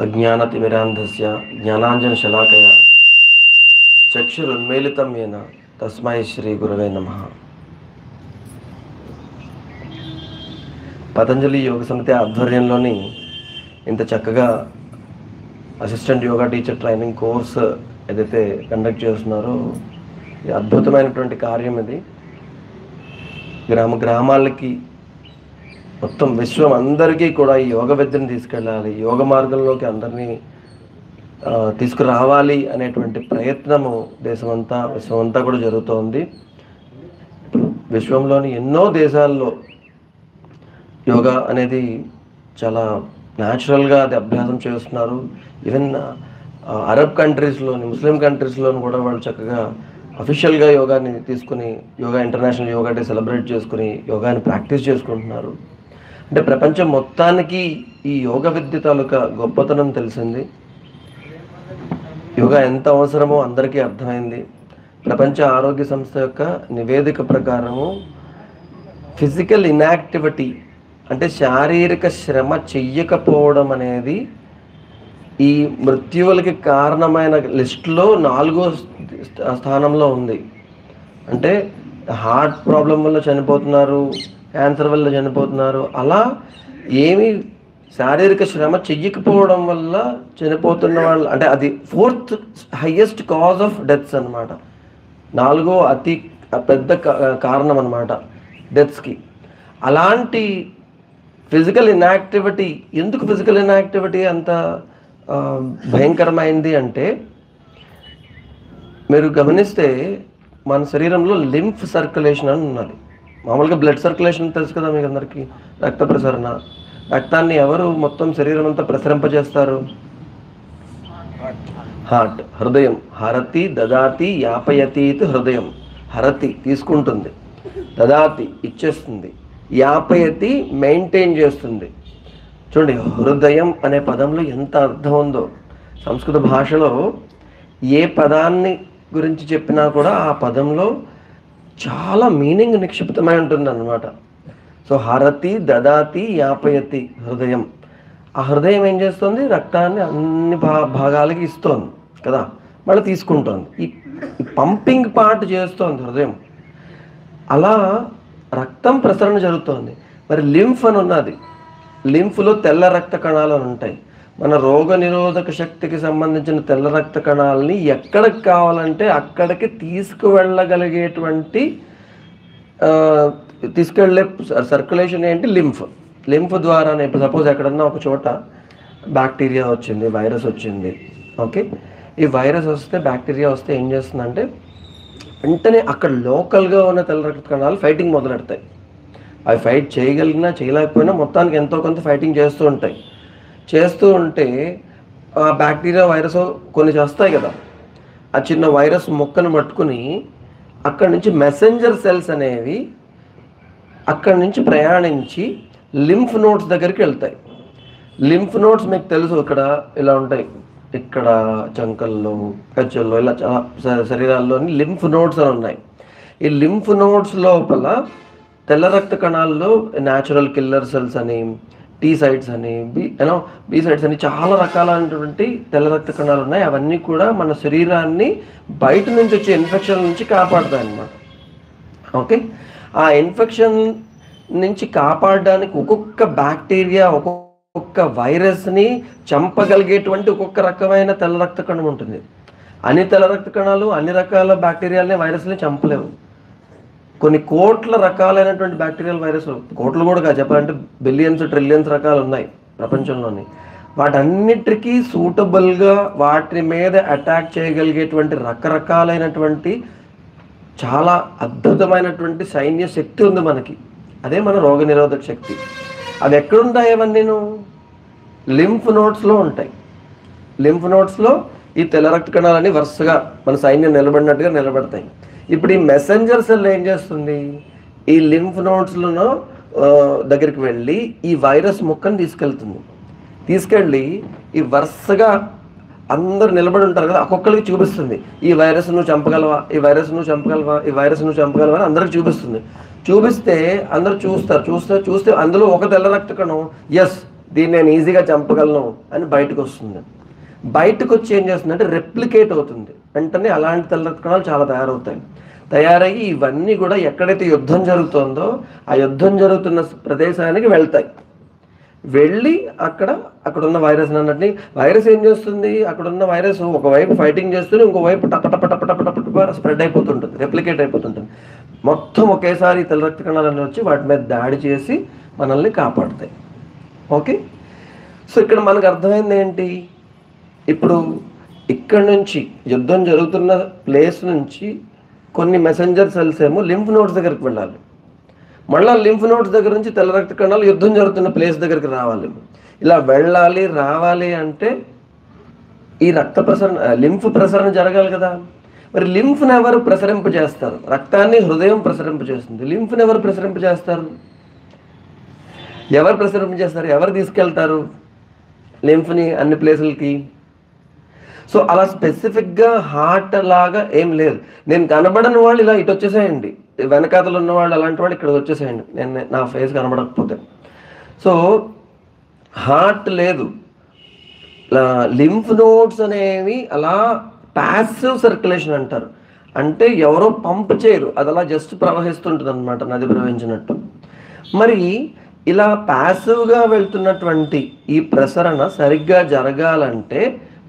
అజ్ఞానతిమిరాంధస్య జ్ఞానాంజనశలాకయా చక్షురున్మీలితం येन తస్మై శ్రీ గురవే నమః. పతంజలి యోగ సమితి ఆధ్వర్యంలోని ఇంత చక్కగా assistant yoga teacher training course ఏదైతే కండక్ట్ చేస్తున్నారో ఇది అద్భుతమైనటువంటి కార్యం. ఇది గ్రామాలకి మొత్తం విశ్వం అందరికీ కూడా ఈ యోగ విద్యను తీసుకెళ్ళాలి, యోగ మార్గంలోకి అందరినీ తీసుకురావాలి అనేటువంటి ప్రయత్నము విశ్వమంతా కూడా జరుగుతోంది. ఇప్పుడు విశ్వంలోని ఎన్నో దేశాల్లో యోగా అనేది చాలా న్యాచురల్గా అది అభ్యాసం చేస్తున్నారు. ఈవెన్ అరబ్ కంట్రీస్లోని, ముస్లిం కంట్రీస్లోని కూడా వాళ్ళు చక్కగా అఫీషియల్గా యోగాని తీసుకుని ఇంటర్నేషనల్ యోగా డే సెలబ్రేట్ చేసుకుని యోగాని ప్రాక్టీస్ చేసుకుంటున్నారు. అంటే ప్రపంచం మొత్తానికి ఈ యోగ విద్య తాలూకా గొప్పతనం తెలిసింది. యోగా ఎంత అవసరమో అందరికీ అర్థమైంది. ప్రపంచ ఆరోగ్య సంస్థ యొక్క నివేదిక ప్రకారము ఫిజికల్ ఇన్యాక్టివిటీ అంటే శారీరక శ్రమ చెయ్యకపోవడం అనేది ఈ మృత్యువులకి కారణమైన లిస్టులో 4వ స్థానంలో ఉంది. అంటే హార్ట్ ప్రాబ్లం వల్ల చనిపోతున్నారు, క్యాన్సర్ వల్ల చనిపోతున్నారు. అలా ఏమీ శారీరక శ్రమ చెయ్యకపోవడం వల్ల చనిపోతున్న వాళ్ళు అంటే అది 4th highest cause of deaths అనమాట. 4వ అతి పెద్ద కారణం అనమాట డెత్స్కి. అలాంటి ఫిజికల్ ఇన్యాక్టివిటీ, ఎందుకు ఫిజికల్ ఇన్యాక్టివిటీ అంత భయంకరమైంది అంటే మీరు గమనిస్తే మన శరీరంలో లింఫ్ సర్క్యులేషన్ అని ఉన్నది. మామూలుగా బ్లడ్ సర్క్యులేషన్ తెలుసు కదా మీకు అందరికీ, రక్త ప్రసరణ. రక్తాన్ని ఎవరు మొత్తం శరీరం అంతా ప్రసరింపజేస్తారు? హార్ట్, హృదయం. హరతి దదాతి యాపయతీత్ హృదయం. హరతి తీసుకుంటుంది, దదాతి ఇచ్చేస్తుంది, యాపయతి మెయింటైన్ చేస్తుంది. చూడండి, హృదయం అనే పదంలో ఎంత అర్థం ఉందో. సంస్కృత భాషలో ఏ పదాన్ని గురించి చెప్పినా కూడా ఆ పదంలో చాలా మీనింగ్ నిక్షిప్తమై ఉంటుంది అన్నమాట. సో హరతి దదాతి యాపయతి హృదయం. ఆ హృదయం ఏం చేస్తుంది? రక్తాన్ని అన్ని భాగాలకి ఇస్తోంది కదా, మళ్ళీ తీసుకుంటోంది. ఈ పంపింగ్ పార్ట్ చేస్తోంది హృదయం. అలా రక్తం ప్రసరణ జరుగుతోంది. మరి లింఫ్ అని ఉన్నది. లింఫ్లో తెల్ల రక్త కణాలు అని ఉంటాయి. మన రోగ నిరోధక శక్తికి సంబంధించిన తెల్ల రక్త కణాలని ఎక్కడికి కావాలంటే అక్కడికి తీసుకువెళ్ళగలిగేటువంటి తీసుకెళ్లే సర్క్యులేషన్ ఏంటి? లింఫ్. లింఫ్ ద్వారానే ఇప్పుడు సపోజ్ ఎక్కడన్నా ఒక చోట బ్యాక్టీరియా వచ్చింది, వైరస్ వచ్చింది. ఓకే, ఈ వైరస్ వస్తే, బ్యాక్టీరియా వస్తే ఏం చేస్తుందంటే వెంటనే అక్కడ లోకల్గా ఉన్న తెల్ల రక్త కణాలు ఫైటింగ్ మొదలెడతాయి. అవి ఫైట్ చేయగలిగినా చేయలేకపోయినా మొత్తానికి ఎంతో కొంత ఫైటింగ్ చేస్తూ ఉంటాయి. చేస్తూ ఉంటే ఆ బ్యాక్టీరియా వైరస్ కొన్ని చేస్తాయి కదా, ఆ చిన్న వైరస్ మొక్కను పట్టుకుని అక్కడి నుంచి మెసెంజర్ సెల్స్ అనేవి అక్కడి నుంచి ప్రయాణించి లింఫ్ నోడ్స్ దగ్గరికి వెళ్తాయి. లింఫ్ నోడ్స్ మీకు తెలుసు, ఇక్కడ ఇలా ఉంటాయి, ఇక్కడ చంకల్లో, కచ్చల్లో, ఇలా చాలా శరీరాల్లోని లింఫ్ నోడ్స్ అని ఉన్నాయి. ఈ లింఫ్ నోడ్స్ లోపల తెల్ల రక్త కణాల్లో న్యాచురల్ కిల్లర్ సెల్స్ అని, టీ సైట్స్ అని బి సైట్స్ అని చాలా రకాలైనటువంటి తెల్ల రక్త కణాలు ఉన్నాయి. అవన్నీ కూడా మన శరీరాన్ని బయట నుంచి వచ్చే ఇన్ఫెక్షన్ నుంచి కాపాడుతాయి అన్నమాట. ఓకే, ఆ ఇన్ఫెక్షన్ నుంచి కాపాడడానికి ఒక్కొక్క బ్యాక్టీరియా ఒక్కొక్క వైరస్ని చంపగలిగేటువంటి ఒక్కొక్క రకమైన తెల్ల రక్త కణం ఉంటుంది. అన్ని తెల్ల రక్త కణాలు అన్ని రకాల బ్యాక్టీరియాలని వైరస్ని చంపలేవు. కొన్ని కోట్ల రకాలైనటువంటి బ్యాక్టీరియల్ వైరస్, కోట్లు కూడా కాదు చెప్పాలంటే బిలియన్స్ ట్రిలియన్స్ రకాలు ఉన్నాయి ప్రపంచంలోని. వాటన్నిటికీ సూటబుల్గా వాటి మీద అటాక్ చేయగలిగేటువంటి రకరకాలైనటువంటి చాలా అద్భుతమైనటువంటి సైన్య శక్తి ఉంది మనకి. అదే మన రోగనిరోధక శక్తి. అవి ఎక్కడుంటాయి? అవన్నీను లింఫ్ నోడ్స్లో ఉంటాయి. లింఫ్ నోడ్స్లో ఈ తెల్ల రక్త కణాలన్నీ వరుసగా మన సైన్యం నిలబడినట్టుగా నిలబడతాయి. ఇప్పుడు ఈ మెసెంజర్ సెల్ ఏం చేస్తుంది? ఈ లింఫ్ నోడ్స్లో దగ్గరికి వెళ్ళి ఈ వైరస్ ముక్కను తీసుకెళ్ళి ఈ వరుసగా అందరు నిలబడి ఉంటారు కదా, ఒక్కొక్కరికి చూపిస్తుంది. ఈ వైరస్ నువ్వు చంపగలవా, ఈ వైరస్ నువ్వు చంపగలవా, ఈ వైరస్ నువ్వు చంపగలవా అని అందరికి చూపిస్తుంది. చూపిస్తే అందరూ చూస్తే అందులో ఒక తెల్ల రక్త కణం ఎస్ దీన్ని నేను ఈజీగా చంపగలను అని బయటకు వస్తుంది. బయటకు వచ్చి ఏం చేస్తుందంటే రెప్లికేట్ అవుతుంది. వెంటనే అలాంటి తెల్ల రక్త కణాలు చాలా తయారయ్యి ఇవన్నీ కూడా ఎక్కడైతే యుద్ధం జరుగుతుందో ఆ యుద్ధం జరుగుతున్న ప్రదేశానికి వెళ్తాయి. వెళ్ళి అక్కడ ఉన్న వైరస్ అన్నట్టు వైరస్ ఏం చేస్తుంది? అక్కడ ఉన్న వైరస్ ఒకవైపు ఫైటింగ్ చేస్తుంది, ఇంకోవైపు టపటపటపటపటపట స్ప్రెడ్ అయిపోతుంటుంది, రెప్లికేట్ అయిపోతుంటుంది. మొత్తం ఒకేసారి తెల్ల రక్త కణాలన్నీ వచ్చి వాటి మీద దాడి చేసి మనల్ని కాపాడుతాయి. ఓకే, సో ఇక్కడ మనకు అర్థమైంది ఏంటి? ఇప్పుడు ఇక్కడ నుంచి యుద్ధం జరుగుతున్న ప్లేస్ నుంచి కొన్ని మెసెంజర్ సెల్స్ ఏమో లింఫ్ నోడ్స్ దగ్గరికి వెళ్ళాలి. మళ్ళీ లింఫ్ నోడ్స్ దగ్గర నుంచి తెల్ల రక్త కణాలు యుద్ధం జరుగుతున్న ప్లేస్ దగ్గరికి రావాలి. ఇలా రావాలి అంటే ఈ రక్త ప్రసరణ, లింఫ్ ప్రసరణ జరగాలి కదా. మరి లింఫ్ని ఎవరు ప్రసరింపజేస్తారు? రక్తాన్ని హృదయం ప్రసరింపజేస్తుంది. లింఫ్ని ఎవరు ప్రసరింపజేస్తారు? ఎవరు తీసుకెళ్తారు లింఫ్ని అన్ని ప్లేసులకి? సో అలా స్పెసిఫిక్గా హార్ట్ లాగా ఏం లేదు. నేను కనబడని వాళ్ళు ఇలా ఇటు వచ్చేసేయండి, వెనకాతలు ఉన్న వాళ్ళు అలాంటి వాళ్ళు ఇక్కడ వచ్చేసేయండి, నా ఫేస్ కనబడకపోతే. సో హార్ట్ లేదు. లింఫ్ నోడ్స్ అనేవి అలా ప్యాసివ్ సర్క్యులేషన్ అంటారు. అంటే ఎవరో పంప్ చేయరు, అది అలా జస్ట్ ప్రవహిస్తుంటుంది అనమాట, నది ప్రవహించినట్టు. మరి ఇలా ప్యాసివ్గా వెళ్తున్నటువంటి ఈ ప్రసరణ సరిగ్గా జరగాలంటే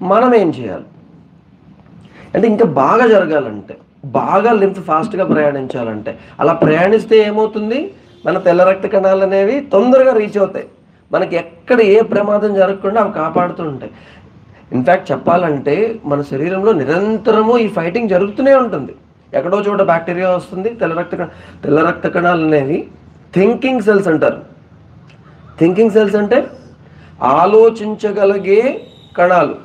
మనం ఏం చేయాలి అంటే, ఇంకా బాగా జరగాలంటే, బాగా లింఫ్ ఫాస్ట్గా ప్రయాణించాలంటే, అలా ప్రయాణిస్తే ఏమవుతుంది? మన తెల్ల రక్త కణాలు అనేవి తొందరగా రీచ్ అవుతాయి. మనకి ఎక్కడ ఏ ప్రమాదం జరగకుండా అవి కాపాడుతూ ఉంటాయి. ఇన్ఫ్యాక్ట్ చెప్పాలంటే మన శరీరంలో నిరంతరము ఈ ఫైటింగ్ జరుగుతూనే ఉంటుంది. ఎక్కడో చోట బ్యాక్టీరియా వస్తుంది. తెల్ల రక్త కణాలు అనేవి థింకింగ్ సెల్స్ అంటారు. థింకింగ్ సెల్స్ అంటే ఆలోచించగలిగే కణాలు.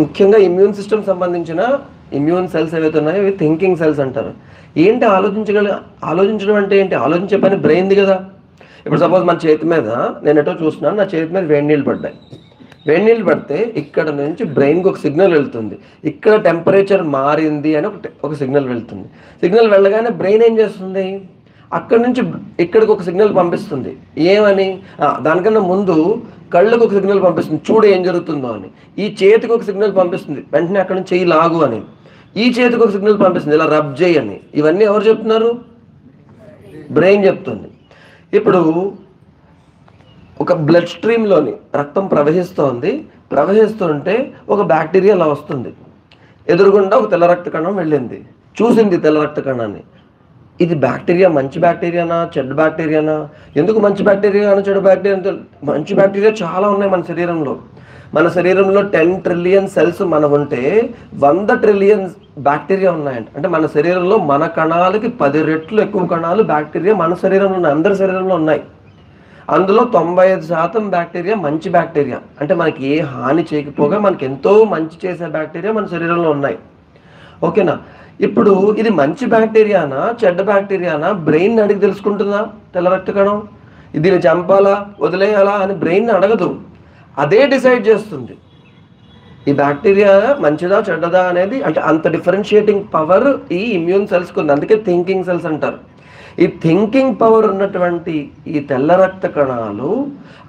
ముఖ్యంగా ఇమ్యూన్ సిస్టమ్ సంబంధించిన ఇమ్యూన్ సెల్స్ ఏవైతే ఉన్నాయో అవి థింకింగ్ సెల్స్ అంటారు. ఏంటి ఆలోచించడం అంటే ఏంటి? ఆలోచించే పని బ్రెయిన్ది కదా. ఇప్పుడు సపోజ్ మన చేతి మీద నేను ఎటో చూస్తున్నాను, నా చేతి మీద వేడి నీళ్ళు పడ్డాయి. వేడి నీళ్ళు పడితే ఇక్కడ నుంచి బ్రెయిన్కి ఒక సిగ్నల్ వెళ్తుంది, ఇక్కడ టెంపరేచర్ మారింది అని ఒక సిగ్నల్ వెళ్తుంది. సిగ్నల్ వెళ్ళగానే బ్రెయిన్ ఏం చేస్తుంది? అక్కడ నుంచి ఇక్కడికి ఒక సిగ్నల్ పంపిస్తుంది. ఏమని? దానికన్నా ముందు కళ్ళకు ఒక సిగ్నల్ పంపిస్తుంది, చూడు ఏం జరుగుతుందో అని. ఈ చేతికి ఒక సిగ్నల్ పంపిస్తుంది, వెంటనే అక్కడ నుంచి చెయ్యి లాగు అని. ఈ చేతికి ఒక సిగ్నల్ పంపిస్తుంది, ఇలా రబ్ చేయి అని. ఇవన్నీ ఎవరు చెప్తున్నారు? బ్రెయిన్ చెప్తుంది. ఇప్పుడు ఒక బ్లడ్ స్ట్రీమ్లోని రక్తం ప్రవహిస్తుంటే ఒక బ్యాక్టీరియా అలా వస్తుంది. ఎదురుగుండా ఒక తెల్ల రక్త కణం వెళ్ళింది, చూసింది తెల్ల రక్త కణాన్ని. ఇది బ్యాక్టీరియా మంచి బ్యాక్టీరియానా చెడ్డ బ్యాక్టీరియానా? ఎందుకు మంచి బ్యాక్టీరియానా చెడు బ్యాక్టీరియా? మంచి బ్యాక్టీరియా చాలా ఉన్నాయి మన శరీరంలో. మన శరీరంలో 10 ట్రిలియన్ సెల్స్ మనం ఉంటే 100 ట్రిలియన్ బ్యాక్టీరియా ఉన్నాయంట. అంటే మన శరీరంలో మన కణాలకి 10 రెట్లు ఎక్కువ కణాలు బ్యాక్టీరియా మన శరీరంలో ఉన్నాయి, అందరి శరీరంలో ఉన్నాయి. అందులో 95% బ్యాక్టీరియా మంచి బ్యాక్టీరియా, అంటే మనకి ఏ హాని చేయకపోగా మనకి ఎంతో మంచి చేసే బ్యాక్టీరియా మన శరీరంలో ఉన్నాయి. ఓకేనా? ఇప్పుడు ఇది మంచి బ్యాక్టీరియానా చెడ్డ బ్యాక్టీరియానా బ్రెయిన్ అడిగి తెలుసుకుంటుందా? తెల్ల రక్త కణం దీన్ని చంపాలా వదిలేయాలా అని బ్రెయిన్ అడగదు, అదే డిసైడ్ చేస్తుంది. ఈ బ్యాక్టీరియా మంచిదా చెడ్డదా అనేది. అంటే అంత డిఫరెన్షియేటింగ్ పవర్ ఈ ఇమ్యూన్ సెల్స్కి ఉంది, అందుకే థింకింగ్ సెల్స్ అంటారు. ఈ థింకింగ్ పవర్ ఉన్నటువంటి ఈ తెల్ల రక్త కణాలు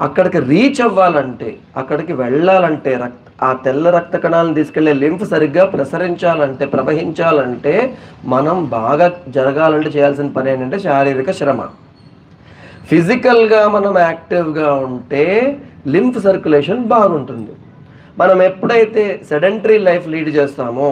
అక్కడికి రీచ్ అవ్వాలంటే, అక్కడికి వెళ్ళాలంటే, ఆ తెల్ల రక్త కణాలను తీసుకెళ్లే లింఫ్ సరిగ్గా ప్రసరించాలంటే, ప్రవహించాలంటే, మనం బాగా జరగాలంటే చేయాల్సిన పని ఏంటంటే శారీరక శ్రమ. ఫిజికల్గా మనం యాక్టివ్గా ఉంటే లింఫ్ సర్క్యులేషన్ బాగుంటుంది. మనం ఎప్పుడైతే సెడెంటరీ లైఫ్ లీడ్ చేస్తామో,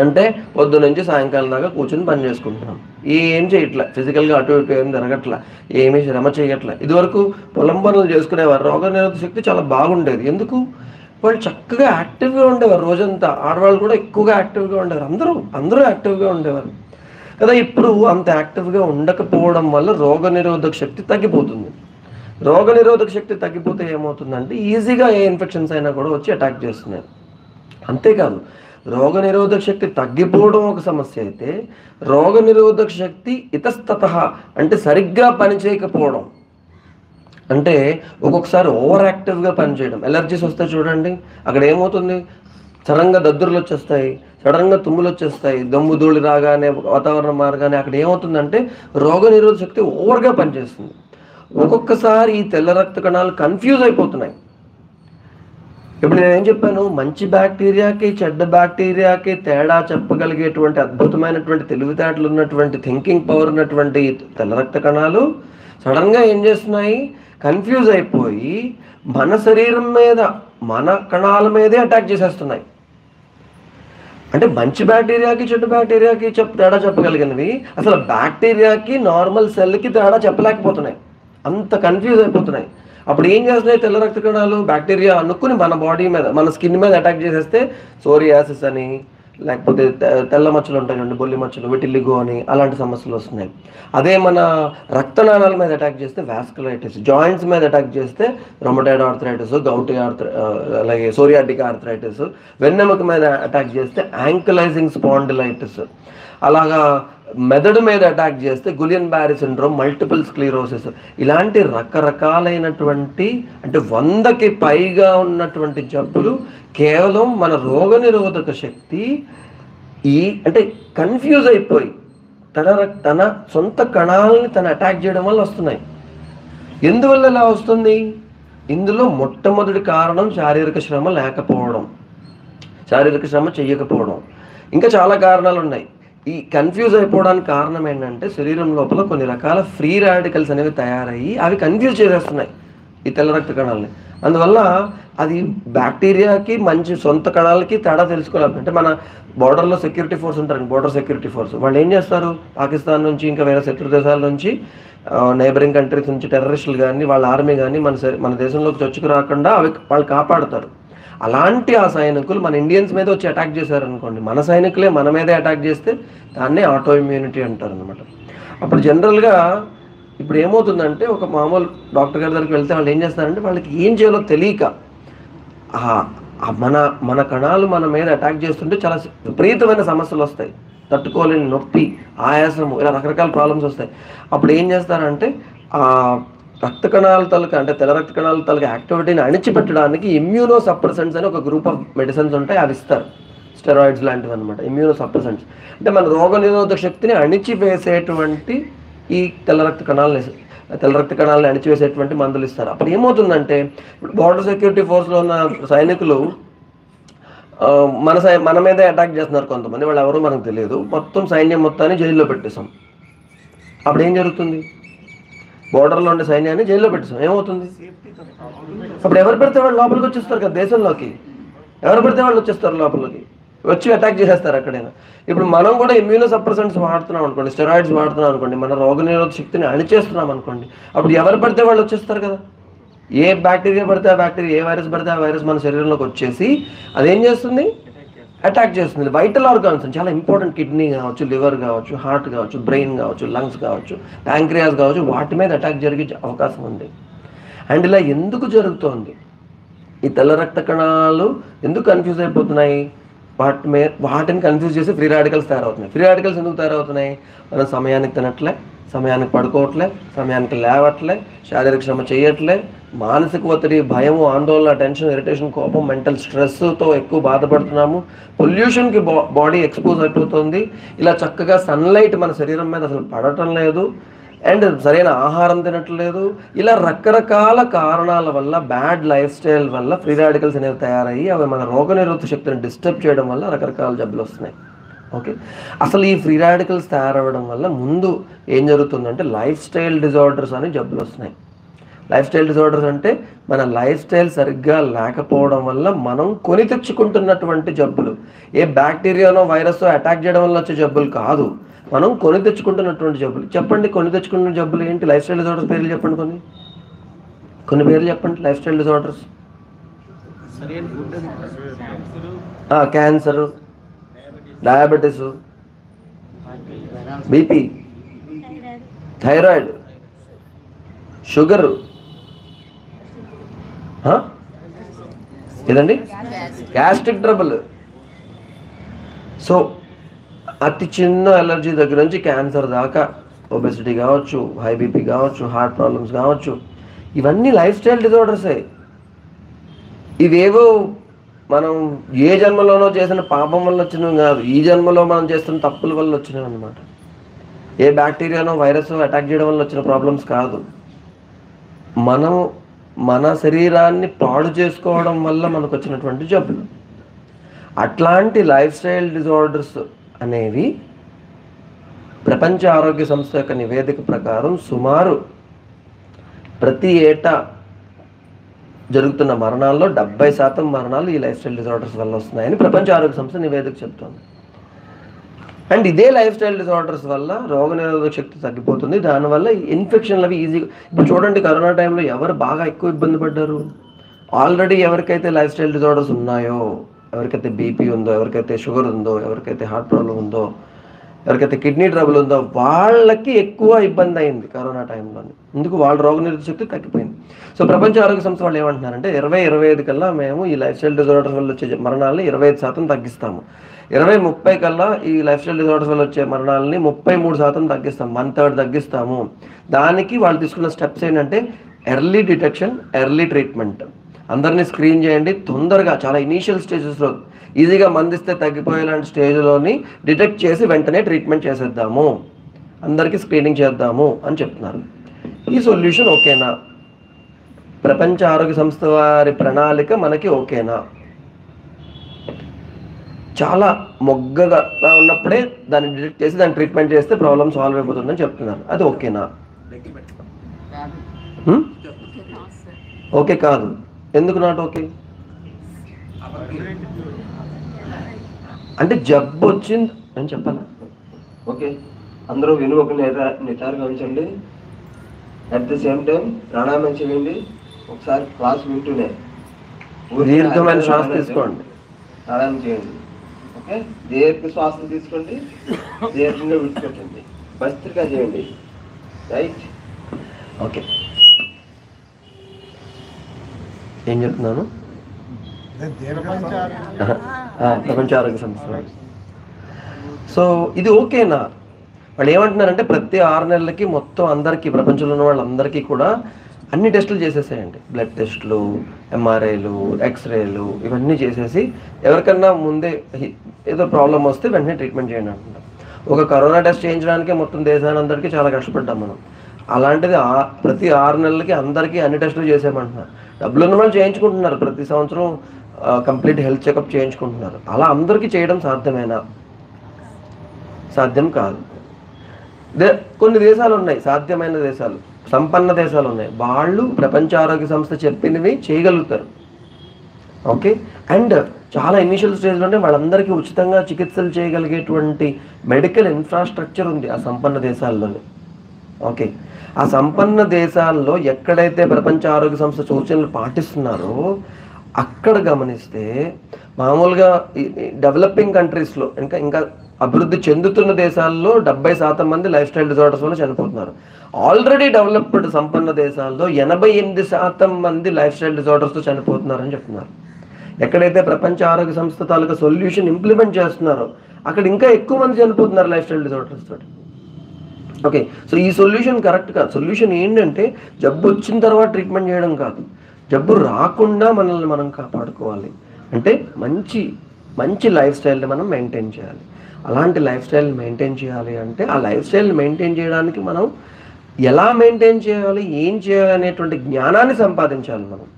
అంటే పొద్దు నుంచి సాయంకాలం దాకా కూర్చొని పని చేసుకుంటున్నాం, ఏం చేయట్లే, ఫిజికల్గా అటు ఇటు ఏం జరగట్లే, ఏమీ శ్రమ చేయట్లే. ఇదివరకు పొలం పనులు చేసుకునేవారు, రోగనిరోధక శక్తి చాలా బాగుండేది. ఎందుకు? వాళ్ళు చక్కగా యాక్టివ్గా ఉండేవారు రోజంతా. ఆడవాళ్ళు కూడా ఎక్కువగా యాక్టివ్గా ఉండేవారు, అందరూ యాక్టివ్గా ఉండేవారు కదా. ఇప్పుడు అంత యాక్టివ్గా ఉండకపోవడం వల్ల రోగనిరోధక శక్తి తగ్గిపోతుంది. రోగనిరోధక శక్తి తగ్గిపోతే ఏమవుతుందంటే ఈజీగా ఏ ఇన్ఫెక్షన్స్ అయినా కూడా వచ్చి అటాక్ చేస్తున్నాయి. అంతేకాదు, రోగనిరోధక శక్తి తగ్గిపోవడం ఒక సమస్య అయితే, రోగనిరోధక శక్తి ఇతస్తతః అంటే సరిగ్గా పనిచేయకపోవడం, అంటే ఒక్కొక్కసారి ఓవర్ యాక్టివ్గా పనిచేయడం. ఎలర్జీస్ వస్తే చూడండి, అక్కడ ఏమవుతుంది, సడన్గా దద్దుర్లు వచ్చేస్తాయి, సడన్గా తుమ్ములు వచ్చేస్తాయి, దమ్ము ధూళి రాగానే, వాతావరణం మారగానే అక్కడ ఏమవుతుందంటే రోగనిరోధక శక్తి ఓవర్గా పనిచేస్తుంది. ఒక్కొక్కసారి ఈ తెల్ల రక్త కణాలు కన్ఫ్యూజ్ అయిపోతున్నాయి. ఇప్పుడు నేనేం చెప్పాను, మంచి బ్యాక్టీరియాకి చెడ్డ బ్యాక్టీరియాకి తేడా చెప్పగలిగేటువంటి అద్భుతమైనటువంటి తెలివితేటలు ఉన్నటువంటి థింకింగ్ పవర్ ఉన్నటువంటి తెల్ల రక్త కణాలు సడన్గా ఏం చేస్తున్నాయి, కన్ఫ్యూజ్ అయిపోయి మన శరీరం మీద, మన కణాల మీదే అటాక్ చేసేస్తున్నాయి. అంటే మంచి బ్యాక్టీరియాకి చెడ్డ బ్యాక్టీరియాకి తేడా చెప్పగలిగినవి అసలు బ్యాక్టీరియాకి నార్మల్ సెల్కి తేడా చెప్పలేకపోతున్నాయి, అంత కన్ఫ్యూజ్ అయిపోతున్నాయి. అప్పుడు ఏం చేస్తున్నాయి, తెల్ల రక్త కణాలు బ్యాక్టీరియా అనుకుని మన బాడీ మీద, మన స్కిన్ మీద అటాక్ చేసేస్తే సోరియాసిస్ అని, లేకపోతే తెల్ల మచ్చలు ఉంటాయి చూడండి, బొల్లి మచ్చలు, విటిలిగో అని, అలాంటి సమస్యలు వస్తున్నాయి. అదే మన రక్తనాళాల మీద అటాక్ చేస్తే వాస్కులైటిస్, జాయింట్స్ మీద అటాక్ చేస్తే రొమటాయిడ్ ఆర్థరైటిస్, గౌటీ అలాగే సోరియాటిక్ ఆర్థరైటిస్, వెన్నెముక మీద అటాక్ చేస్తే యాంకలైజింగ్ స్పాండిలైటిస్, అలాగా మెదడు మీద అటాక్ చేస్తే Guillain Barry syndrome, multiple sclerosis, ఇలాంటి రకరకాలైనటువంటి అంటే 100కి పైగా ఉన్నటువంటి జబ్బులు కేవలం మన రోగనిరోధక శక్తి అంటే కన్ఫ్యూజ్ అయిపోయి తన సొంత కణాలని తను అటాక్ చేయడం వల్ల వస్తున్నాయి. ఎందువల్ల ఇలా వస్తుంది? ఇందులో మొట్టమొదటి కారణం శారీరక శ్రమ లేకపోవడం, శారీరక శ్రమ చేయకపోవడం. ఇంకా చాలా కారణాలు ఉన్నాయి. ఈ కన్ఫ్యూజ్ అయిపోవడానికి కారణం ఏంటంటే శరీరం లోపల కొన్ని రకాల ఫ్రీ రాడికల్స్ అనేవి తయారయ్యి అవి కన్ఫ్యూజ్ చేసేస్తున్నాయి ఈ తెల్ల రక్త కణాలని. అందువల్ల అది బ్యాక్టీరియాకి మంచి సొంత కణాలకి తేడా తెలుసుకోవాలి. అంటే మన బోర్డర్లో సెక్యూరిటీ ఫోర్స్ ఉంటారు, బోర్డర్ సెక్యూరిటీ ఫోర్స్, వాళ్ళు ఏం చేస్తారు, పాకిస్తాన్ నుంచి ఇంకా వేరే శత్రు దేశాల నుంచి, నైబరింగ్ కంట్రీస్ నుంచి టెర్రరిస్టులు కానీ వాళ్ళ ఆర్మీ కానీ మన దేశంలోకి చొచ్చుకు రాకుండా అవి వాళ్ళు కాపాడుతారు. అలాంటి ఆ సైనికులు మన ఇండియన్స్ మీద వచ్చి అటాక్ చేశారనుకోండి, మన సైనికులే మన మీదే అటాక్ చేస్తే దాన్నే ఆటో ఇమ్యూనిటీ అంటారు అనమాట. అప్పుడు జనరల్గా ఇప్పుడు ఏమవుతుందంటే ఒక మామూలు డాక్టర్ గారి దగ్గరికి వెళ్తే వాళ్ళు ఏం చేస్తారంటే వాళ్ళకి ఏం చేయాలో తెలియక మన కణాలు మన మీద అటాక్ చేస్తుంటే చాలా విపరీతమైన సమస్యలు వస్తాయి, తట్టుకోలేని నొప్పి, ఆయాసము, ఇలా రకరకాల ప్రాబ్లమ్స్ వస్తాయి. అప్పుడు ఏం చేస్తారంటే రక్త కణాల తాలూకా అంటే తెల్ల రక్త కణాల తాలూకా యాక్టివిటీని అణిచిపెట్టడానికి ఇమ్యూనో సప్రెసెంట్స్ అని ఒక గ్రూప్ ఆఫ్ మెడిసిన్స్ ఉంటాయి, అవి ఇస్తారు. స్టెరాయిడ్స్ లాంటివి అనమాట ఇమ్యూనో సప్రెసెంట్స్. అంటే మన రోగనిరోధక శక్తిని అణిచివేసేటువంటి ఈ తెల్ల రక్త కణాలని అణిచివేసేటువంటి మందులు ఇస్తారు. అప్పుడు ఏమవుతుందంటే ఇప్పుడు బోర్డర్ సెక్యూరిటీ ఫోర్స్లో ఉన్న సైనికులు మన మీదే అటాక్ చేస్తున్నారు కొంతమంది, వాళ్ళు ఎవరో మనకు తెలియదు, మొత్తం సైన్యం మొత్తాన్ని జైల్లో పెట్టేసాం. అప్పుడు ఏం జరుగుతుంది, బోర్డర్లో ఉండే సైన్యాన్ని జైల్లో పెట్టేసాం, ఏమవుతుంది? అప్పుడు ఎవరు పెడితే వాళ్ళు లోపలికి వచ్చేస్తారు కదా, దేశంలోకి ఎవరు పెడితే వాళ్ళు వచ్చేస్తారు లోపలికి, వచ్చి అటాక్ చేసేస్తారు ఎక్కడైనా. ఇప్పుడు మనం కూడా ఇమ్యూనో సప్రెసెంట్స్ వాడుతున్నాం అనుకోండి, స్టెరాయిడ్స్ వాడుతున్నాం అనుకోండి, మన రోగనిరోధక శక్తిని అణిచేస్తున్నాం అనుకోండి, అప్పుడు ఎవరు పడితే వాళ్ళు వచ్చేస్తారు కదా. ఏ బ్యాక్టీరియా పడితే ఆ బ్యాక్టీరియా, ఏ వైరస్ పడితే ఆ వైరస్ మన శరీరంలోకి వచ్చేసి అదేం చేస్తుంది, అటాక్ చేస్తుంది. వైటల్ ఆర్గాన్స్ చాలా ఇంపార్టెంట్, కిడ్నీ కావచ్చు, లివర్ కావచ్చు, హార్ట్ కావచ్చు, బ్రెయిన్ కావచ్చు, లంగ్స్ కావచ్చు, ప్యాంక్రియాస్ కావచ్చు, వాటి మీద అటాక్ జరిగే అవకాశం ఉంది. అండ్ ఇలా ఎందుకు జరుగుతోంది, ఈ తెల్ల రక్త కణాలు ఎందుకు కన్ఫ్యూజ్ అయిపోతున్నాయి, వాటిని కన్ఫ్యూజ్ చేసి ఫ్రీ రాడికల్స్ తయారవుతున్నాయి. ఫ్రీ రాడికల్స్ ఎందుకు తయారవుతున్నాయి, మనం సమయానికి తినట్లే, సమయానికి పడుకోవట్లే, సమయానికి లేవట్లే, శారీరక శ్రమ చేయట్లే, మానసిక ఒత్తిడి, భయము, ఆందోళన, టెన్షన్, ఇరిటేషన్, కోపం, మెంటల్ స్ట్రెస్తో ఎక్కువ బాధపడుతున్నాము. పొల్యూషన్కి బాడీ ఎక్స్పోజ్ అయిపోతుంది. ఇలా చక్కగా సన్లైట్ మన శరీరం మీద అసలు పడటం లేదు, అండ్ సరైన ఆహారం తినట్లేదు. ఇలా రకరకాల కారణాల వల్ల, బ్యాడ్ లైఫ్ స్టైల్ వల్ల ఫ్రీ రాడికల్స్ అనేవి తయారయ్యి అవి మన రోగనిరోధక శక్తిని డిస్టర్బ్ చేయడం వల్ల రకరకాల జబ్బులు వస్తున్నాయి. ఓకే, అసలు ఈ ఫ్రీ రాడికల్స్ తయారవ్వడం వల్ల ముందు ఏం జరుగుతుందంటే లైఫ్ స్టైల్ డిజార్డర్స్ అని జబ్బులు వస్తున్నాయి. లైఫ్ స్టైల్ డిజార్డర్స్ అంటే మన లైఫ్ స్టైల్ సరిగ్గా లేకపోవడం వల్ల మనం కొని తెచ్చుకుంటున్నటువంటి జబ్బులు. ఏ బ్యాక్టీరియానో వైరస్ అటాక్ చేయడం వల్ల వచ్చే జబ్బులు కాదు, మనం కొని తెచ్చుకుంటున్నటువంటి జబ్బులు. చెప్పండి, కొని తెచ్చుకుంటున్న జబ్బులు ఏంటి? లైఫ్ స్టైల్ డిజార్డర్స్ పేర్లు చెప్పండి, కొన్ని పేర్లు చెప్పండి. Life style disorders: cancer, diabetes, BP, thyroid, sugar, ఏదండి, గ్యాస్ట్రిక్ ట్రబుల్. సో అతి చిన్న అలర్జీ దగ్గర నుంచి క్యాన్సర్ దాకా, ఒబెసిటీ కావచ్చు, హై బీపీ కావచ్చు, హార్ట్ ప్రాబ్లమ్స్ కావచ్చు, ఇవన్నీ లైఫ్ స్టైల్ డిజార్డర్సే. ఇవేవో మనం ఏ జన్మలోనో చేసిన పాపం వల్ల వచ్చినవి కాదు, ఈ జన్మలో మనం చేస్తున్న తప్పుల వల్ల వచ్చినవి అన్నమాట. ఏ బ్యాక్టీరియానో వైరస్ అటాక్ చేయడం వల్ల వచ్చిన ప్రాబ్లమ్స్ కాదు, మనం మన శరీరాన్ని పాడు చేసుకోవడం వల్ల మనకు వచ్చినటువంటి జబ్బులు. అట్లాంటి లైఫ్ స్టైల్ డిజార్డర్స్ అనేవి ప్రపంచ ఆరోగ్య సంస్థ యొక్క నివేదిక ప్రకారం సుమారు ప్రతి ఏటా జరుగుతున్న మరణాల్లో 70% మరణాలు ఈ లైఫ్ స్టైల్ డిజార్డర్స్ వల్ల వస్తున్నాయని ప్రపంచ ఆరోగ్య సంస్థ నివేదిక చెప్తోంది. అండ్ ఇదే లైఫ్ స్టైల్ డిజార్డర్స్ వల్ల రోగనిరోధక శక్తి తగ్గిపోతుంది. దానివల్ల ఇన్ఫెక్షన్లు అవి ఈజీగా, ఇప్పుడు చూడండి కరోనా టైంలో ఎవరు బాగా ఎక్కువ ఇబ్బంది పడ్డారు? ఆల్రెడీ ఎవరికైతే లైఫ్ స్టైల్ డిజార్డర్స్ ఉన్నాయో, ఎవరికైతే బీపీ ఉందో, ఎవరికైతే షుగర్ ఉందో, ఎవరికైతే హార్ట్ ప్రాబ్లం ఉందో, ఎవరికైతే కిడ్నీ ట్రబుల్ ఉందో వాళ్ళకి ఎక్కువ ఇబ్బంది అయింది కరోనా టైంలోని. ఎందుకు? వాళ్ళ రోగనిరోధక శక్తి తగ్గిపోయింది. సో ప్రపంచ ఆరోగ్య సంస్థ వాళ్ళు ఏమంటున్నారంటే 2025 కల్లా మేము ఈ లైఫ్ స్టైల్ డిజార్డర్స్ వల్ల వచ్చే మరణాలని 25% తగ్గిస్తాము, 2030 కల్లా ఈ లైఫ్ స్టైల్ డిజార్డర్స్ వల్ల వచ్చే మరణాలని 33% తగ్గిస్తాం, 1/3 తగ్గిస్తాము. దానికి వాళ్ళు తీసుకున్న స్టెప్స్ ఏంటంటే ఎర్లీ డిటెక్షన్, ఎర్లీ ట్రీట్మెంట్. అందరినీ స్క్రీన్ చేయండి తొందరగా, చాలా ఇనీషియల్ స్టేజెస్లో, ఈజీగా మందిస్తే తగ్గిపోయేలాంటి స్టేజ్లోని డిటెక్ట్ చేసి వెంటనే ట్రీట్మెంట్ చేసేద్దాము, అందరికీ స్క్రీనింగ్ చేద్దాము అని చెప్తున్నారు. ఈ సొల్యూషన్ ఓకేనా? ప్రపంచ ఆరోగ్య సంస్థ వారి ప్రణాళిక మనకి ఓకేనా? చాలా మొగ్గగా ఉన్నప్పుడే దాన్ని డిటెక్ట్ చేసి దాన్ని ట్రీట్మెంట్ చేస్తే ప్రాబ్లం సాల్వ్ అయిపోతుందని చెప్తున్నారు. అది ఓకేనా? ఓకే కాదు. ఎందుకు నాట్ ఓకే? అంటే జబ్బు వచ్చింది అని చెప్పాలా? ఓకే, అందరూ విను, ఒక నిటారుగా ఉంచండి. అట్ ది సేమ్ టైం ప్రాణాయామం చేయండి. ఒకసారి క్లాస్ వింటూనే దీర్ఘమైన శ్వాస తీసుకోండి, ప్రాణాయామం చేయండి. ఓకే, దీర్ఘ శ్వాస తీసుకోండి, దీర్ఘంగా విడిచిపెట్టండి, భస్త్రిగా చేయండి. రైట్? ఓకే, ఏం చెప్తున్నాను? ప్రపంచ ఆరోగ్య సంస్థ. సో ఇది ఓకేనా? వాళ్ళు ఏమంటున్నారంటే ప్రతి 6 నెలలకి మొత్తం అందరికీ, ప్రపంచంలో ఉన్న వాళ్ళందరికీ కూడా అన్ని టెస్టులు చేసేసేయండి. బ్లడ్ టెస్టులు, ఎంఆర్ఐలు, ఎక్స్రేలు, ఇవన్నీ చేసేసి ఎవరికన్నా ముందే ఏదో ప్రాబ్లం వస్తే వెంటనే ట్రీట్మెంట్ చేయండి అంటున్నారు. ఒక కరోనా టెస్ట్ చేయించడానికే మొత్తం దేశానందరికీ చాలా కష్టపడ్డాం మనం. అలాంటిది ప్రతి 6 నెలలకి అందరికీ అన్ని టెస్టులు చేసేయమంటున్నారు. డబ్బులు ఉన్న వాళ్ళు చేయించుకుంటున్నారు, ప్రతి సంవత్సరం కంప్లీట్ హెల్త్ చెకప్ చేయించుకుంటున్నారు. అలా అందరికీ చేయడం సాధ్యమేనా? సాధ్యం కాదు. కొన్ని దేశాలు ఉన్నాయి, సాధ్యమైన దేశాలు, సంపన్న దేశాలు ఉన్నాయి, వాళ్ళు ప్రపంచ ఆరోగ్య సంస్థ చెప్పినవి చేయగలుగుతారు. ఓకే, అండ్ చాలా ఇనిషియల్ స్టేజ్లోనే వాళ్ళందరికీ ఉచితంగా చికిత్సలు చేయగలిగేటువంటి మెడికల్ ఇన్ఫ్రాస్ట్రక్చర్ ఉంది ఆ సంపన్న దేశాల్లోనే. ఓకే, ఆ సంపన్న దేశాల్లో ఎక్కడైతే ప్రపంచ ఆరోగ్య సంస్థ సూచనలు పాటిస్తున్నారో అక్కడ గమనిస్తే మామూలుగా డెవలపింగ్ కంట్రీస్లో, ఇంకా అభివృద్ధి చెందుతున్న దేశాల్లో 70% మంది లైఫ్ స్టైల్ డిజార్డర్స్ వల్ల చనిపోతున్నారు. ఆల్రెడీ డెవలప్డ్ సంపన్న దేశాల్లో 88% మంది లైఫ్ స్టైల్ డిజార్డర్స్తో చనిపోతున్నారని చెప్తున్నారు. ఎక్కడైతే ప్రపంచ ఆరోగ్య సంస్థ తాలూకా సొల్యూషన్ ఇంప్లిమెంట్ చేస్తున్నారో అక్కడ ఇంకా ఎక్కువ మంది చనిపోతున్నారు లైఫ్ స్టైల్ డిజార్డర్స్ తోటి. ఓకే, సో ఈ సొల్యూషన్ కరెక్ట్ కాదు. సొల్యూషన్ ఏంటంటే జబ్బు వచ్చిన తర్వాత ట్రీట్మెంట్ చేయడం కాదు, జబ్బు రాకుండా మనల్ని మనం కాపాడుకోవాలి. అంటే మంచి మంచి లైఫ్ స్టైల్ని మనం మెయింటైన్ చేయాలి. అలాంటి లైఫ్ స్టైల్ మెయింటైన్ చేయాలి అంటే ఆ లైఫ్ స్టైల్ మెయింటైన్ చేయడానికి మనం ఎలా మెయింటైన్ చేయాలి, ఏం చేయాలి అనేటువంటి జ్ఞానాన్ని సంపాదించాలి మనం.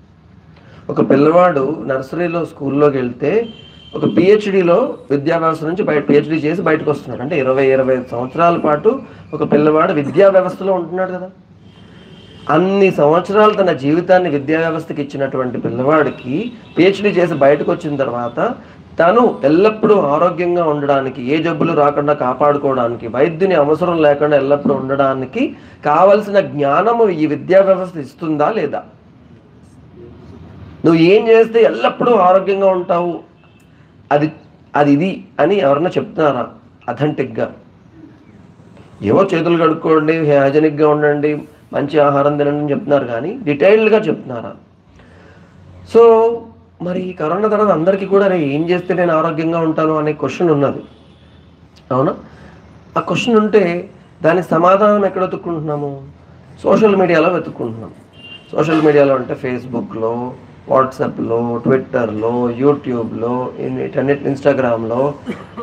ఒక పిల్లవాడు నర్సరీలో స్కూల్లోకి వెళ్తే ఒక పిహెచ్డిలో విద్యా వ్యవస్థ నుంచి పిహెచ్డి చేసి బయటకు వస్తున్నాడు. అంటే 20-25 సంవత్సరాల పాటు ఒక పిల్లవాడు విద్యా వ్యవస్థలో ఉంటున్నాడు కదా. అన్ని సంవత్సరాలు తన జీవితాన్ని విద్యా వ్యవస్థకి ఇచ్చినటువంటి పిల్లవాడికి పిహెచ్డి చేసి బయటకు వచ్చిన తర్వాత తను ఎల్లప్పుడూ ఆరోగ్యంగా ఉండడానికి, ఏ జబ్బులు రాకుండా కాపాడుకోవడానికి, వైద్యుని అవసరం లేకుండా ఎల్లప్పుడూ ఉండడానికి కావలసిన జ్ఞానము ఈ విద్యా వ్యవస్థ ఇస్తుందా లేదా? నువ్వు ఏం చేస్తే ఎల్లప్పుడూ ఆరోగ్యంగా ఉంటావు అది ఇది అని ఎవరన్నా చెప్తున్నారా అథెంటిక్గా? ఏవో చేతులు కడుక్కోండి, హైజెనిక్గా ఉండండి, మంచి ఆహారం తినండి అని చెప్తున్నారు, కానీ డీటెయిల్డ్గా చెప్తున్నారా? సో మరి కరోనా తర్వాత అందరికీ కూడా ఏం చేస్తే నేను ఆరోగ్యంగా ఉంటాను అనే క్వశ్చన్ ఉన్నది, అవునా? ఆ క్వశ్చన్ ఉంటే దానికి సమాధానం ఎక్కడ వెతుక్కుంటున్నాము? సోషల్ మీడియాలో వెతుక్కుంటున్నాం. సోషల్ మీడియాలో అంటే ఫేస్బుక్లో, వాట్సాప్లో, ట్విట్టర్లో, యూట్యూబ్లో, ఇంటర్నెట్, ఇన్స్టాగ్రామ్లో,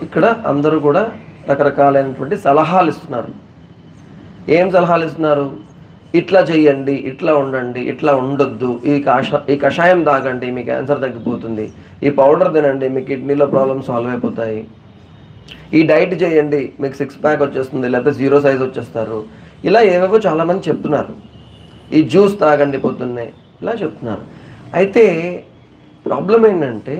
ఇక్కడ అందరూ కూడా రకరకాలైనటువంటి సలహాలు ఇస్తున్నారు. ఏం సలహాలు ఇస్తున్నారు? ఇట్లా చెయ్యండి, ఇట్లా ఉండండి, ఇట్లా ఉండొద్దు, ఈ కషాయం తాగండి మీ క్యాన్సర్ తగ్గిపోతుంది, ఈ పౌడర్ తినండి మీ కిడ్నీలో ప్రాబ్లమ్స్ సాల్వ్ అయిపోతాయి, ఈ డైట్ చేయండి మీకు 6 ప్యాక్ వచ్చేస్తుంది, లేకపోతే 0 సైజ్ వచ్చేస్తారు, ఇలా ఏవేవో చాలామంది చెప్తున్నారు. ఈ జ్యూస్ తాగండి పొద్దున్నే, ఇలా చెప్తున్నారు. అయితే ప్రాబ్లం ఏంటంటే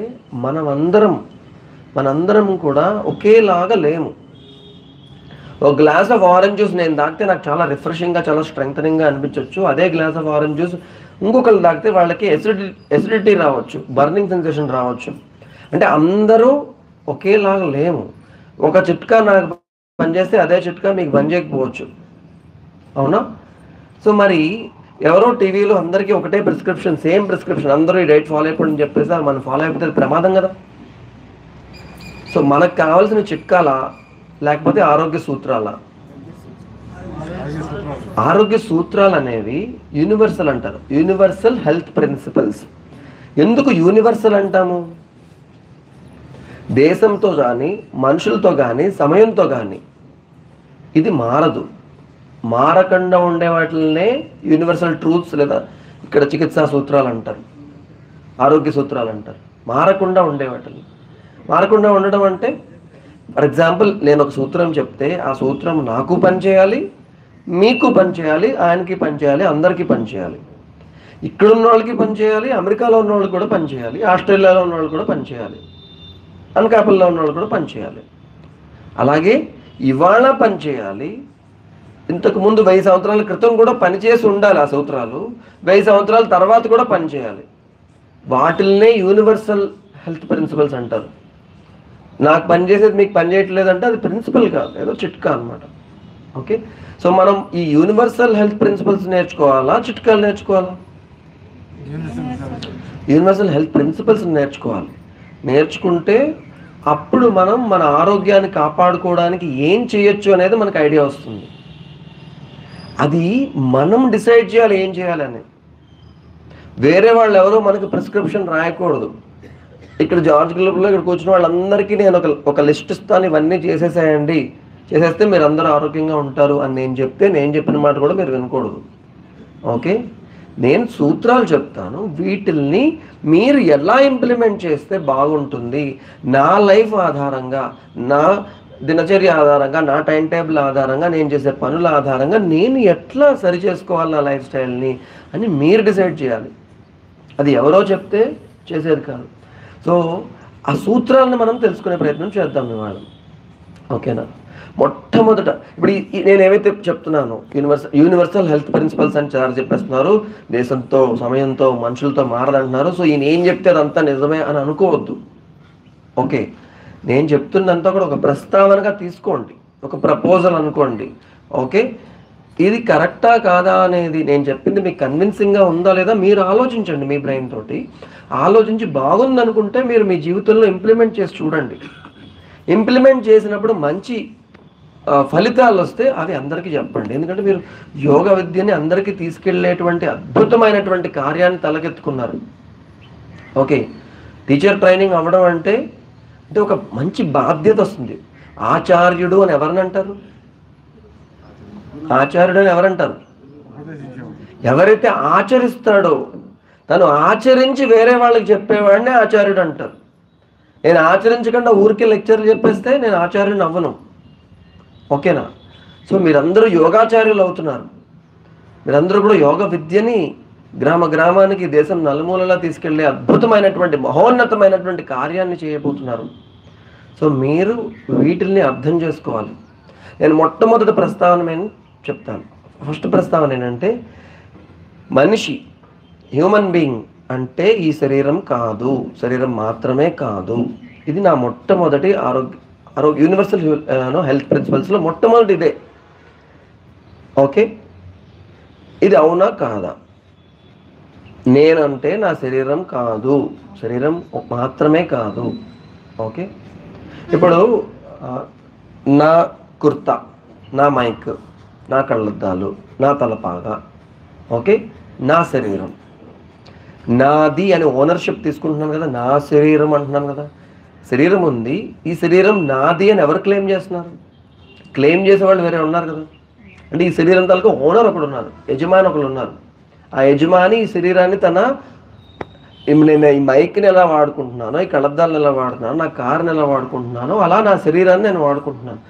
మనందరం కూడా ఒకేలాగా లేము. ఒక గ్లాస్ ఆఫ్ ఆరెంజ్ జ్యూస్ నేను తాగితే నాకు చాలా రిఫ్రెషింగ్గా, చాలా స్ట్రెంగ్తనింగ్గా అనిపించవచ్చు. అదే గ్లాస్ ఆఫ్ ఆరెంజ్ జ్యూస్ ఇంకొకరు తాగితే వాళ్ళకి ఎసిడిటీ రావచ్చు, బర్నింగ్ సెన్సేషన్ రావచ్చు. అంటే అందరూ ఒకేలాగా లేము. ఒక చిట్కా నాకు పనిచేస్తే అదే చిట్కా మీకు పనిచేయకపోవచ్చు, అవునా? సో మరి ఎవరో టీవీలో అందరికీ ఒకటే ప్రిస్క్రిప్షన్, సేమ్ ప్రిస్క్రిప్షన్, అందరూ ఈ డైట్ ఫాలో అయిపోండి చెప్పేసి మనం ఫాలో అయిపోతే ప్రమాదం కదా. సో మనకు కావాల్సిన చిట్కాలా లేకపోతే ఆరోగ్య సూత్రాలా? ఆరోగ్య సూత్రాలు అనేవి యూనివర్సల్ అంటారు, యూనివర్సల్ హెల్త్ ప్రిన్సిపల్స్. ఎందుకు యూనివర్సల్ అంటాము? దేశంతో కానీ, మనుషులతో కానీ, సమయంతో కానీ ఇది మారదు. మారకుండా ఉండే వాటినే యూనివర్సల్ ట్రూత్స్ లేదా ఇక్కడ చికిత్సా సూత్రాలు అంటారు, ఆరోగ్య సూత్రాలు అంటారు. మారకుండా ఉండే వాటిని. మారకుండా ఉండడం అంటే ఫర్ ఎగ్జాంపుల్ నేను ఒక సూత్రం చెప్తే ఆ సూత్రం నాకు పనిచేయాలి, మీకు పనిచేయాలి, ఆయనకి పనిచేయాలి, అందరికీ పనిచేయాలి. ఇక్కడ ఉన్న వాళ్ళకి పనిచేయాలి, అమెరికాలో ఉన్న వాళ్ళకి కూడా పనిచేయాలి, ఆస్ట్రేలియాలో ఉన్న వాళ్ళు కూడా పనిచేయాలి, అనకాపల్లిలో ఉన్న వాళ్ళు కూడా పనిచేయాలి. అలాగే ఇవాళ పనిచేయాలి, ఇంతకుముందు 1000 సంవత్సరాల క్రితం కూడా పనిచేసి ఉండాలి ఆ సూత్రాలు, 1000 సంవత్సరాల తర్వాత కూడా పనిచేయాలి. వాటిల్నే యూనివర్సల్ హెల్త్ ప్రిన్సిపల్స్ అంటారు. నాకు పనిచేసేది మీకు పని చేయట్లేదంటే అది ప్రిన్సిపల్ కాదు, ఏదో చిట్కా అనమాట. ఓకే, సో మనం ఈ యూనివర్సల్ హెల్త్ ప్రిన్సిపల్స్ నేర్చుకోవాలా, చిట్కాలు నేర్చుకోవాలా? యూనివర్సల్ హెల్త్ ప్రిన్సిపల్స్ నేర్చుకోవాలి. నేర్చుకుంటే అప్పుడు మనం మన ఆరోగ్యాన్ని కాపాడుకోవడానికి ఏం చేయొచ్చు అనేది మనకు ఐడియా వస్తుంది. అది మనం డిసైడ్ చేయాలి ఏం చేయాలని. వేరే వాళ్ళు ఎవరో మనకు ప్రిస్క్రిప్షన్ రాయకూడదు. ఇక్కడ జార్జ్ క్లబ్లో ఇక్కడ కూర్చున్న వాళ్ళందరికీ నేను ఒక లిస్ట్ ఇస్తాను, ఇవన్నీ చేసేసేయండి, చేసేస్తే మీరు అందరూ ఆరోగ్యంగా ఉంటారు అని నేను చెప్తే నేను చెప్పిన మాట కూడా మీరు వినకూడదు. ఓకే, నేను సూత్రాలు చెప్తాను, వీటిల్ని మీరు ఎలా ఇంప్లిమెంట్ చేస్తే బాగుంటుంది, నా లైఫ్ ఆధారంగా, నా దినచర్య ఆధారంగా, నా టైం టేబుల్ ఆధారంగా, నేను చేసే పనుల ఆధారంగా నేను ఎట్లా సరి చేసుకోవాలి నా లైఫ్ స్టైల్ని అని మీరు డిసైడ్ చేయాలి. అది ఎవరో చెప్తే చేసేది కాదు. సో ఆ సూత్రాలను మనం తెలుసుకునే ప్రయత్నం చేద్దాం ఇవాళ. ఓకేనా? మొట్టమొదట ఇప్పుడు నేను ఏవైతే చెప్తున్నానో యూనివర్సల్ హెల్త్ ప్రిన్సిపల్స్ అని చాలా చెప్పేస్తున్నారు. దేశంతో, సమయంతో, మనుషులతో మారదంటున్నారు. సో ఈయన ఏం చెప్తే అదంతా నిజమే అని అనుకోవద్దు. ఓకే, నేను చెప్తున్నంతా కూడా ఒక ప్రస్తావనగా తీసుకోండి, ఒక ప్రపోజల్ అనుకోండి. ఓకే, ఇది కరెక్టా కాదా అనేది నేను చెప్పింది మీకు కన్విన్సింగ్గా ఉందా లేదా మీరు ఆలోచించండి. మీ బ్రెయిన్ తోటి ఆలోచించి బాగుందనుకుంటే మీరు మీ జీవితంలో ఇంప్లిమెంట్ చేసి చూడండి. ఇంప్లిమెంట్ చేసినప్పుడు మంచి ఫలితాలు వస్తే అవి అందరికీ చెప్పండి. ఎందుకంటే మీరు యోగ విద్యని అందరికీ తీసుకెళ్లేటువంటి అద్భుతమైనటువంటి కార్యాన్ని తలకెత్తుకున్నారు. ఓకే, టీచర్ ట్రైనింగ్ అవ్వడం అంటే ఒక మంచి బాధ్యత వస్తుంది. ఆచార్యుడు అని ఎవరిని అంటారు? ఆచార్యుడు అని ఎవరంటారు? ఎవరైతే ఆచరిస్తాడో, తను ఆచరించి వేరే వాళ్ళకి చెప్పేవాడిని ఆచార్యుడు అంటారు. నేను ఆచరించకుండా ఊరికే లెక్చర్లు చెప్పేస్తే నేను ఆచార్యుని అవ్వను. ఓకేనా? సో మీరందరూ యోగాచార్యులు అవుతున్నారు. మీరందరూ కూడా యోగ విద్యని గ్రామ గ్రామానికి, దేశం నలుమూలలా తీసుకెళ్లే అద్భుతమైనటువంటి మహోన్నతమైనటువంటి కార్యాన్ని చేయబోతున్నారు. సో మీరు వీటిల్ని అర్థం చేసుకోవాలి. నేను మొట్టమొదటి ప్రస్తావన నేను చెప్తాను. ఫస్ట్ ప్రస్తావన ఏంటంటే, మనిషి, హ్యూమన్ బీయింగ్ అంటే ఈ శరీరం కాదు, శరీరం మాత్రమే కాదు. ఇది నా మొట్టమొదటి యూనివర్సల్ హెల్త్ ప్రిన్సిపల్స్లో మొట్టమొదటి ఇదే. ఓకే, ఇది అవునా కాదా? నేనంటే నా శరీరం కాదు, శరీరం మాత్రమే కాదు. ఓకే, ఇప్పుడు నా కుర్తా, నా మైక్, నా కళ్ళద్దాలు, నా తలపాగా, ఓకే, నా శరీరం నాది అని ఓనర్షిప్ తీసుకుంటున్నాను కదా, నా శరీరం అంటున్నాను కదా. శరీరం ఉంది, ఈ శరీరం నాది అని ఎవరు క్లెయిమ్ చేస్తున్నారు? క్లెయిమ్ చేసేవాళ్ళు వేరే ఉన్నారు కదా. అంటే ఈ శరీరం తాలూకు ఓనర్ ఒకడు ఉన్నారు, యజమాని ఒకడు ఉన్నారు. ఆ యజమాని ఈ శరీరాన్ని నేను ఈ మైక్ని ఎలా వాడుకుంటున్నానో, ఈ కళ్ళద్దాలను ఎలా వాడుతున్నానో, నా కారుని ఎలా వాడుకుంటున్నానో, అలా నా శరీరాన్ని నేను వాడుకుంటున్నాను.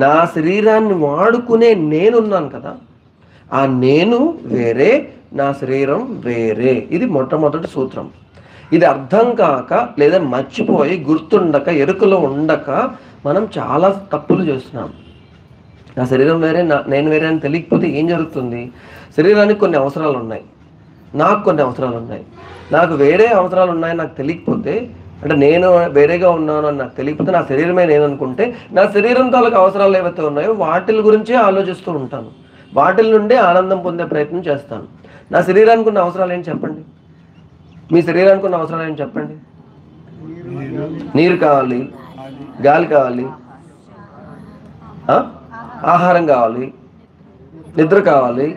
నా శరీరాన్ని వాడుకునే నేనున్నాను కదా, ఆ నేను వేరే, నా శరీరం వేరే. ఇది మొట్టమొదటి సూత్రం. ఇది అర్థం కాక లేదా మర్చిపోయి గుర్తుండక ఎరుకలో ఉండక మనం చాలా తప్పులు చేస్తున్నాం. నా శరీరం వేరే, నేను వేరే అని తెలియకపోతే ఏం జరుగుతుంది? శరీరానికి కొన్ని అవసరాలు ఉన్నాయి, నాకు కొన్ని అవసరాలు ఉన్నాయి. నాకు వేరే అవసరాలు ఉన్నాయి నాకు తెలియకపోతే, అంటే నేను వేరేగా ఉన్నాను అని నాకు తెలియకపోతే, నా శరీరమే నేను అనుకుంటే, నా శరీరం తాలూకు అవసరాలు ఏవైతే ఉన్నాయో వాటి గురించే ఆలోచిస్తూ ఉంటాను, వాటి నుండి ఆనందం పొందే ప్రయత్నం చేస్తాను. నా శరీరానికి ఉన్న అవసరాలు ఏంటి చెప్పండి? మీ శరీరానికి ఉన్న అవసరాలు ఏంటి చెప్పండి? నీరు కావాలి, గాలి కావాలి, ఆహారం కావాలి, నిద్ర కావాలి,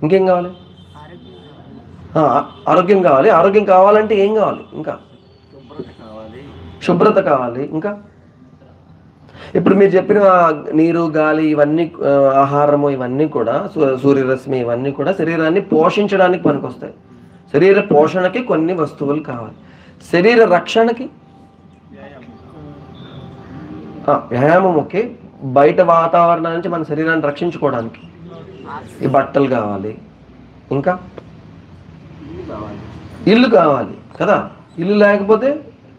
ఇంకేం కావాలి? ఆరోగ్యం కావాలి. ఆరోగ్యం కావాలంటే ఏం కావాలి? ఇంకా శుభ్రత కావాలి. ఇంకా ఇప్పుడు మీరు చెప్పిన నీరు, గాలి, ఇవన్నీ, ఆహారము, ఇవన్నీ కూడా, సూర్యరశ్మి, ఇవన్నీ కూడా శరీరాన్ని పోషించడానికి పనికొస్తాయి. శరీర పోషణకి కొన్ని వస్తువులు కావాలి. శరీర రక్షణకి వ్యాయామం, ఓకే, బయట వాతావరణం నుంచి మన శరీరాన్ని రక్షించుకోవడానికి ఈ బట్టలు కావాలి. ఇంకా ఇల్లు కావాలి కదా. ఇల్లు లేకపోతే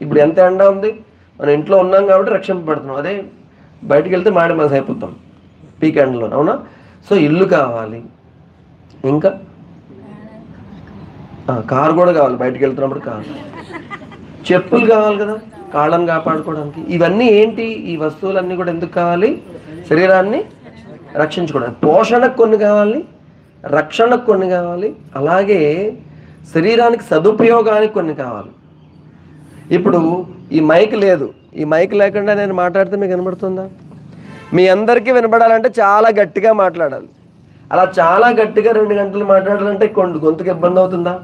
ఇప్పుడు ఎంత ఎండ ఉంది, మనం ఇంట్లో ఉన్నాం కాబట్టి రక్షింపబడుతున్నాం. అదే బయటికి వెళ్తే మాడి మనసు అయిపోతాం పీక్ ఎండలో, అవునా? సో ఇల్లు కావాలి. ఇంకా కారు కూడా కావాలి, బయటికి వెళ్తున్నప్పుడు కారు. చెప్పులు కావాలి కదా కాళ్ళని కాపాడుకోవడానికి. ఇవన్నీ ఏంటి? ఈ వస్తువులన్నీ కూడా ఎందుకు కావాలి? శరీరాన్ని రక్షించుకోవడానికి. పోషణకు కొన్ని కావాలి, రక్షణకు కొన్ని కావాలి, అలాగే శరీరానికి సదుపయోగానికి కొన్ని కావాలి. ఇప్పుడు ఈ మైక్ లేదు, ఈ మైక్ లేకుండా నేను మాట్లాడితే మీకు వినబడుతుందా? మీ అందరికీ వినబడాలంటే చాలా గట్టిగా మాట్లాడాలి. అలా చాలా గట్టిగా 2 గంటలు మాట్లాడాలంటే గొంతుకు ఇబ్బంది అవుతుందా?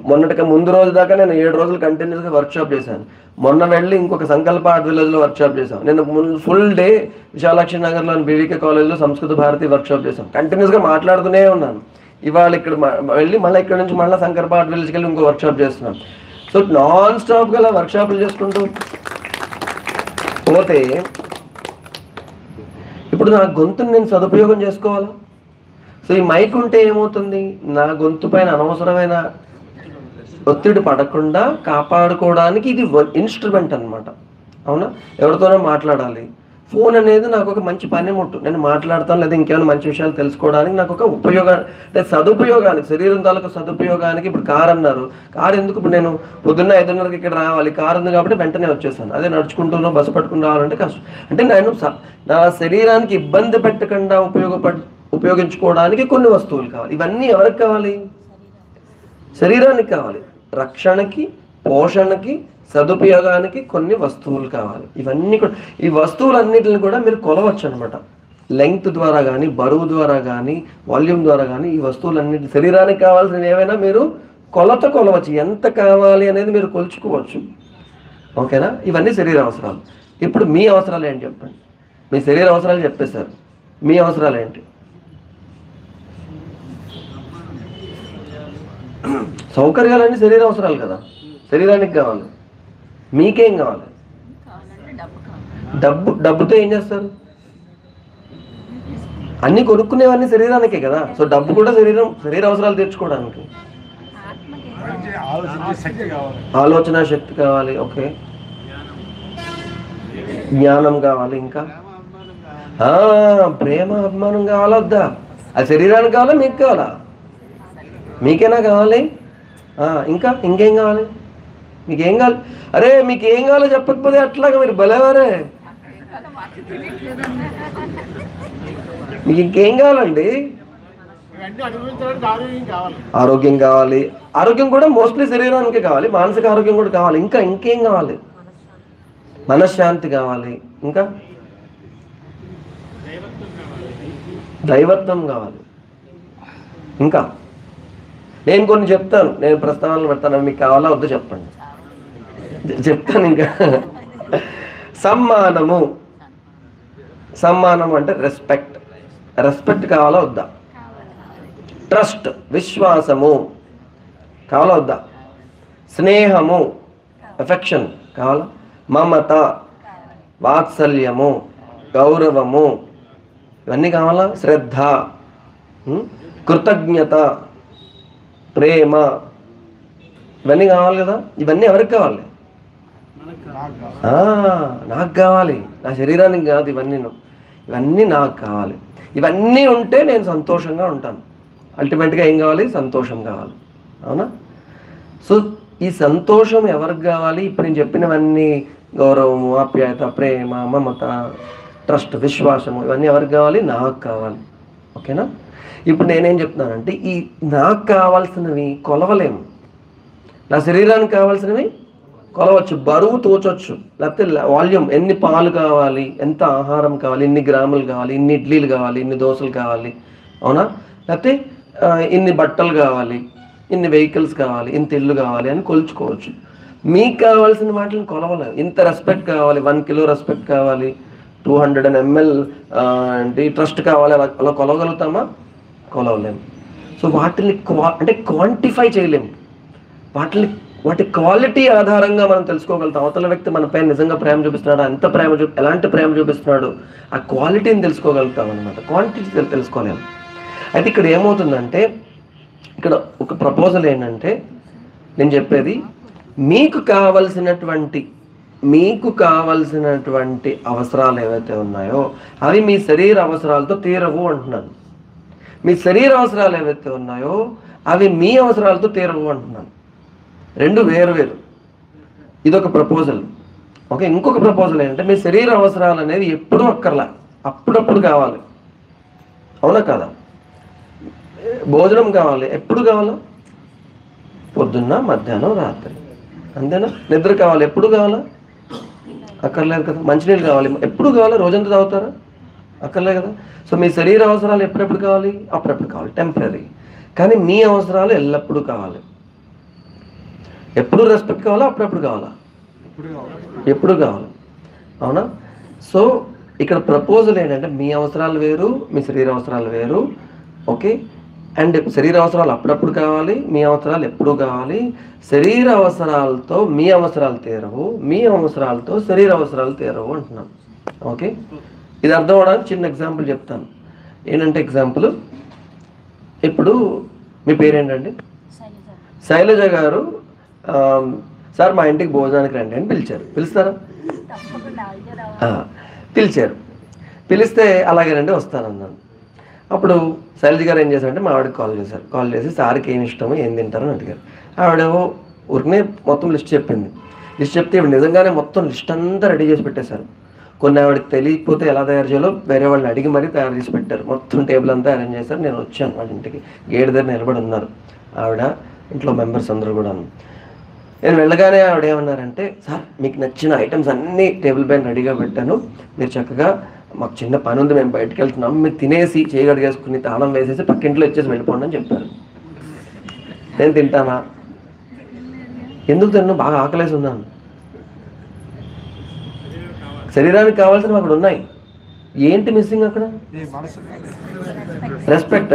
మొన్నటికి ముందు రోజు దాకా నేను 7 రోజులు కంటిన్యూస్గా వర్క్షాప్ చేశాను. మొన్న వెళ్ళి ఇంకొక సంకల్ప ఆర్ట్ విలేజ్లో వర్క్షాప్ చేశాను. నేను ఫుల్ డే విశాలాక్షి నగర్లోని బీవీకే కాలేజ్లో సంస్కృత భారతి వర్క్షాప్ చేశాను. కంటిన్యూస్గా మాట్లాడుతూనే ఉన్నాను. ఇవాళ ఇక్కడ వెళ్ళి మళ్ళీ ఇక్కడ నుంచి మళ్ళీ సంకల్ప ఆర్ట్ విలేజ్కి వెళ్ళి ఇంకో వర్క్షాప్ చేస్తున్నాను. సో నాన్ స్టాప్గా అలా వర్క్షాపులు చేసుకుంటూ పోతే ఇప్పుడు నా గొంతుని నేను సదుపయోగం చేసుకోవాలా? సో ఈ మైక్ ఉంటే ఏమవుతుంది? నా గొంతు పైన అనవసరమైన ఒత్తిడి పడకుండా కాపాడుకోవడానికి ఇది ఇన్స్ట్రుమెంట్ అనమాట, అవునా? ఎవరితోనో మాట్లాడాలి. ఫోన్ అనేది నాకు ఒక మంచి పనిముట్టు. నేను మాట్లాడతాను లేదా ఇంకేమైనా మంచి విషయాలు తెలుసుకోవడానికి నాకు ఒక అంటే సదుపయోగానికి, శరీరం తాలూకు సదుపయోగానికి. ఇప్పుడు కారు అన్నారు, కారు ఎందుకు? ఇప్పుడు నేను పొద్దున్న 5:30కి ఇక్కడ రావాలి, కారు ఉంది కాబట్టి వెంటనే వచ్చేసాను. అదే నడుచుకుంటున్నా బస్సు పట్టుకుని రావాలంటే కష్టం. అంటే నేను నా శరీరానికి ఇబ్బంది పెట్టకుండా ఉపయోగించుకోవడానికి కొన్ని వస్తువులు కావాలి. ఇవన్నీ ఎవరికి కావాలి? శరీరానికి కావాలి. రక్షణకి, పోషణకి, సదుపయోగానికి కొన్ని వస్తువులు కావాలి. ఇవన్నీ కూడా, ఈ వస్తువులన్నిటిని కూడా మీరు కొలవచ్చు అనమాట. లెంగ్త్ ద్వారా కానీ, బరువు ద్వారా కానీ, వాల్యూమ్ ద్వారా కానీ ఈ వస్తువులన్నిటి శరీరానికి కావాల్సిన ఏవైనా మీరు కొలవచ్చు. ఎంత కావాలి అనేది మీరు కొలుచుకోవచ్చు. ఓకేనా? ఇవన్నీ శరీర అవసరాలు. ఇప్పుడు మీ అవసరాలు ఏంటి చెప్పండి. మీ శరీర అవసరాలు చెప్పేశారు, మీ అవసరాలు ఏంటి? సౌకర్యాలన్నీ శరీర అవసరాలు కదా, శరీరానికి కావాలి. మీకేం కావాలి? డబ్బుతో ఏం చేస్తారు? అన్ని కొనుక్కునేవన్నీ శరీరానికే కదా. సో డబ్బు కూడా శరీర అవసరాలు తీర్చుకోవడానికి. ఆలోచన శక్తి కావాలి. ఓకే, జ్ఞానం కావాలి. ఇంకా ప్రేమ అభిమానం కావాలా వద్దా? అది శరీరానికి కావాలా, మీకు కావాలా? మీకేనా కావాలి? ఇంకా ఇంకేం కావాలి? మీకేం కావాలి? అరే మీకు ఏం కావాలో చెప్పకపోతే అట్లాగా మీరు భలేవారే. మీకు ఇంకేం కావాలండి? ఆరోగ్యం కావాలి. ఆరోగ్యం కూడా మోస్ట్లీ శరీరానికి కావాలి, మానసిక ఆరోగ్యం కూడా కావాలి. ఇంకేం కావాలి? మనశ్శాంతి కావాలి. ఇంకా దైవత్వం కావాలి. ఇంకా నేను కొన్ని చెప్తాను, నేను ప్రస్తావనలు పెడతాను, మీకు కావాలా వద్దు చెప్పండి, చెప్తాను. ఇంకా సమ్మానము అంటే రెస్పెక్ట్ కావాలా వద్దా? ట్రస్ట్, విశ్వాసము కావాలా వద్దా? స్నేహము, ఎఫెక్షన్ కావాలా? మమత, వాత్సల్యము, గౌరవము, ఇవన్నీ కావాలా? శ్రద్ధ, కృతజ్ఞత, ప్రేమ, ఇవన్నీ కావాలి కదా. ఇవన్నీ ఎవరికి కావాలి? నాకు కావాలి, నా శరీరానికి కాదు. ఇవన్నీ నాకు కావాలి. ఇవన్నీ ఉంటే నేను సంతోషంగా ఉంటాను. అల్టిమేట్గా ఏం కావాలి? సంతోషం కావాలి. అవునా? సో ఈ సంతోషం ఎవరికి కావాలి? ఇప్పుడు నేను చెప్పినవన్నీ, గౌరవము, ఆప్యాయత, ప్రేమ, మమత, ట్రస్ట్, విశ్వాసము, ఇవన్నీ ఎవరికి కావాలి? నాకు కావాలి. ఓకేనా? ఇప్పుడు నేనేం చెప్తున్నానంటే, ఈ నాకు కావాల్సినవి కొలవలేము. నా శరీరానికి కావాల్సినవి కొలవచ్చు, బరువు తోచవచ్చు, లేకపోతే వాల్యూమ్, ఎన్ని పాలు కావాలి, ఎంత ఆహారం కావాలి, ఇన్ని గ్రాములు కావాలి, ఇన్ని ఇడ్లీలు కావాలి, ఇన్ని దోశలు కావాలి, అవునా? లేకపోతే ఇన్ని బట్టలు కావాలి, ఇన్ని వెహికల్స్ కావాలి, ఇంత ఇల్లు కావాలి అని కొలుచుకోవచ్చు. మీకు కావాల్సిన వాటిని కొలవలేదు. ఇంత రెస్పెక్ట్ కావాలి, 1 కిలో రెస్పెక్ట్ కావాలి, 200 ml ట్రస్ట్ కావాలి, అలా కొలవగలుగుతామా? కొలవలేము. సో వాటిని అంటే క్వాంటిఫై చేయలేము. వాటి క్వాలిటీ ఆధారంగా మనం తెలుసుకోగలుగుతాం. అవతల వ్యక్తి మన పైన నిజంగా ప్రేమ చూపిస్తున్నాడు, ఎంత ఎలాంటి ప్రేమ చూపిస్తున్నాడు, ఆ క్వాలిటీని తెలుసుకోగలుగుతాం అనమాట. క్వాంటిటీ తెలుసుకోలేము. అయితే ఇక్కడ ఏమవుతుందంటే, ఇక్కడ ఒక ప్రపోజల్ ఏంటంటే, నేను చెప్పేది మీకు కావలసినటువంటి అవసరాలు ఏవైతే ఉన్నాయో అవి మీ శరీర అవసరాలతో తీరవు అంటున్నాను. మీ శరీర అవసరాలు ఏవైతే ఉన్నాయో అవి మీ అవసరాలతో తీరవు అంటున్నాను. రెండు వేరు. ఇదొక ప్రపోజల్. ఓకే, ఇంకొక ప్రపోజల్ ఏంటంటే, మీ శరీర అవసరాలు అనేవి ఎప్పుడూ అక్కర్లా, అప్పుడప్పుడు కావాలి. అవునా కాదా? భోజనం కావాలి, ఎప్పుడు కావాలా? పొద్దున్న, మధ్యాహ్నం, రాత్రి, అంతేనా? నిద్ర కావాలి, ఎప్పుడు కావాలా? అక్కర్లేదు కదా. మంచినీళ్ళు కావాలి, ఎప్పుడు కావాలా? రోజంతా తాగుతారా? అక్కర్లేదు కదా. సో మీ శరీర అవసరాలు ఎప్పుడెప్పుడు కావాలి? అప్పుడప్పుడు కావాలి, టెంపరీ. కానీ మీ అవసరాలు ఎల్లప్పుడూ కావాలి. ఎప్పుడు రెస్పెక్ట్ కావాలా? అప్పుడప్పుడు కావాలా? ఎప్పుడు కావాలి. అవునా? సో ఇక్కడ ప్రపోజల్ ఏంటంటే, మీ అవసరాలు వేరు, మీ శరీర అవసరాలు వేరు. ఓకే, అండ్ శరీర అవసరాలు అప్పుడప్పుడు కావాలి, మీ అవసరాలు ఎప్పుడు కావాలి. శరీర అవసరాలతో మీ అవసరాలు తీరవు, మీ అవసరాలతో శరీర అవసరాలు తీరవు అంటున్నాను. ఓకే, ఇది అర్థం అవడానికి చిన్న ఎగ్జాంపుల్ చెప్తాను. ఏంటంటే ఎగ్జాంపుల్, ఇప్పుడు మీ పేరేంటండి? శైలజ గారు సార్ మా ఇంటికి భోజనానికి రండి అని పిలిచారు. పిలుస్తారా? పిలిచారు. పిలిస్తే అలాగే రండి వస్తానన్నాను. అప్పుడు శైలజ గారు ఏం చేశారంటే, మా ఆవిడకి కాల్ చేశారు. కాల్ చేసి సార్కి ఏమి ఇష్టమో ఏం తింటారని అడిగారు. ఆవిడేమో ఊరికనే మొత్తం లిస్ట్ చెప్పింది. లిస్ట్ చెప్తే ఇవి నిజంగానే మొత్తం లిస్ట్ అంతా రెడీ చేసి పెట్టేశారు. కొన్ని ఆవిడకి తెలియకపోతే ఎలా తయారు చేయాలో వేరే వాళ్ళని అడిగి మరీ తయారు చేసి పెట్టారు. మొత్తం టేబుల్ అంతా అరేంజ్ చేశారు. నేను వచ్చాను వాళ్ళ ఇంటికి. గేట్ దగ్గర నిలబడి ఉన్నారు ఆవిడ, ఇంట్లో మెంబర్స్ అందరూ కూడా. నేను వెళ్ళగానే ఆవిడ ఏమన్నారంటే, సార్ మీకు నచ్చిన ఐటమ్స్ అన్నీ టేబుల్ పైన రెడీగా పెట్టాను, మీరు చక్కగా మాకు చిన్న పని ఉంది మేము బయటకు వెళ్తున్నాం, మీరు తినేసి చేయగడిగేసుకుని తాళం వేసేసి పక్కింట్లో ఇచ్చేసి వెళ్ళిపోండి అని చెప్పారు. నేను తింటానా? ఎందుకు తిన్ను? బాగా ఆకలేసి ఉన్నాను. శరీరానికి కావాల్సినవి అక్కడ ఉన్నాయి. ఏంటి మిస్సింగ్ అక్కడ? రెస్పెక్ట్.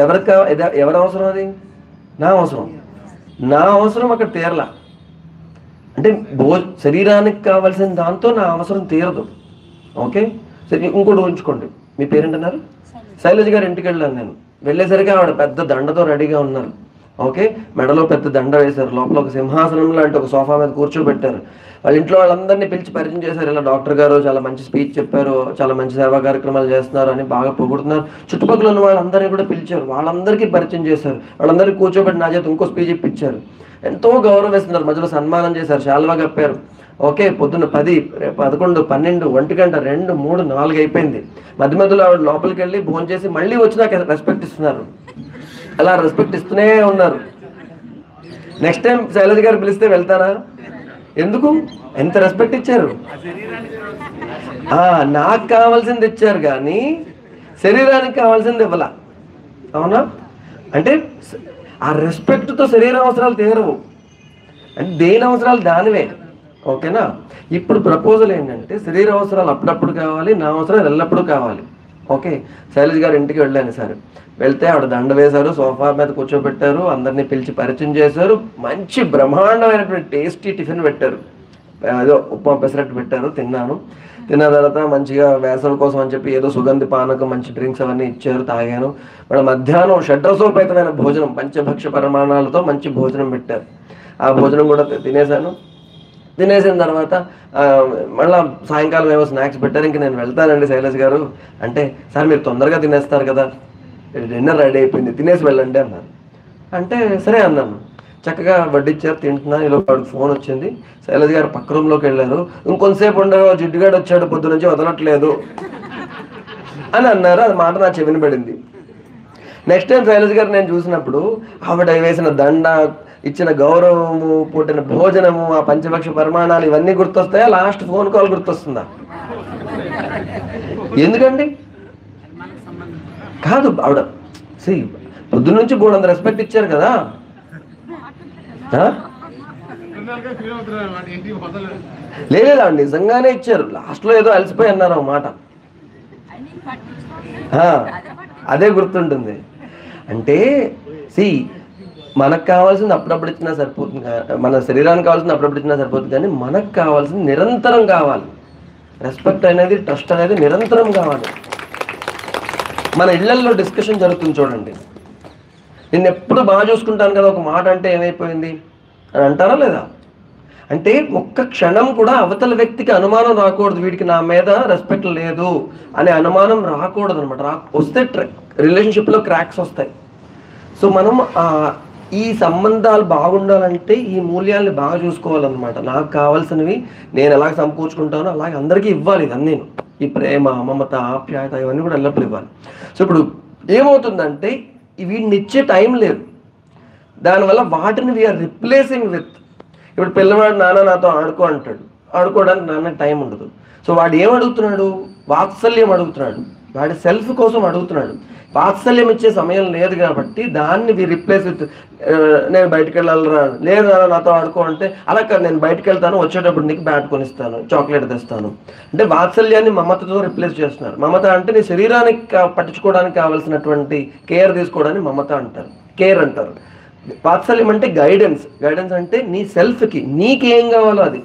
ఎవరి అవసరం అది? నా అవసరం. నా అవసరం అక్కడ తీరలా. అంటే శరీరానికి కావాల్సిన దాంతో నా అవసరం తీరదు. ఓకే, సరే. ఇంకోటి ఊహించుకోండి, మీ పేరేంటన్నారు? శైలజ గారి ఇంటికి వెళ్ళాను నేను. వెళ్ళేసరికి ఆవిడ పెద్ద దండతో రెడీగా ఉన్నారు. ఓకే, మెడలో పెద్ద దండ వేశారు, లోపల ఒక సింహాసనం లాంటి ఒక సోఫా మీద కూర్చోబెట్టారు. వాళ్ళ ఇంట్లో వాళ్ళందరినీ పిలిచి పరిచయం చేశారు. ఇలా డాక్టర్ గారు చాలా మంచి స్పీచ్ చెప్పారు, చాలా మంచి సేవా కార్యక్రమాలు చేస్తున్నారు అని బాగా పొగుడుతున్నారు. చుట్టుపక్కల ఉన్న వాళ్ళందరినీ కూడా పిలిచారు, వాళ్ళందరికీ పరిచయం చేశారు. వాళ్ళందరికీ కూర్చోబెట్టి నా చేత ఇంకో స్పీచ్ ఇప్పించారు. ఎంతో గౌరవం ఇస్తున్నారు. మధ్యలో సన్మానం చేశారు, శాలువా కప్పారు. ఓకే, పొద్దున్న 10, 11, 12, 1 గంట, 2, 3, 4 అయిపోయింది. మధ్య మధ్యలో ఆవిడ లోపలికి వెళ్ళి భోజనం చేసి మళ్ళీ వచ్చి నాకు రెస్పెక్ట్ ఇస్తున్నారు. అలా రెస్పెక్ట్ ఇస్తూనే ఉన్నారు. నెక్స్ట్ టైం శైలజ గారు పిలిస్తే వెళ్తారా? ఎందుకు? ఎంత రెస్పెక్ట్ ఇచ్చారు. నాకు కావాల్సింది ఇచ్చారు కానీ శరీరానికి కావాల్సింది ఇవ్వాల. అవునా? అంటే ఆ రెస్పెక్ట్తో శరీర అవసరాలు తీరవు. అంటే దేని అవసరాలు దానివే. ఓకేనా? ఇప్పుడు ప్రపోజల్ ఏంటంటే శరీర అవసరాలు అప్పుడప్పుడు కావాలి, నా అవసరాలు ఎల్లప్పుడూ కావాలి. ఓకే, శైలజ గారు ఇంటికి వెళ్ళాను సార్. వెళ్తే ఆవిడ దండ వేశారు, సోఫా మీద కూర్చోబెట్టారు, అందరినీ పిలిచి పరిచయం చేశారు. మంచి బ్రహ్మాండమైనటువంటి టేస్టీ టిఫిన్ పెట్టారు. ఏదో ఉప్మా పెసరట్టు పెట్టారు, తిన్నాను. తిన్న తర్వాత మంచిగా వేసవి కోసం అని చెప్పి ఏదో సుగంధి పానకం, మంచి డ్రింక్స్ అవన్నీ ఇచ్చారు, తాగాను. వాళ్ళ మధ్యాహ్నం షడ్రసోపేతమైన భోజనం, పంచభక్ష పరిమాణాలతో మంచి భోజనం పెట్టారు. ఆ భోజనం కూడా తినేశాను. తినేసిన తర్వాత మళ్ళీ సాయంకాలం ఏమో స్నాక్స్ పెట్టారు. ఇంక నేను వెళ్తానండి శైలజ గారు అంటే, సార్ మీరు తొందరగా తినేస్తారు కదా, డిన్నర్ రెడీ అయిపోయింది, తినేసి వెళ్ళండి అన్నారు. అంటే సరే అన్నాను. చక్కగా వడ్డిచ్చారు, తింటున్నాను. ఇలా వాడికి ఫోన్ వచ్చింది. శైలజ గారు పక్క రూమ్లోకి వెళ్ళారు. ఇంకొంతసేపు ఉండగా జిడ్డుగాడు వచ్చాడు, పొద్దు నుంచి వదలట్లేదు అని అన్నారు. అది మాట నా చెవిన పడింది. నెక్స్ట్ టైం శైలజ గారు నేను చూసినప్పుడు ఆవిడ వేసిన దండ, ఇచ్చిన గౌరవము, పుట్టిన భోజనము, ఆ పంచభక్ష పరిమాణాలు ఇవన్నీ గుర్తొస్తాయా? లాస్ట్ ఫోన్ కాల్ గుర్తొస్తుందా? ఎందుకండి? కాదు, ఆవిడ పొద్దున్న నుంచి బోర్డు రెస్పెక్ట్ ఇచ్చారు కదా. లేదు, ఆవిడ నిజంగానే ఇచ్చారు. లాస్ట్లో ఏదో అలసిపోయి అన్నారు అన్నమాట. అదే గుర్తుంటుంది. అంటే మనకు కావాల్సింది అప్పుడప్పుడు ఇచ్చినా సరిపోతుంది, మన శరీరానికి కావాల్సింది అప్పుడప్పుడు ఇచ్చినా సరిపోతుంది, కానీ మనకు కావాల్సింది నిరంతరం కావాలి. రెస్పెక్ట్ అనేది, ట్రస్ట్ అనేది నిరంతరం కావాలి. మన ఇళ్లల్లో డిస్కషన్ జరుగుతుంది చూడండి. నేను ఎప్పుడు బాగా చూసుకుంటాను కదా, ఒక మాట అంటే ఏమైపోయింది అని అంటారా లేదా? అంటే ఒక్క క్షణం కూడా అవతల వ్యక్తికి అనుమానం రాకూడదు, వీడికి నా మీద రెస్పెక్ట్ లేదు అనే అనుమానం రాకూడదు అనమాట. వస్తే రిలేషన్షిప్లో క్రాక్స్ వస్తాయి. సో మనం ఈ సంబంధాలు బాగుండాలంటే ఈ మూల్యాల్ని బాగా చూసుకోవాలన్నమాట. నాకు కావాల్సినవి నేను ఎలాగ సమకూర్చుకుంటానో అలాగే అందరికీ ఇవ్వాలి. ఇవన్నీ ఈ ప్రేమ, మమత, ఆప్యాయత ఇవన్నీ కూడా ఎల్లప్పుడు ఇవ్వాలి. సో ఇప్పుడు ఏమవుతుందంటే వీడిని ఇచ్చే టైం లేదు. దానివల్ల వాటిని వీఆర్ రిప్లేసింగ్ విత్. ఇప్పుడు పిల్లవాడు నాన్న నాతో ఆడుకో అంటాడు, ఆడుకోవడానికి నాన్న టైం ఉండదు. సో వాడు ఏం అడుగుతున్నాడు? వాత్సల్యం అడుగుతున్నాడు, వాడి సెల్ఫ్ కోసం అడుగుతున్నాడు. వాత్సల్యం ఇచ్చే సమయం లేదు కాబట్టి దాన్ని రిప్లేస్ విత్ నేను బయటకు వెళ్ళాలరా, లేదు నాతో ఆడుకో అంటే, అలా కాదు నేను బయటకు వెళ్తాను, వచ్చేటప్పుడు నీకు బ్యాట్ కొనిస్తాను, చాక్లెట్ తెస్తాను అంటే వాత్సల్యాన్ని మమతతో రిప్లేస్ చేస్తున్నారు. మమత అంటే నీ శరీరానికి పట్టించుకోవడానికి కావాల్సినటువంటి కేర్ తీసుకోవడానికి మమత అంటారు, కేర్ అంటారు. వాత్సల్యం అంటే గైడెన్స్. గైడెన్స్ అంటే నీ సెల్ఫ్కి నీకేం కావాలో అది.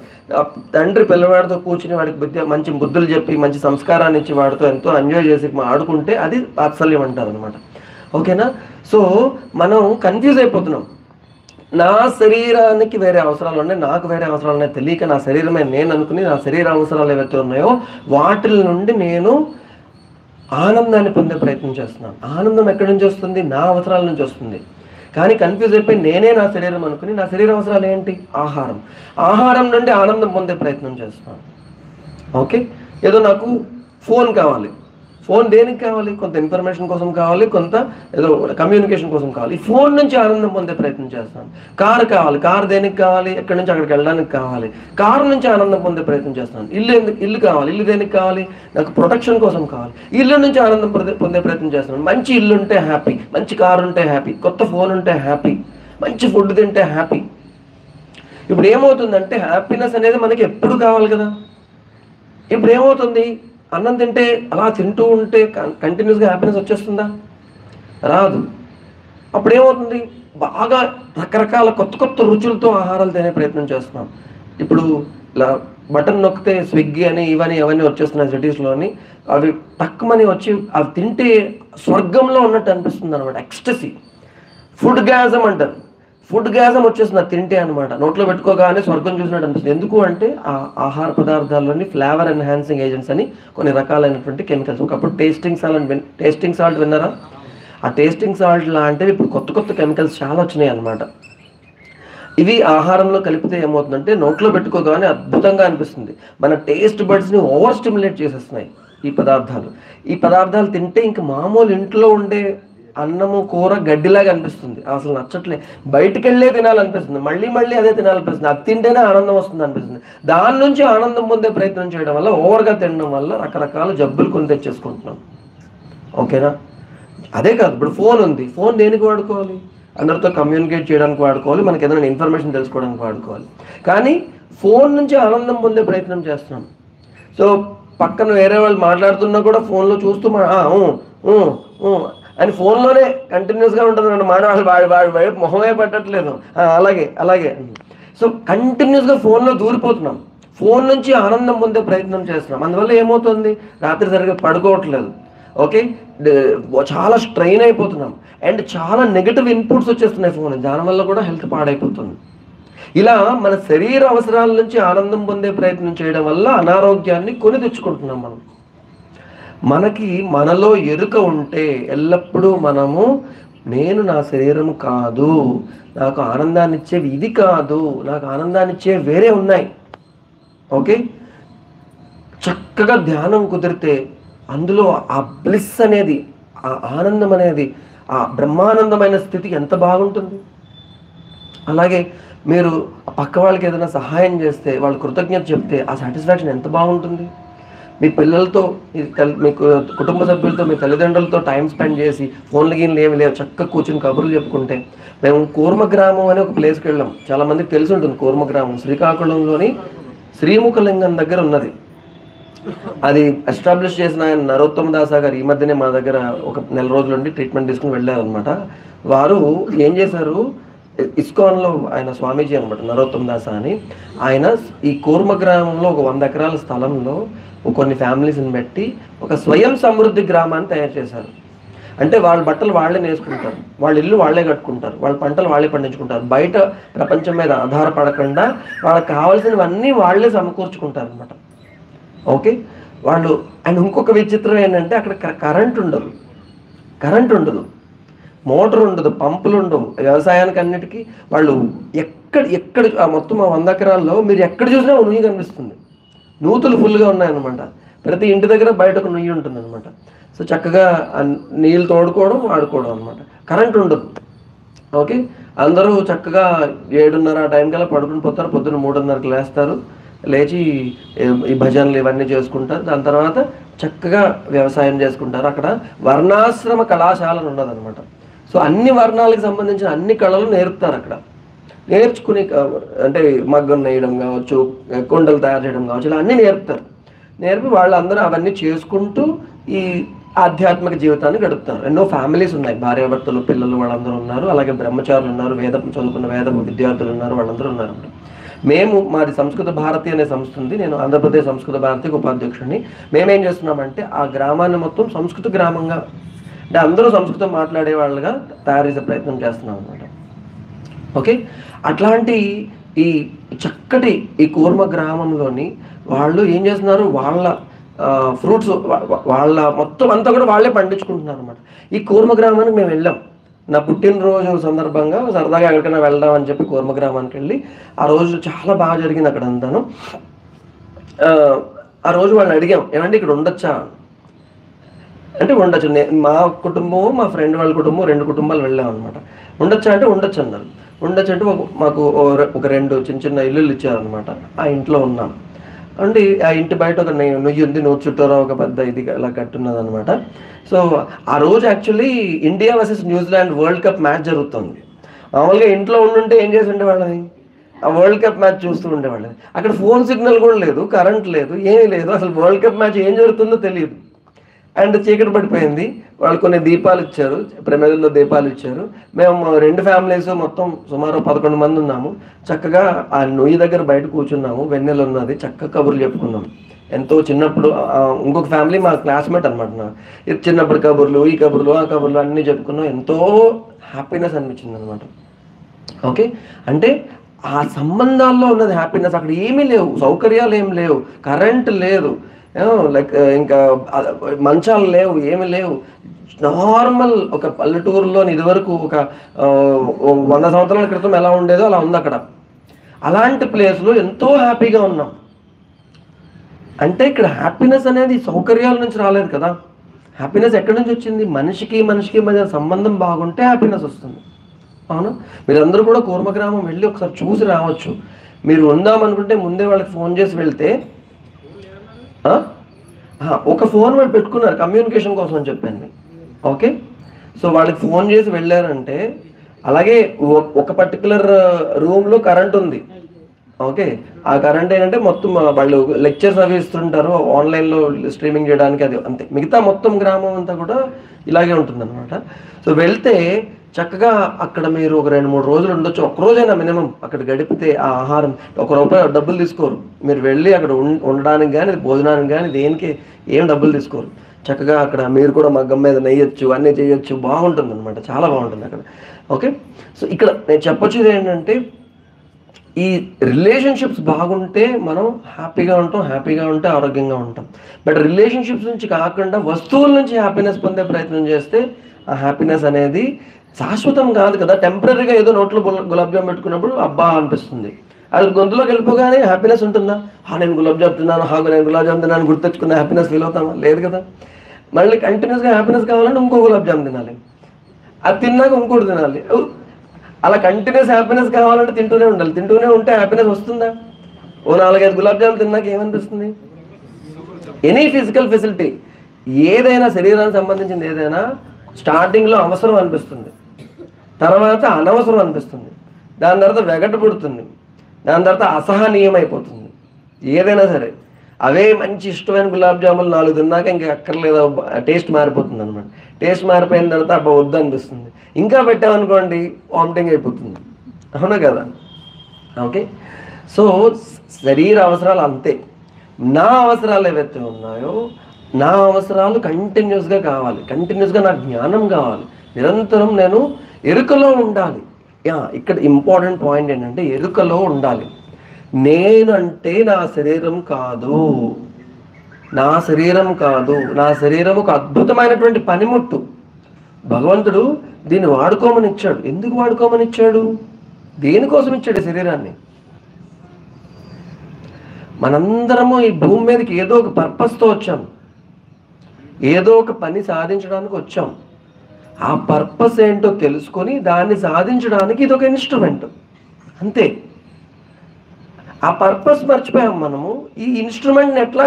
తండ్రి పిల్లవాడితో కూర్చుని వాడికి మంచి బుద్ధులు చెప్పి మంచి సంస్కారాన్ని ఇచ్చి వాడితో ఎంతో ఎంజాయ్ చేసి ఆడుకుంటే అది వాత్సల్యం అంటారు అనమాట. ఓకేనా? సో మనం కన్ఫ్యూజ్ అయిపోతున్నాం. నా శరీరానికి వేరే అవసరాలు ఉన్నాయి, నాకు వేరే అవసరాలు ఉన్నాయి తెలియక నా శరీరమే నేను అనుకుని నా శరీర అవసరాలు ఏవైతే ఉన్నాయో వాటి నుండి నేను ఆనందాన్ని పొందే ప్రయత్నం చేస్తున్నాను. ఆనందం ఎక్కడి నుంచి వస్తుంది? నా అవసరాల నుంచి వస్తుంది. కానీ కన్ఫ్యూజ్ అయిపోయి నేనే నా శరీరం అనుకుని నా శరీర అవసరాలు ఏంటి? ఆహారం. ఆహారం నుండి ఆనందం పొందే ప్రయత్నం చేస్తున్నాను. ఓకే, ఏదో నాకు ఫోన్ కావాలి, ఫోన్ దేనికి కావాలి? కొంత ఇన్ఫర్మేషన్ కోసం కావాలి, కొంత ఏదో కమ్యూనికేషన్ కోసం కావాలి. ఈ ఫోన్ నుంచి ఆనందం పొందే ప్రయత్నం చేస్తాను. కారు కావాలి, కారు దేనికి కావాలి? ఎక్కడి నుంచి అక్కడికి వెళ్ళడానికి కావాలి. కారు నుంచి ఆనందం పొందే ప్రయత్నం చేస్తాను. ఇల్లు కావాలి, ఇల్లు దేనికి కావాలి? నాకు ప్రొటెక్షన్ కోసం కావాలి. ఇల్లు నుంచి ఆనందం పొందే ప్రయత్నం చేస్తున్నాను. మంచి ఇల్లు ఉంటే హ్యాపీ, మంచి కారు ఉంటే హ్యాపీ, కొత్త ఫోన్ ఉంటే హ్యాపీ, మంచి ఫుడ్ తింటే హ్యాపీ. ఇప్పుడు ఏమవుతుందంటే హ్యాపీనెస్ అనేది మనకి ఎప్పుడు కావాలి కదా. ఇప్పుడు ఏమవుతుంది, అన్నం తింటే అలా తింటూ ఉంటే కంటిన్యూస్గా హ్యాపీనెస్ వచ్చేస్తుందా? రాదు. అప్పుడు ఏమవుతుంది, బాగా రకరకాల కొత్త కొత్త రుచులతో ఆహారాలు తినే ప్రయత్నం చేస్తున్నాం. ఇప్పుడు ఇలా బటన్ నొక్కితే స్విగ్గీ అని ఇవన్నీ అవన్నీ వచ్చేస్తున్నాయి సిటీస్లోని. అవి తక్కువని వచ్చి అవి తింటే స్వర్గంలో ఉన్నట్టు అనిపిస్తుంది అనమాట. ఎక్స్టసీ, ఫుడ్ గ్యాజం అంటారు. ఫుడ్ గ్యాజం వచ్చేస్తుంది తింటే అనమాట. నోట్లో పెట్టుకోగానే స్వర్గం చూసినట్టు అనిపిస్తుంది. ఎందుకు అంటే ఆ ఆహార పదార్థాల్లోని ఫ్లేవర్ ఎన్హాన్సింగ్ ఏజెంట్స్ అని కొన్ని రకాలైనటువంటి కెమికల్స్. ఒకప్పుడు టేస్టింగ్ సాల్ట్ విన్నారా? ఆ టేస్టింగ్ సాల్ట్ లాంటివి ఇప్పుడు కొత్త కొత్త కెమికల్స్ చాలా వచ్చినాయి అనమాట. ఇవి ఆహారంలో కలిపితే ఏమవుతుందంటే నోట్లో పెట్టుకోగానే అద్భుతంగా అనిపిస్తుంది. మన టేస్ట్ బడ్స్ని ఓవర్ స్టిమ్యులేట్ చేసేస్తున్నాయి ఈ పదార్థాలు తింటే ఇంక మామూలు ఇంట్లో ఉండే అన్నము కూర గడ్డిలాగా అనిపిస్తుంది. అసలు నచ్చట్లే. బయటికి వెళ్ళే తినాలనిపిస్తుంది, మళ్ళీ మళ్ళీ అదే తినాలనిపిస్తుంది. అది తింటేనే ఆనందం వస్తుంది అనిపిస్తుంది. దాని నుంచి ఆనందం పొందే ప్రయత్నం చేయడం వల్ల, ఓవర్గా తినడం వల్ల రకరకాల జబ్బులు కొని తెచ్చేసుకుంటున్నాం. ఓకేనా? అదే కాదు, ఇప్పుడు ఫోన్ ఉంది. ఫోన్ దేనికి వాడుకోవాలి? అందరితో కమ్యూనికేట్ చేయడానికి వాడుకోవాలి, మనకి ఏదైనా ఇన్ఫర్మేషన్ తెలుసుకోవడానికి వాడుకోవాలి. కానీ ఫోన్ నుంచి ఆనందం పొందే ప్రయత్నం చేస్తున్నాం. సో పక్కన వేరే వాళ్ళు మాట్లాడుతున్నా కూడా ఫోన్లో చూస్తూ అని ఫోన్లోనే కంటిన్యూస్గా ఉంటుంది మాట. వాడి వైపు మొహమే పట్టట్లేదు. అలాగే సో కంటిన్యూస్గా ఫోన్లో దూరిపోతున్నాం. ఫోన్ నుంచి ఆనందం పొందే ప్రయత్నం చేస్తున్నాం. అందువల్ల ఏమవుతుంది, రాత్రి సరిగ్గా పడుకోవట్లేదు. ఓకే, చాలా స్ట్రెయిన్ అయిపోతున్నాం. అండ్ చాలా నెగటివ్ ఇన్పుట్స్ వచ్చేస్తున్నాయి ఫోన్. దానివల్ల కూడా హెల్త్ పాడైపోతుంది. ఇలా మన శరీర అవసరాల నుంచి ఆనందం పొందే ప్రయత్నం చేయడం వల్ల అనారోగ్యాన్ని కొని తెచ్చుకుంటున్నాం మనం. మనలో ఎరుక ఉంటే ఎల్లప్పుడూ మనము నేను నా శరీరం కాదు, నాకు ఆనందాన్ని ఇచ్చేవి ఇది కాదు, నాకు ఆనందాన్ని ఇచ్చేవి వేరే ఉన్నాయి. ఓకే, చక్కగా ధ్యానం కుదిరితే అందులో ఆ బ్లిస్ అనేది, ఆ ఆనందం అనేది, ఆ బ్రహ్మానందమైన స్థితి ఎంత బాగుంటుంది. అలాగే మీరు పక్క వాళ్ళకి ఏదైనా సహాయం చేస్తే, వాళ్ళు కృతజ్ఞత చెప్తే ఆ సాటిస్ఫాక్షన్ ఎంత బాగుంటుంది. మీ పిల్లలతో, మీకు కుటుంబ సభ్యులతో, మీ తల్లిదండ్రులతో టైం స్పెండ్ చేసి ఫోన్లు గిన్లు ఏమి లేవు, చక్కగా కూర్చుని కబుర్లు చెప్పుకుంటే. మేము కూర్మ గ్రామం అనే ఒక ప్లేస్కి వెళ్ళాం. చాలామందికి తెలిసి ఉంటుంది కూర్మ గ్రామం. శ్రీకాకుళంలోని శ్రీముఖలింగం దగ్గర ఉన్నది. అది ఎస్టాబ్లిష్ చేసిన ఆయన నరోత్తమ దాస గారు ఈ మధ్యనే మా దగ్గర ఒక నెల రోజుల నుండి ట్రీట్మెంట్ తీసుకుని వెళ్ళారనమాట. వారు ఏం చేశారు, ఇస్కాన్లో ఆయన స్వామీజీ అనమాట, నరోత్తమ దాస అని. ఆయన ఈ కూర్మ గ్రామంలో ఒక 100 ఎకరాల స్థలంలో కొన్ని ఫ్యామిలీస్ని పెట్టి ఒక స్వయం సమృద్ధి గ్రామాన్ని తయారు చేశారు. అంటే వాళ్ళ బట్టలు వాళ్ళే నేసుకుంటారు, వాళ్ళ ఇల్లు వాళ్ళే కట్టుకుంటారు, వాళ్ళ పంటలు వాళ్ళే పండించుకుంటారు. బయట ప్రపంచం మీద ఆధారపడకుండా వాళ్ళకి కావాల్సినవన్నీ వాళ్ళే సమకూర్చుకుంటారు అనమాట. ఓకే, వాళ్ళు. అండ్ ఇంకొక విచిత్రం ఏంటంటే అక్కడ కరెంట్ ఉండదు, మోటార్ ఉండదు, పంపులు ఉండవు. వ్యవసాయానికి అన్నిటికీ వాళ్ళు ఎక్కడ మొత్తం 100 ఎకరాల్లో మీరు ఎక్కడ చూసినా నుయ్యి కనిపిస్తుంది. నూతులు ఫుల్గా ఉన్నాయన్నమాట. ప్రతి ఇంటి దగ్గర బయట ఒక నుయ్యి ఉంటుంది అనమాట. సో చక్కగా నీళ్ళు తోడుకోవడం, వాడుకోవడం అనమాట. కరెంట్ ఉండదు. ఓకే, అందరూ చక్కగా 7:30 ఆ టైం కల్లా పడుకుని పోతారు. పొద్దున్న 3:30కి లేస్తారు. లేచి ఈ భజనలు ఇవన్నీ చేసుకుంటారు. దాని తర్వాత చక్కగా వ్యవసాయం చేసుకుంటారు. అక్కడ వర్ణాశ్రమ కళాశాలను ఉన్నదనమాట. సో అన్ని వర్ణాలకు సంబంధించిన అన్ని కళలు నేర్పుతారు అక్కడ. నేర్చుకుని అంటే మగ్గం నేయడం కావచ్చు, కొండలు తయారు చేయడం కావచ్చు, ఇలా అన్నీ నేర్పి వాళ్ళందరూ అవన్నీ చేసుకుంటూ ఈ ఆధ్యాత్మిక జీవితాన్ని గడుపుతారు. ఎన్నో ఫ్యామిలీస్ ఉన్నాయి, భార్యాభర్తలు, పిల్లలు వాళ్ళందరూ ఉన్నారు. అలాగే బ్రహ్మచారులు ఉన్నారు, చదువుకున్న వేద విద్యార్థులు ఉన్నారు, వాళ్ళందరూ ఉన్నారు. మాది సంస్కృత భారతి అనే సంస్థ ఉంది. నేను ఆంధ్రప్రదేశ్ సంస్కృత భారతికి ఉపాధ్యక్షుడిని. మేమేం చేస్తున్నామంటే ఆ గ్రామాన్ని మొత్తం సంస్కృత గ్రామంగా, అంటే అందరూ సంస్కృతం మాట్లాడే వాళ్ళుగా తయారు చేసే ప్రయత్నం చేస్తున్నాం అనమాట. ఓకే, అట్లాంటి ఈ చక్కటి ఈ కూర్మ గ్రామంలోని వాళ్ళు ఏం చేస్తున్నారు, వాళ్ళ ఫ్రూట్స్ వాళ్ళ మొత్తం అంతా కూడా వాళ్ళే పండించుకుంటున్నారు అనమాట. ఈ కూర్మ గ్రామానికి మేము వెళ్ళాం. నా పుట్టినరోజు సందర్భంగా సరదాగా ఎక్కడికైనా వెళ్దాం అని చెప్పి కూర్మ గ్రామానికి వెళ్ళి, ఆ రోజు చాలా బాగా జరిగింది అక్కడ అంతాను. ఆ రోజు వాళ్ళని అడిగాం, ఏమంటే ఇక్కడ ఉండొచ్చా? అంటే ఉండొచ్చు. మా కుటుంబం మా ఫ్రెండ్ వాళ్ళ కుటుంబం 2 కుటుంబాలు వెళ్ళాం అనమాట. ఉండొచ్చా అంటే ఉండొచ్చు అన్నారు. ఉండొచ్చు అంటే మాకు ఒక 2 చిన్న చిన్న ఇల్లులు ఇచ్చారనమాట. ఆ ఇంట్లో ఉన్నాం అండి. ఆ ఇంటి బయట ఒక నుయ్యి ఉంది, నువ్వు చుట్టూరా ఒక పెద్ద ఇది అలా కట్టున్నది అనమాట. సో ఆ రోజు actually India versus New Zealand world cup match జరుగుతుంది. మామూలుగా ఇంట్లో ఉండుంటే ఏం చేసి ఉండేవాళ్ళని, ఆ వరల్డ్ కప్ మ్యాచ్ చూస్తూ ఉండేవాళ్ళని. అక్కడ ఫోన్ సిగ్నల్ కూడా లేదు, కరెంట్ లేదు, ఏమీ లేదు, అసలు వరల్డ్ కప్ మ్యాచ్ ఏం జరుగుతుందో తెలియదు. అండ్ చీకటి పడిపోయింది. వాళ్ళు కొన్ని దీపాలు ఇచ్చారు, ప్రమిదల్లో దీపాలు ఇచ్చారు. మేము 2 ఫ్యామిలీస్ మొత్తం సుమారు 11 మంది ఉన్నాము. చక్కగా ఆ నొయ్యి దగ్గర బయట కూర్చున్నాము, వెన్నెల ఉన్నది, చక్కగా కబుర్లు చెప్పుకున్నాము. ఎంతో చిన్నప్పుడు ఇంకొక ఫ్యామిలీ మా క్లాస్మేట్ అనమాట. ఇది చిన్నప్పుడు కబుర్లు, ఈ కబుర్లు, ఆ కబుర్లు అన్నీ చెప్పుకున్నాం. ఎంతో హ్యాపీనెస్ అనిపించింది అనమాట. ఓకే, అంటే ఆ సంబంధాల్లో ఉన్నది హ్యాపీనెస్. అక్కడ ఏమీ లేవు, సౌకర్యాలు ఏమి లేవు, కరెంట్ లేదు, లైక్ ఇంకా మంచాలు లేవు, ఏమి లేవు. నార్మల్ ఒక పల్లెటూరులో ఇదివరకు ఒక 100 సంవత్సరాల క్రితం ఎలా ఉండేదో అలా ఉంది అక్కడ. అలాంటి ప్లేస్లో ఎంతో హ్యాపీగా ఉన్నాం. అంటే ఇక్కడ హ్యాపీనెస్ అనేది సౌకర్యాల నుంచి రాలేదు కదా. హ్యాపీనెస్ ఎక్కడి నుంచి వచ్చింది? మనిషికి మధ్య సంబంధం బాగుంటే హ్యాపీనెస్ వస్తుంది. అవును, మీరందరూ కూడా కూర్మగ్రామం వెళ్ళి ఒకసారి చూసి రావచ్చు. మీరు ఉందామనుకుంటే ముందే వాళ్ళకి ఫోన్ చేసి వెళ్తే, ఒక ఫోన్ వాళ్ళు పెట్టుకున్నారు కమ్యూనికేషన్ కోసం అని చెప్పాను. ఓకే, సో వాళ్ళకి ఫోన్ చేసి వెళ్ళారంటే, అలాగే ఒక పర్టికులర్ రూమ్లో కరెంట్ ఉంది. ఓకే, ఆ కరెంట్ ఏంటంటే మొత్తం వాళ్ళు లెక్చర్స్ అవి ఇస్తుంటారు ఆన్లైన్లో స్ట్రీమింగ్ చేయడానికి, అది అంతే. మిగతా మొత్తం గ్రామం అంతా కూడా ఇలాగే ఉంటుంది అనమాట. సో వెళ్తే చక్కగా అక్కడ మీరు ఒక 2-3 రోజులు ఉండొచ్చు. ఒక్కరోజైనా మినిమం అక్కడ గడిపితే ఆ ఆహారం ₹1 డబ్బులు తీసుకోరు. మీరు వెళ్ళి అక్కడ ఉండడానికి కానీ భోజనానికి కానీ దేనికి ఏం డబ్బులు తీసుకోరు. చక్కగా అక్కడ మీరు కూడా మగ్గం మీద నెయ్యొచ్చు, అన్నీ చేయొచ్చు, బాగుంటుంది అనమాట, చాలా బాగుంటుంది అక్కడ. ఓకే, సో ఇక్కడ నేను చెప్పొచ్చేది ఏంటంటే, ఈ రిలేషన్షిప్స్ బాగుంటే మనం హ్యాపీగా ఉంటే ఆరోగ్యంగా ఉంటాం. బట్ రిలేషన్షిప్స్ నుంచి కాకుండా వస్తువుల నుంచి హ్యాపీనెస్ పొందే ప్రయత్నం చేస్తే ఆ హ్యాపీనెస్ అనేది శాశ్వతం కాదు కదా. టెంపరీగా ఏదో నోట్లో గులాబ్ జామ్ పెట్టుకున్నప్పుడు అబ్బా అనిపిస్తుంది. అది గొంతులోకి వెళ్ళిపోగానే హ్యాపీనెస్ ఉంటుందా? నేను గులాబ్ జామ్ తిన్నాను, నేను గులాబ్ జామ్ తిన్నాను గుర్తెచ్చుకున్న హ్యాపీనెస్ ఫీల్ అవుతామా? లేదు కదా. మళ్ళీ కంటిన్యూస్గా హ్యాపీనెస్ కావాలంటే ఇంకో గులాబ్ జామ్ తినాలి, అది తిన్నాక ఇంకోటి తినాలి. అలా కంటిన్యూస్ హ్యాపీనెస్ కావాలంటే తింటూనే ఉండాలి. తింటూనే ఉంటే హ్యాపీనెస్ వస్తుందా? 4-5 గులాబ్ జామ్ తిన్నాక ఏమనిపిస్తుంది? ఎనీ ఫిజికల్ ఫెసిలిటీ ఏదైనా, శరీరానికి సంబంధించింది ఏదైనా స్టార్టింగ్లో అవసరం అనిపిస్తుంది, తర్వాత అనవసరం అనిపిస్తుంది, దాని తర్వాత వెగట పుడుతుంది, దాని తర్వాత అసహనీయం అయిపోతుంది. ఏదైనా సరే అవే మంచి ఇష్టమైన గులాబ్ జాములు 4 తిన్నాక ఇంకా అక్కర్లేదు, టేస్ట్ మారిపోతుంది అనమాట. టేస్ట్ మారిపోయిన తర్వాత అబ్బా వద్దు అనిపిస్తుంది. ఇంకా పెట్టామనుకోండి వామిటింగ్ అయిపోతుంది. అవునా కదా. ఓకే, సో శరీర అవసరాలు అంతే. నా అవసరాలు ఏవైతే ఉన్నాయో, నా అవసరాలు కంటిన్యూస్గా కావాలి, కంటిన్యూస్గా నాకు జ్ఞానం కావాలి, నిరంతరం నేను ఎరుకలో ఉండాలి. ఇక్కడ ఇంపార్టెంట్ పాయింట్ ఏంటంటే ఎరుకలో ఉండాలి. నేనంటే నా శరీరం కాదు, నా శరీరం ఒక అద్భుతమైనటువంటి పనిముట్టు. భగవంతుడు దీన్ని వాడుకోమని ఇచ్చాడు. ఎందుకు వాడుకోమని ఇచ్చాడు? దేనికోసం ఇచ్చాడు శరీరాన్ని? మనందరము ఈ భూమి మీదకి ఏదో ఒక పర్పస్తో వచ్చాం, ఏదో ఒక పని సాధించడానికి వచ్చాం. ఆ పర్పస్ ఏంటో తెలుసుకొని దాన్ని సాధించడానికి ఇది ఒక ఇన్స్ట్రుమెంట్, అంతే. ఆ పర్పస్ మర్చిపోయాం మనము. ఈ ఇన్స్ట్రుమెంట్ని ఎట్లా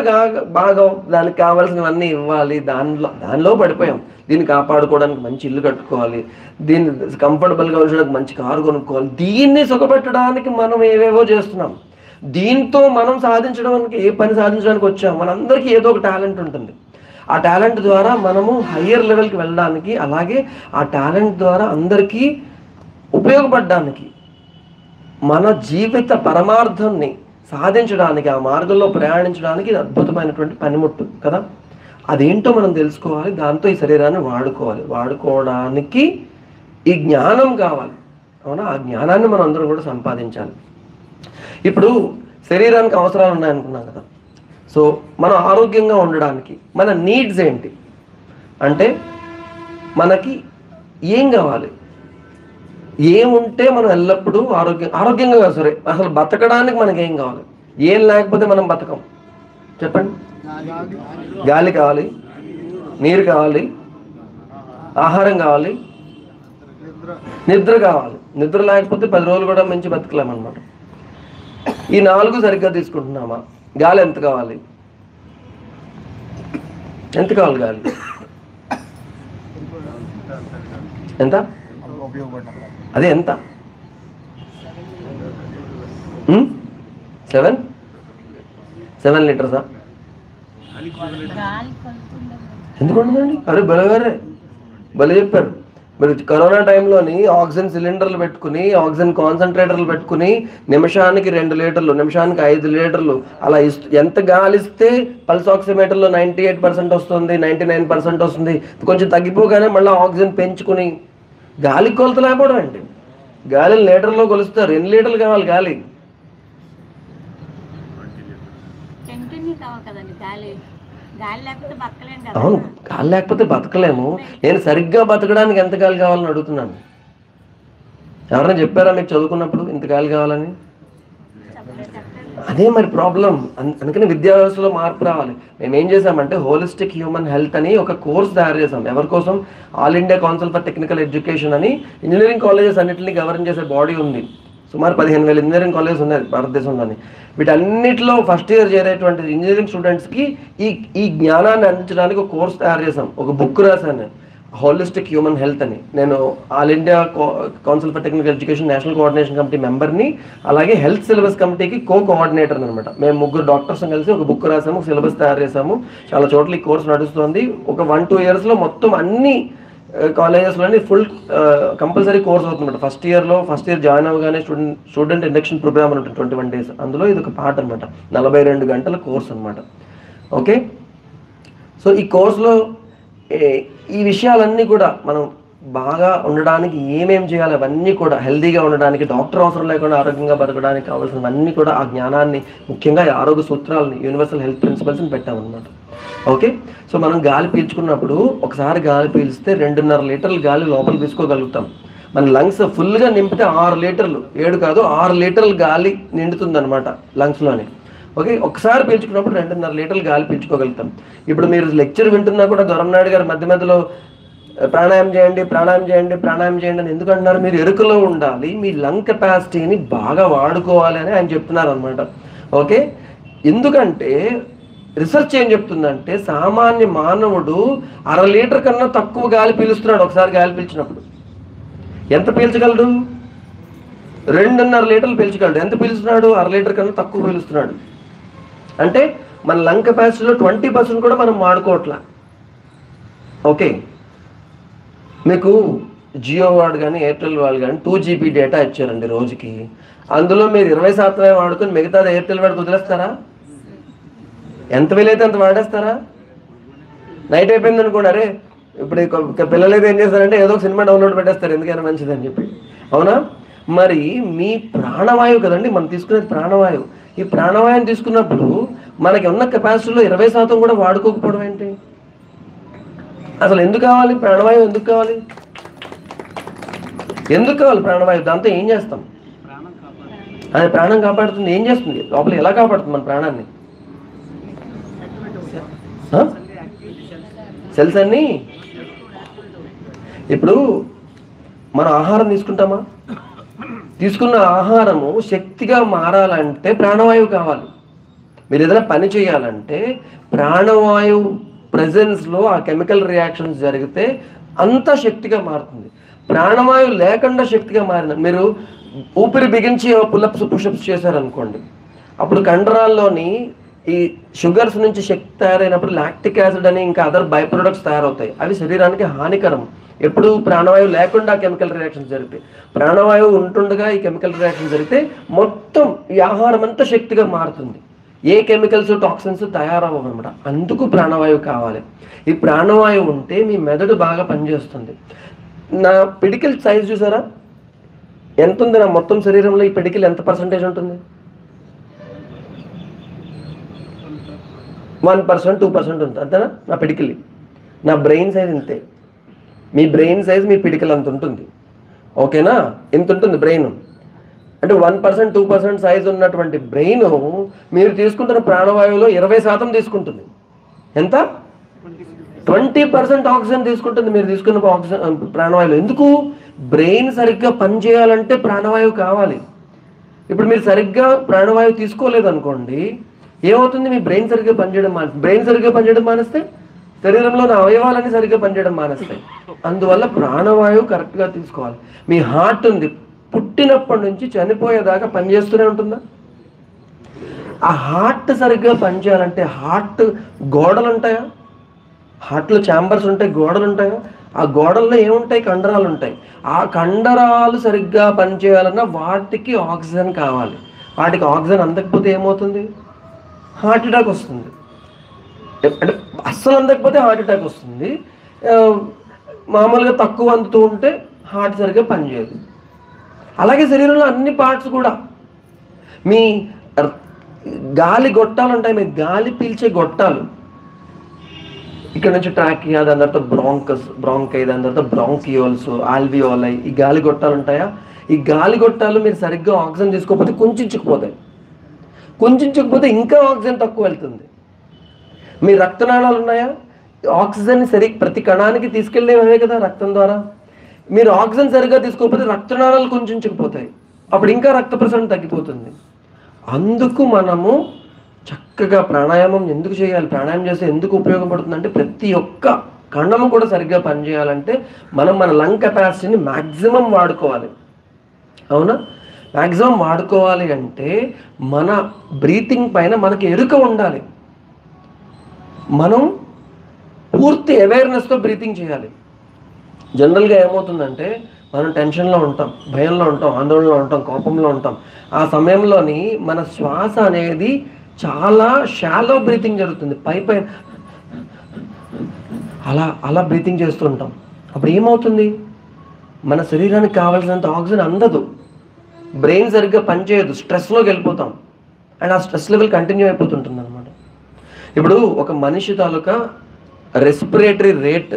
బాగా దానికి కావాల్సినవన్నీ ఇవ్వాలి, దానిలో పడిపోయాం. దీన్ని కాపాడుకోవడానికి మంచి ఇల్లు కట్టుకోవాలి, దీన్ని కంఫర్టబుల్గా ఉంచడానికి మంచి కారు కొనుక్కోవాలి, దీన్ని సుఖపెట్టడానికి మనం ఏవేవో చేస్తున్నాం. దీంతో మనం సాధించడానికి, ఏ పని సాధించడానికి వచ్చాం, మనందరికీ ఏదో ఒక టాలెంట్ ఉంటుంది. ఆ టాలెంట్ ద్వారా మనము హయ్యర్ లెవెల్కి వెళ్ళడానికి, అలాగే ఆ టాలెంట్ ద్వారా అందరికీ ఉపయోగపడడానికి, మన జీవిత పరమార్థాన్ని సాధించడానికి, ఆ మార్గంలో ప్రయాణించడానికి ఇది అద్భుతమైనటువంటి పనిముట్టు కదా. అదేంటో మనం తెలుసుకోవాలి, దాంతో ఈ శరీరాన్ని వాడుకోవడానికి ఈ జ్ఞానం కావాలి. అవునా, ఆ జ్ఞానాన్ని మనం అందరం కూడా సంపాదించాలి. ఇప్పుడు శరీరానికి అవసరాలు ఉన్నాయనుకున్నాం కదా. సో మనం ఆరోగ్యంగా ఉండడానికి మన నీడ్స్ ఏంటి అంటే, మనకి ఏం కావాలి, ఏముంటే మనం ఎల్లప్పుడూ ఆరోగ్యంగా కాదు, సరే అసలు బతకడానికి మనకి ఏం కావాలి? ఏం లేకపోతే మనం బతకం, చెప్పండి. గాలి కావాలి, నీరు కావాలి, ఆహారం కావాలి, నిద్ర కావాలి. నిద్ర లేకపోతే 10 రోజులు కూడా మంచి బతకలేమన్నమాట. ఈ 4 సరిగ్గా తీసుకుంటున్నామా? గాలి ఎంత కావాలి? ఎంత కావాలి గాలి? ఎంత? అదే ఎంత? 7 లీటర్సా? ఎందుకు ఉంటుందండి? అరే భలే చెప్పారు. మీరు కరోనా టైంలోని ఆక్సిజన్ సిలిండర్లు పెట్టుకుని, ఆక్సిజన్ కాన్సన్ట్రేటర్లు పెట్టుకుని నిమిషానికి 2 లీటర్లు, నిమిషానికి 5 లీటర్లు అలా ఎంత గాలిస్తే పల్స్ ఆక్సిమీటర్లో 98% వస్తుంది, 99% వస్తుంది. కొంచెం తగ్గిపోగానే మళ్ళీ ఆక్సిజన్ పెంచుకుని గాలి కొలత లేకపోవడం అండి. గాలి లీటర్లో కొలుస్తారు. ఎన్ని లీటర్లు కావాలి గాలి? అవును, గాలి లేకపోతే బతకలేము. నేను సరిగ్గా బతకడానికి ఎంత గాలి కావాలని అడుగుతున్నాను. ఎవరైనా చెప్పారా మీకు చదువుకున్నప్పుడు ఇంత గాలి కావాలని? అదే మరి ప్రాబ్లం. అందుకని విద్యా వ్యవస్థలో మార్పు రావాలి. మేము ఏం చేసామంటే హోలిస్టిక్ హ్యూమన్ హెల్త్ అని ఒక కోర్స్ తయారు చేసాం. ఎవరి కోసం? All India council for technical education అని ఇంజనీరింగ్ కాలేజెస్ అన్నింటినీ గవర్న్ చేసే బాడీ ఉంది. సుమారు 15,000 ఇంజనీరింగ్ కాలేజెస్ ఉన్నాయి భారతదేశంలోని. వీటన్నిటిలో ఫస్ట్ ఇయర్ చేరేటువంటి ఇంజనీరింగ్ స్టూడెంట్స్కి ఈ జ్ఞానాన్ని అందించడానికి ఒక కోర్స్ తయారు చేసాం. ఒక బుక్ రాశాను, హోలిస్టిక్ హ్యూమన్ హెల్త్ అని. నేను all India council for technical education national coordination committee మెంబర్ని, అలాగే హెల్త్ సిలబస్ కమిటీకి కోఆర్డినేటర్ అనమాట. మేము 3 డాక్టర్స్ కలిసి ఒక బుక్ రాసాము, సిలబస్ తయారు చేసాము. చాలా చోట్ల ఈ కోర్స్ నడుస్తుంది. ఒక 1-2 ఇయర్స్లో మొత్తం అన్ని కాలేజెస్లోని ఫుల్ కంపల్సరీ కోర్స్ అవుతుందన్నమాట. ఫస్ట్ ఇయర్ జాయిన్ అవ్వగానే స్టూడెంట్ ఇండక్షన్ ప్రోగ్రామ్ అని ఉంటుంది 21 days. అందులో ఇది ఒక పార్ట్ అనమాట. 42 గంటల కోర్స్ అనమాట. ఓకే, సో ఈ కోర్సులో ఈ విషయాలన్నీ కూడా మనం బాగా ఉండడానికి ఏమేం చేయాలి అవన్నీ కూడా, హెల్తీగా ఉండడానికి, డాక్టర్ అవసరం లేకుండా ఆరోగ్యంగా బతకడానికి కావాల్సినవన్నీ కూడా ఆ జ్ఞానాన్ని, ముఖ్యంగా ఆరోగ్య సూత్రాలని, యూనివర్సల్ హెల్త్ ప్రిన్సిపల్స్ని పెట్టామన్నమాట. ఓకే, సో మనం గాలి పీల్చుకున్నప్పుడు ఒకసారి గాలి పీల్చితే 2.5 లీటర్లు గాలి లోపల తీసుకోగలుగుతాం. మన లంగ్స్ ఫుల్గా నింపితే 6 లీటర్లు, 7 కాదు 6 లీటర్లు గాలి నిండుతుంది అనమాట లంగ్స్లోని. ఓకే, ఒకసారి పీల్చుకున్నప్పుడు 2.5 లీటర్లు గాలి పీల్చుకోగలుగుతాం. ఇప్పుడు మీరు లెక్చర్ వింటున్నా కూడా దొరమనాయుడు గారు మధ్యలో ప్రాణాయామం చేయండి అని ఎందుకు అంటున్నారు? మీరు ఎరుకలో ఉండాలి, మీ లంగ్ కెపాసిటీని బాగా వాడుకోవాలి అని ఆయన చెప్తున్నారు అనమాట. ఓకే, ఎందుకంటే రీసెర్చ్ ఏం చెప్తుందంటే సామాన్య మానవుడు 1/2 లీటర్ కన్నా తక్కువ గాలి పీలుస్తున్నాడు. ఒకసారి గాలి పీల్చినప్పుడు ఎంత పీల్చగలడు? 2.5 లీటర్లు పీల్చగలడు. ఎంత పీలుస్తున్నాడు? 1/2 లీటర్ కన్నా తక్కువ పీలుస్తున్నాడు. అంటే మన లంగ్ కెపాసిటీలో 20% కూడా మనం వాడుకోవట్లా. ఓకే, మీకు జియో వాడు కానీ ఎయిర్టెల్ వాళ్ళు కానీ 2 GB డేటా ఇచ్చారండి రోజుకి. అందులో మీరు 20% వాడుకొని మిగతాది ఎయిర్టెల్ వాడికి వదిలేస్తారా? ఎంత వీలైతే అంత వాడేస్తారా? నైట్ అయిపోయింది అనుకోండి, అరే ఇప్పుడు పిల్లలు అయితే ఏం చేస్తారంటే ఏదో ఒక సినిమా డౌన్లోడ్ పెట్టేస్తారు, ఎందుకైనా మంచిదని చెప్పి. అవునా? మరి మీ ప్రాణవాయువు కదండి మనం తీసుకునేది, ప్రాణవాయువు. ఈ ప్రాణవాయువుని తీసుకున్నప్పుడు మనకి ఉన్న కెపాసిటీలో 20% కూడా వాడుకోకపోవడం ఏంటి? అసలు ఎందుకు కావాలి ప్రాణవాయువు? ఎందుకు కావాలి ప్రాణవాయువు? దాంతో ఏం చేస్తాం? అది ప్రాణం కాపాడుతుంది. ఏం చేస్తుంది లోపల? ఎలా కాపాడుతుంది మన ప్రాణాన్ని? సెల్స్ అన్ని. ఇప్పుడు మనం ఆహారం తీసుకుంటామా? తీసుకున్న ఆహారము శక్తిగా మారాలంటే ప్రాణవాయువు కావాలి. మీరు ఏదైనా పని చేయాలంటే ప్రాణవాయువు ప్రెజెన్స్లో ఆ కెమికల్ రియాక్షన్స్ జరిగితే అంత శక్తిగా మారుతుంది. ప్రాణవాయువు లేకుండా శక్తిగా మారిన, మీరు ఊపిరి బిగించి పుల్లప్స్ పుషప్స్ చేశారనుకోండి, అప్పుడు కండరాల్లోని ఈ షుగర్స్ నుంచి శక్తి తయారైనప్పుడు లాక్టిక్ యాసిడ్ అని ఇంకా అదర్ బై ప్రొడక్ట్స్ తయారవుతాయి. అవి శరీరానికి హానికరం. ఎప్పుడు ప్రాణవాయువు లేకుండా కెమికల్ రియాక్షన్ జరిగితే, ప్రాణవాయువు ఉంటుండగా ఈ కెమికల్ రియాక్షన్ జరిగితే మొత్తం ఈ ఆహారం అంతా శక్తిగా మారుతుంది. ఏ కెమికల్స్ టాక్సిన్స్ తయారవ్వవు అనమాట. అందుకు ప్రాణవాయువు కావాలి. ఈ ప్రాణవాయువు ఉంటే మీ మెదడు బాగా పనిచేస్తుంది. నా పిడికిల్ సైజ్ చూసారా ఎంత ఉంది? నా మొత్తం శరీరంలో ఈ పిడికిల్ ఎంత పర్సంటేజ్ ఉంటుంది? 1%, 2% ఉంటుంది అంతేనా? నా పిడికిలి. నా బ్రెయిన్ సైజ్ ఇంతే. మీ బ్రెయిన్ సైజ్ మీ పిడికిల్ అంత ఉంటుంది. ఓకేనా? ఎంత ఉంటుంది బ్రెయిన్ అంటే 1%, 2% సైజ్ ఉన్నటువంటి బ్రెయిన్ మీరు తీసుకుంటున్న ప్రాణవాయువులో 20% తీసుకుంటుంది. ఎంత? 20% ఆక్సిజన్ తీసుకుంటుంది మీరు తీసుకున్న ఆక్సిజన్ ప్రాణవాయువులో. ఎందుకు? బ్రెయిన్ సరిగ్గా పనిచేయాలంటే ప్రాణవాయువు కావాలి. ఇప్పుడు మీరు సరిగ్గా ప్రాణవాయువు తీసుకోలేదు అనుకోండి, ఏమవుతుంది? మీ బ్రెయిన్ సరిగ్గా పనిచేయడం బ్రెయిన్ సరిగ్గా పనిచేయడం మానేస్తే శరీరంలో ఉన్న అవయవాలన్నీ సరిగ్గా పనిచేయడం మానేస్తాయి. అందువల్ల ప్రాణవాయువు కరెక్ట్గా తీసుకోవాలి. మీ హార్ట్ ఉంది, పుట్టినప్పటి నుంచి చనిపోయేదాకా పనిచేస్తూనే ఉంటుందా? ఆ హార్ట్ సరిగ్గా పనిచేయాలంటే హార్ట్ గోడలు ఉంటాయా? హార్ట్లో ఛాంబర్స్ ఉంటాయి, గోడలు ఉంటాయా? ఆ గోడల్లో ఏముంటాయి? కండరాలు ఉంటాయి. ఆ కండరాలు సరిగ్గా పనిచేయాలన్నా వాటికి ఆక్సిజన్ కావాలి. వాటికి ఆక్సిజన్ అందకపోతే ఏమవుతుంది? హార్ట్ అటాక్ వస్తుంది. అంటే అస్సలు అందకపోతే హార్ట్ అటాక్ వస్తుంది. మామూలుగా తక్కువ అందుతూ ఉంటే హార్ట్ సరిగ్గా పనిచేయదు. అలాగే శరీరంలో అన్ని పార్ట్స్ కూడా, మీ గాలి గొట్టాలు ఉంటాయి, మీ గాలి పీల్చే గొట్టాలు, ఇక్కడ నుంచి ట్రాకియా, దాని తర్వాత బ్రాంకై, దాని తర్వాత బ్రాంకియోల్స్, ఆల్వియోలై, ఈ గాలి గొట్టాలు ఉంటాయా? ఈ గాలి గొట్టాలు మీరు సరిగ్గా ఆక్సిజన్ తీసుకోకపోతే కుంచుకుపోతాయి. కుంచుకుపోతే ఇంకా ఆక్సిజన్ తక్కువ వెళ్తుంది. మీ రక్తనాళాలు ఉన్నాయా? ఆక్సిజన్ ప్రతి కణానికి తీసుకెళ్ళేవే కదా రక్తం ద్వారా. మీరు ఆక్సిజన్ సరిగ్గా తీసుకోకపోతే రక్తనాళాలు కుంచుకుపోతాయి. అప్పుడు ఇంకా రక్త ప్రసరణ తగ్గిపోతుంది. అందుకు మనము చక్కగా ప్రాణాయామం ఎందుకు చేయాలి? ప్రాణాయామం చేస్తే ఎందుకు ఉపయోగపడుతుంది అంటే, ప్రతి ఒక్క కణము కూడా సరిగ్గా పనిచేయాలంటే మనం మన లంగ్ కెపాసిటీని మ్యాక్సిమం వాడుకోవాలి. అవునా? మ్యాక్సిమం వాడుకోవాలి అంటే మన బ్రీతింగ్ పైన మనకి ఎరుక ఉండాలి. మనం పూర్తి అవేర్నెస్తో బ్రీతింగ్ చేయాలి. జనరల్గా ఏమవుతుందంటే, మనం టెన్షన్లో ఉంటాం, భయంలో ఉంటాం, ఆందోళనలో ఉంటాం, కోపంలో ఉంటాం. ఆ సమయంలోని మన శ్వాస అనేది చాలా షాలో బ్రీతింగ్ జరుగుతుంది. పై అలా బ్రీతింగ్ చేస్తూ ఉంటాం. అప్పుడు ఏమవుతుంది? మన శరీరానికి కావాల్సినంత ఆక్సిజన్ అందదు, బ్రెయిన్ సరిగ్గా పనిచేయదు, స్ట్రెస్లోకి వెళ్ళిపోతాం. అండ్ ఆ స్ట్రెస్ లెవెల్ కంటిన్యూ అయిపోతుంటుంది అనమాట. ఇప్పుడు ఒక మనిషి తాలూకా రెస్పిరేటరీ రేట్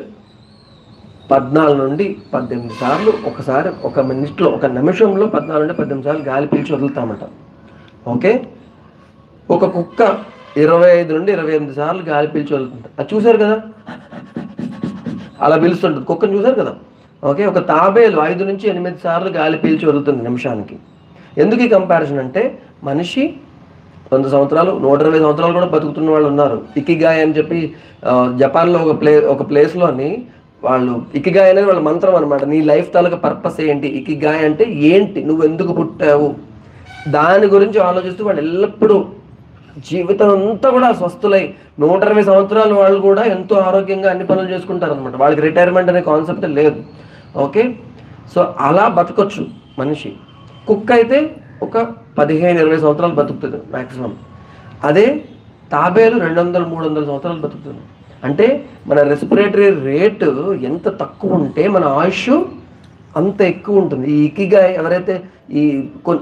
14 నుండి 18 సార్లు ఒకసారి, ఒక మినిట్లో, ఒక నిమిషంలో 14 నుండి 18 సార్లు గాలి పీల్చి వదులుతామట. ఓకే? ఒక కుక్క 25 నుండి 28 సార్లు గాలి పీల్చి వదులుతుంది. అది చూసారు కదా, అలా పీలుస్తుంటుంది. కుక్కను చూసారు కదా. ఓకే? ఒక తాబేలు 5 నుంచి 8 సార్లు గాలి పీల్చి వదులుతుంది నిమిషానికి. ఎందుకు ఈ కంపారిజన్ అంటే, మనిషి 100 సంవత్సరాలు, 120 సంవత్సరాలు కూడా బతుకుతున్న వాళ్ళు ఉన్నారు. ఇకిగాయ్ అని చెప్పి జపాన్లో ఒక ప్లేస్లోని వాళ్ళు, ఇకిగాయ్ అనేది వాళ్ళ మంత్రం అనమాట. నీ లైఫ్ తాలూకా పర్పస్ ఏంటి? ఇకిగాయ్ అంటే ఏంటి? నువ్వు ఎందుకు పుట్టావు? దాని గురించి ఆలోచిస్తూ వాళ్ళు ఎల్లప్పుడూ జీవితం అంతా కూడా స్వస్థులై 120 సంవత్సరాల వాళ్ళు కూడా ఎంతో ఆరోగ్యంగా అన్ని పనులు చేసుకుంటారు అనమాట. వాళ్ళకి రిటైర్మెంట్ అనే కాన్సెప్ట్ లేదు. ఓకే? సో అలా బతకొచ్చు మనిషి. కుక్క అయితే ఒక 15-20 సంవత్సరాలు బతుకుతుంది మ్యాక్సిమం. అదే తాబేలు 200-300 సంవత్సరాలు బతుకుతుంది. అంటే మన రెస్పిరేటరీ రేటు ఎంత తక్కువ ఉంటే మన ఆయుష్ అంత ఎక్కువ ఉంటుంది. ఈ ఇకిగాయ్ ఎవరైతే ఈ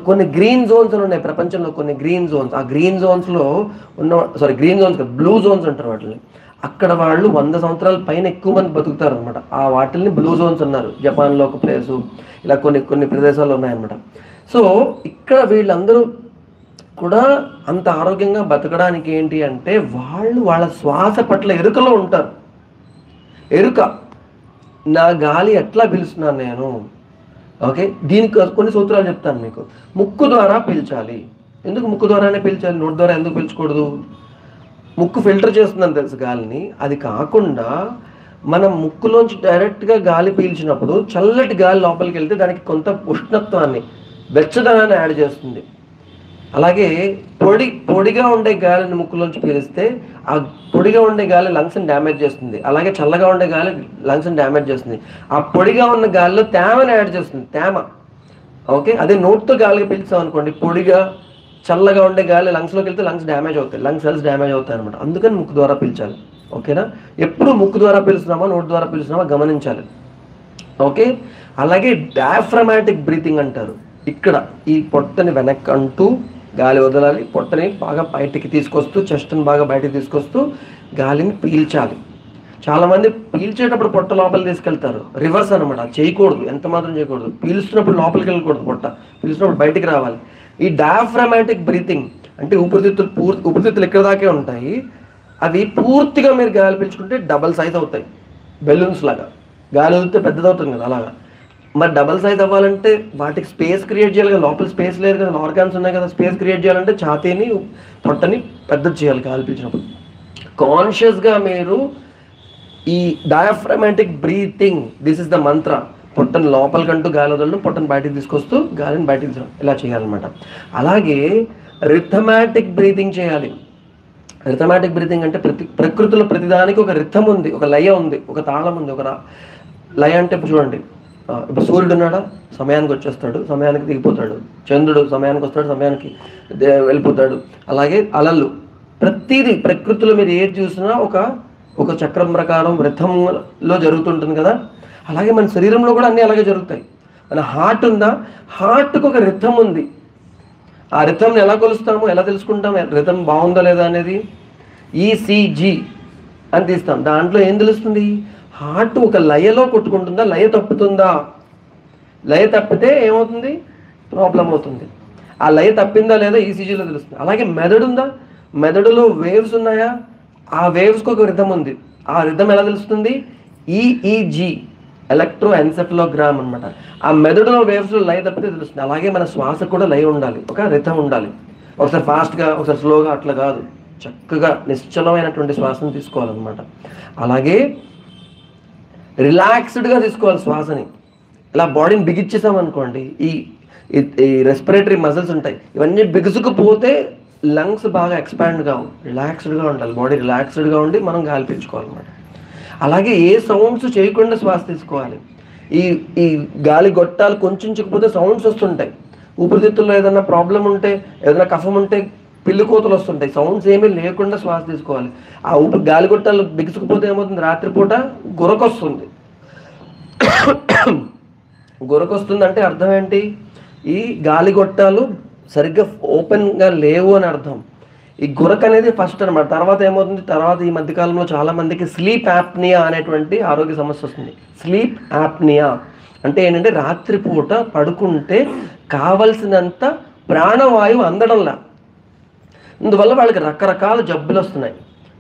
కొన్ని గ్రీన్ జోన్స్ అని ఉన్నాయి ప్రపంచంలో, కొన్ని గ్రీన్ జోన్స్. ఆ గ్రీన్ జోన్స్లో గ్రీన్ జోన్స్ బ్లూ జోన్స్ అంటారు వాటిని. అక్కడ వాళ్ళు 100 సంవత్సరాల పైన ఎక్కువ మంది బతుకుతారు అనమాట. ఆ వాటిని బ్లూ జోన్స్ అన్నారు. జపాన్లో ఒక ప్లేసు, ఇలా కొన్ని ప్రదేశాలు ఉన్నాయన్నమాట. సో ఇక్కడ వీళ్ళందరూ కూడా అంత ఆరోగ్యంగా బతకడానికి ఏంటి అంటే, వాళ్ళ శ్వాస పట్ల ఎరుకలో ఉంటారు. ఎరుక, నా గాలి ఎట్లా పీలుస్తున్నాను నేను. ఓకే? దీనికి కొన్ని సూత్రాలు చెప్తాను మీకు. ముక్కు ద్వారా పీల్చాలి. ఎందుకు ముక్కు ద్వారానే పీల్చాలి? నోటి ద్వారా ఎందుకు పీల్చకూడదు? ముక్కు ఫిల్టర్ చేస్తుందని తెలుసు గాలిని. అది కాకుండా మనం ముక్కులోంచి డైరెక్ట్గా గాలి పీల్చినప్పుడు చల్లటి గాలి లోపలికి వెళ్తే దానికి కొంత ఉష్ణత్వాన్ని, వెచ్చదనాన్ని యాడ్ చేస్తుంది. అలాగే పొడిగా ఉండే గాలిని ముక్కులోంచి పీలిస్తే ఆ పొడిగా ఉండే గాలి లంగ్స్ని డ్యామేజ్ చేస్తుంది. అలాగే చల్లగా ఉండే గాలి లంగ్స్ని డ్యామేజ్ చేస్తుంది. ఆ పొడిగా ఉన్న గాలిలో తేమని యాడ్ చేస్తుంది, తేమ. ఓకే? అదే నోట్తో గాలిగా పీల్చాం అనుకోండి, పొడిగా చల్లగా ఉండే గాలి లంగ్స్లోకి వెళ్తే లంగ్స్ డ్యామేజ్ అవుతాయి, లంగ్స్ సెల్స్ డ్యామేజ్ అవుతాయి అనమాట. అందుకని ముక్కు ద్వారా పీల్చాలి. ఓకేనా? ఎప్పుడు ముక్కు ద్వారా పీలుస్తున్నామా నోటి ద్వారా పీలుస్తున్నామా గమనించాలి. ఓకే? అలాగే డయాఫ్రమాటిక్ బ్రీతింగ్ అంటారు. ఇక్కడ ఈ పొట్టని వెనక్కి అంటూ గాలి వదలాలి, పొట్టని బాగా బయటికి తీసుకొస్తూ, చెస్ట్ని బాగా బయటికి తీసుకొస్తూ గాలిని పీల్చాలి. చాలామంది పీల్చేటప్పుడు పొట్ట లోపలికి తీసుకెళ్తారు, రివర్స్ అనమాట. చేయకూడదు, ఎంత మాత్రం చేయకూడదు. పీలుస్తున్నప్పుడు లోపలికి వెళ్ళకూడదు, పొట్ట పీలుస్తున్నప్పుడు బయటికి రావాలి. ఈ డయాఫ్రమాటిక్ బ్రీతింగ్ అంటే ఊపిరితిత్తులు ఇక్కడ దాకే ఉంటాయి. అవి పూర్తిగా మీరు గాలి పీల్చుకుంటే డబల్ సైజ్ అవుతాయి, బెలూన్స్ లాగా. గాలి వదిలితే పెద్దదవుతుంది కదా అలాగా. మరి డబల్ సైజ్ అవ్వాలంటే వాటికి స్పేస్ క్రియేట్ చేయాలి కదా, లోపల స్పేస్ లేదు కదా, ఆర్గాన్స్ ఉన్నాయి కదా. స్పేస్ క్రియేట్ చేయాలంటే ఛాతీని పొట్టని పెద్దది చేయాలి గాలి పీల్చినప్పుడు. కాన్షియస్గా మీరు ఈ diaphragmatic breathing, this is the మంత్ర. పొట్టను లోపలికంటూ గాలి వదలడం, పొట్టను బయటికి తీసుకొస్తూ గాలిని బయటికి తీసుకోవడం, ఇలా చేయాలన్నమాట. అలాగే రిథమాటిక్ బ్రీతింగ్ చేయాలి. రిథమాటిక్ బ్రీతింగ్ అంటే ప్రకృతిలో ప్రతిదానికి ఒక రిథం ఉంది, ఒక లయ ఉంది, ఒక తాళం ఉంది. ఒక లయ అంటే ఇప్పుడు చూడండి, ఇప్పుడు సూర్యుడు ఉన్నాడా, సమయానికి వచ్చేస్తాడు, సమయానికి దిగిపోతాడు. చంద్రుడు సమయానికి వస్తాడు, సమయానికి వెళ్ళిపోతాడు. అలాగే అలలు, ప్రతిదీ ప్రకృతిలో మీరు ఏది చూసినా ఒక చక్రం ప్రకారం రిథంలో జరుగుతుంటుంది కదా. అలాగే మన శరీరంలో కూడా అన్నీ అలాగే జరుగుతాయి. మన హార్ట్ ఉందా, హార్ట్కి ఒక రిథం ఉంది. ఆ రిథంని ఎలా కొలుస్తాము, ఎలా తెలుసుకుంటాం రిథం బాగుందా లేదా అనేది? ఈసీజీ అని తీస్తాం. దాంట్లో ఏం తెలుస్తుంది? హార్ట్ ఒక లయలో కొట్టుకుంటుందా, లయ తప్పుతుందా? లయ తప్పితే ఏమవుతుంది? ప్రాబ్లం అవుతుంది. ఆ లయ తప్పిందా లేదా ఈసీజీలో తెలుస్తుంది. అలాగే మెదడు ఉందా, మెదడులో వేవ్స్ ఉన్నాయా, ఆ వేవ్స్కి ఒక రిథం ఉంది. ఆ రిథం ఎలా తెలుస్తుంది? ఈఈజీ, ఎలక్ట్రో ఎన్సెఫలోగ్రామ్ అనమాట. ఆ మెదడులో వేవ్స్లో లయ తప్పితే తెలుస్తుంది. అలాగే మన శ్వాసకు కూడా లయ ఉండాలి, ఒక రిథం ఉండాలి. ఒకసారి ఫాస్ట్గా, ఒకసారి స్లోగా, అట్లా కాదు. చక్కగా నిశ్చలమైనటువంటి శ్వాసను తీసుకోవాలన్నమాట. అలాగే రిలాక్స్డ్గా తీసుకోవాలి శ్వాసని. ఇలా బాడీని బిగించేసామనుకోండి, ఈ రెస్పిరేటరీ మజిల్స్ ఉంటాయి, ఇవన్నీ బిగుసుకుపోతే లంగ్స్ బాగా ఎక్స్పాండ్ కావు. రిలాక్స్డ్గా ఉండాలి, బాడీ రిలాక్స్డ్గా ఉండి మనం గాలి పీల్చుకోవాలన్నమాట. అలాగే ఏ సౌండ్స్ చేయకుండా శ్వాస తీసుకోవాలి. ఈ గాలి గొట్టాలు కొంచెంచకపోతే సౌండ్స్ వస్తుంటాయి. ఊపిరితిత్తుల్లో ఏదైనా ప్రాబ్లం ఉంటే, ఏదైనా కఫం ఉంటే పిల్లి కోతలు వస్తుంటాయి. సౌండ్స్ ఏమీ లేకుండా శ్వాస తీసుకోవాలి. ఆ గాలి గొట్టాలు బిగుసుకుపోతే ఏమవుతుంది? రాత్రిపూట గురకొస్తుంది. గురకొస్తుంది అంటే అర్థం ఏంటి? ఈ గాలి గొట్టాలు సరిగ్గా ఓపెన్గా లేవు అని అర్థం. ఈ గురక అనేది ఫస్ట్ అనమాట. తర్వాత ఏమవుతుంది? తర్వాత ఈ మధ్యకాలంలో చాలా మందికి స్లీప్ యాప్నియా అనేటువంటి ఆరోగ్య సమస్య వస్తుంది. స్లీప్ యాప్నియా అంటే ఏంటంటే రాత్రిపూట పడుకుంటే కావలసినంత ప్రాణవాయువు అందడంలా. అందువల్ల వాళ్ళకి రకరకాల జబ్బులు వస్తున్నాయి.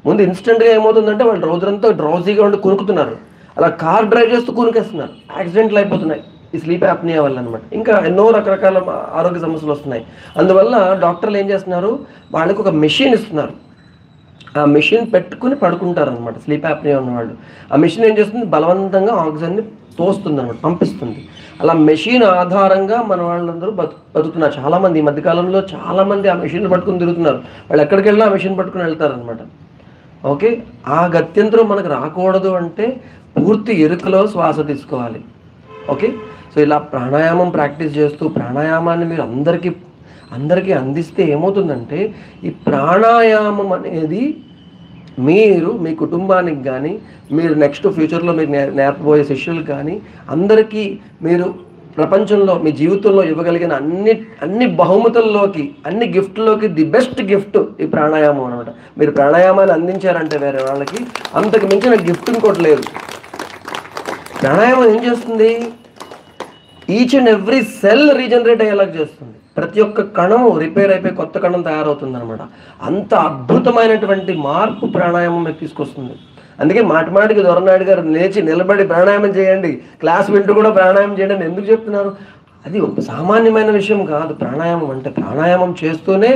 ముందు ఇన్స్టెంట్గా ఏమవుతుందంటే వాళ్ళు రోజంతా డ్రౌజీగా ఉండి కునుకుతున్నారు. అలా కార్ డ్రైవ్ చేస్తూ కునుకేస్తున్నారు, యాక్సిడెంట్లు అయిపోతున్నాయి ఈ స్లీప్ యాప్నియా వల్ల అనమాట. ఇంకా ఎన్నో రకరకాల ఆరోగ్య సమస్యలు వస్తున్నాయి. అందువల్ల డాక్టర్లు ఏం చేస్తున్నారు? వాళ్ళకి ఒక మెషిన్ ఇస్తున్నారు. ఆ మెషిన్ పెట్టుకుని పడుకుంటారు అనమాట స్లీప్ యాప్నియా ఉన్నవాళ్ళు. ఆ మెషిన్ ఏం చేస్తుంది? బలవంతంగా ఆక్సిజన్ని తోస్తుంది అనమాట, పంపిస్తుంది. అలా మెషిన్ ఆధారంగా మన వాళ్ళందరూ బతుకుతున్నారు. చాలామంది ఈ మధ్యకాలంలో చాలామంది ఆ మెషిన్లు పట్టుకుని తిరుగుతున్నారు. వాళ్ళు ఎక్కడికి వెళ్ళినా ఆ మెషిన్ పట్టుకుని వెళ్తారనమాట. ఓకే, ఆ గత్యంతరం మనకు రాకూడదు అంటే పూర్తి ఎరుకలో శ్వాస తీసుకోవాలి. ఓకే, సో ఇలా ప్రాణాయామం ప్రాక్టీస్ చేస్తూ ప్రాణాయామాన్ని మీరు అందరికీ అందిస్తే ఏమవుతుందంటే ఈ ప్రాణాయామం అనేది మీరు మీ కుటుంబానికి కానీ, మీరు నెక్స్ట్ ఫ్యూచర్లో మీరు నేర్పబోయే శిష్యులకు కానీ అందరికీ మీరు ప్రపంచంలో మీ జీవితంలో ఇవ్వగలిగిన అన్ని బహుమతుల్లోకి, అన్ని గిఫ్ట్లోకి ది బెస్ట్ గిఫ్ట్ ఈ ప్రాణాయామం అనమాట. మీరు ప్రాణాయామాన్ని అందించారంటే వేరే వాళ్ళకి అంతకు మించిన గిఫ్ట్ ఇంకోటి లేదు. ప్రాణాయామం ఏం చేస్తుంది? Each and every cell regenerate అయ్యేలాగా చేస్తుంది. ప్రతి ఒక్క కణం రిపేర్ అయిపోయి కొత్త కణం తయారవుతుంది అనమాట. అంత అద్భుతమైనటువంటి మార్పు ప్రాణాయామం మీకు తీసుకొస్తుంది. అందుకే మాటిమాటికి దొరనాయుడు గారు లేచి నిలబడి ప్రాణాయామం చేయండి, క్లాస్ వింటూ కూడా ప్రాణాయామం చేయండి అని ఎందుకు చెప్తున్నారు? అది ఒక సామాన్యమైన విషయం కాదు. ప్రాణాయామం అంటే ప్రాణాయామం చేస్తూనే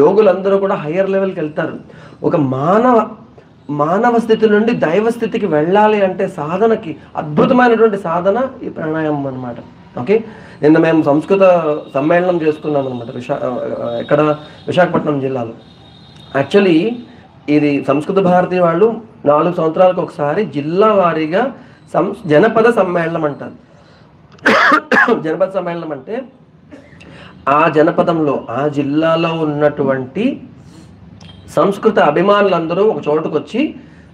యోగులందరూ కూడా హయ్యర్ లెవెల్కి వెళ్తారు. ఒక మానవ స్థితి నుండి దైవ స్థితికి వెళ్ళాలి అంటే సాధనకి అద్భుతమైనటువంటి సాధన ఈ ప్రాణాయామం అనమాట. ఓకే, నిన్న మేము సంస్కృత సమ్మేళనం చేసుకున్నాం అనమాట ఇక్కడ విశాఖపట్నం జిల్లాలో. యాక్చువల్లీ ఇది సంస్కృత భారతి వాళ్ళు 4 సంవత్సరాలకు ఒకసారి జిల్లా వారీగా జనపద సమ్మేళనం అంటారు. జనపద సమ్మేళనం అంటే ఆ జనపదంలో, ఆ జిల్లాలో ఉన్నటువంటి సంస్కృత అభిమానులందరూ ఒక చోటుకు వచ్చి,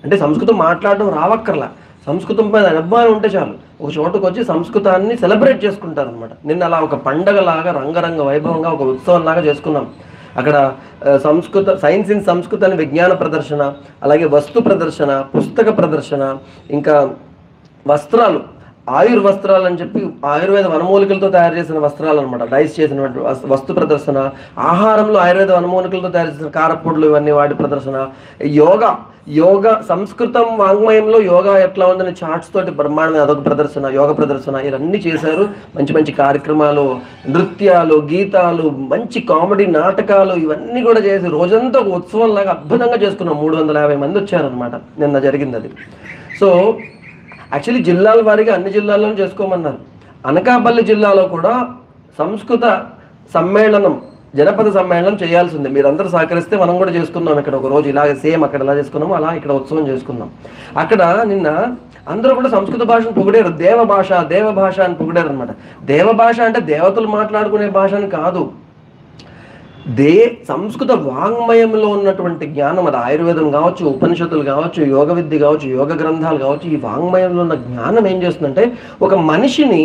అంటే సంస్కృతం మాట్లాడడం రావక్కర్లా, సంస్కృతం పైన అభిమానం ఉంటే చాలు, ఒక చోటుకు వచ్చి సంస్కృతాన్ని సెలబ్రేట్ చేసుకుంటారు అనమాట. నిన్న అలా ఒక పండగలాగా రంగరంగ వైభవంగా ఒక ఉత్సవంలాగా చేసుకున్నాం. అక్కడ సైన్స్ ఇన్ సంస్కృత అని విజ్ఞాన ప్రదర్శన, అలాగే వస్తు ప్రదర్శన, పుస్తక ప్రదర్శన, ఇంకా వస్త్రాలు, ఆయుర్వస్త్రాలు అని చెప్పి ఆయుర్వేద వనమూలికలతో తయారు చేసిన వస్త్రాలు అనమాట, డైస్ చేసినటువంటి వస్తు ప్రదర్శన, ఆహారంలో ఆయుర్వేద వనమూలికలతో తయారు చేసిన కారపొడులు ఇవన్నీ వాటి ప్రదర్శన, యోగా సంస్కృతం వాంగ్మయంలో యోగా ఎట్లా ఉందని చార్ట్స్ తోటి బ్రహ్మాండమైన అదొక ప్రదర్శన, యోగ ప్రదర్శన, ఇవన్నీ చేశారు. మంచి మంచి కార్యక్రమాలు, నృత్యాలు, గీతాలు, మంచి కామెడీ నాటకాలు ఇవన్నీ కూడా చేసి రోజంతా ఒక ఉత్సవం లాగా అద్భుతంగా చేసుకున్నాం. 350 మంది వచ్చారనమాట నిన్న జరిగింది అది. సో యాక్చువల్లీ జిల్లాల వారీగా అన్ని జిల్లాల్లోనూ చేసుకోమన్నారు. అనకాపల్లి జిల్లాలో కూడా సంస్కృత సమ్మేళనం, జనపద సమ్మేళనం చేయాల్సిందే. మీరందరూ సహకరిస్తే మనం కూడా చేసుకున్నాం ఇక్కడ ఒక రోజు, ఇలాగే సేమ్ అక్కడ ఎలా చేసుకున్నామో అలా ఇక్కడ ఉత్సవం చేసుకున్నాం. అక్కడ నిన్న అందరూ కూడా సంస్కృత భాషను పొగిడారు. దేవ భాష అని పొగిడారు అనమాట. దేవ భాష అంటే దేవతలు మాట్లాడుకునే భాష అని కాదు, సంస్కృత వాంగ్మయంలో ఉన్నటువంటి జ్ఞానం, అది ఆయుర్వేదం కావచ్చు, ఉపనిషత్తులు కావచ్చు, యోగ విద్య కావచ్చు, యోగ గ్రంథాలు కావచ్చు, ఈ వాంగ్మయంలో ఉన్న జ్ఞానం ఏం చేస్తుందంటే ఒక మనిషిని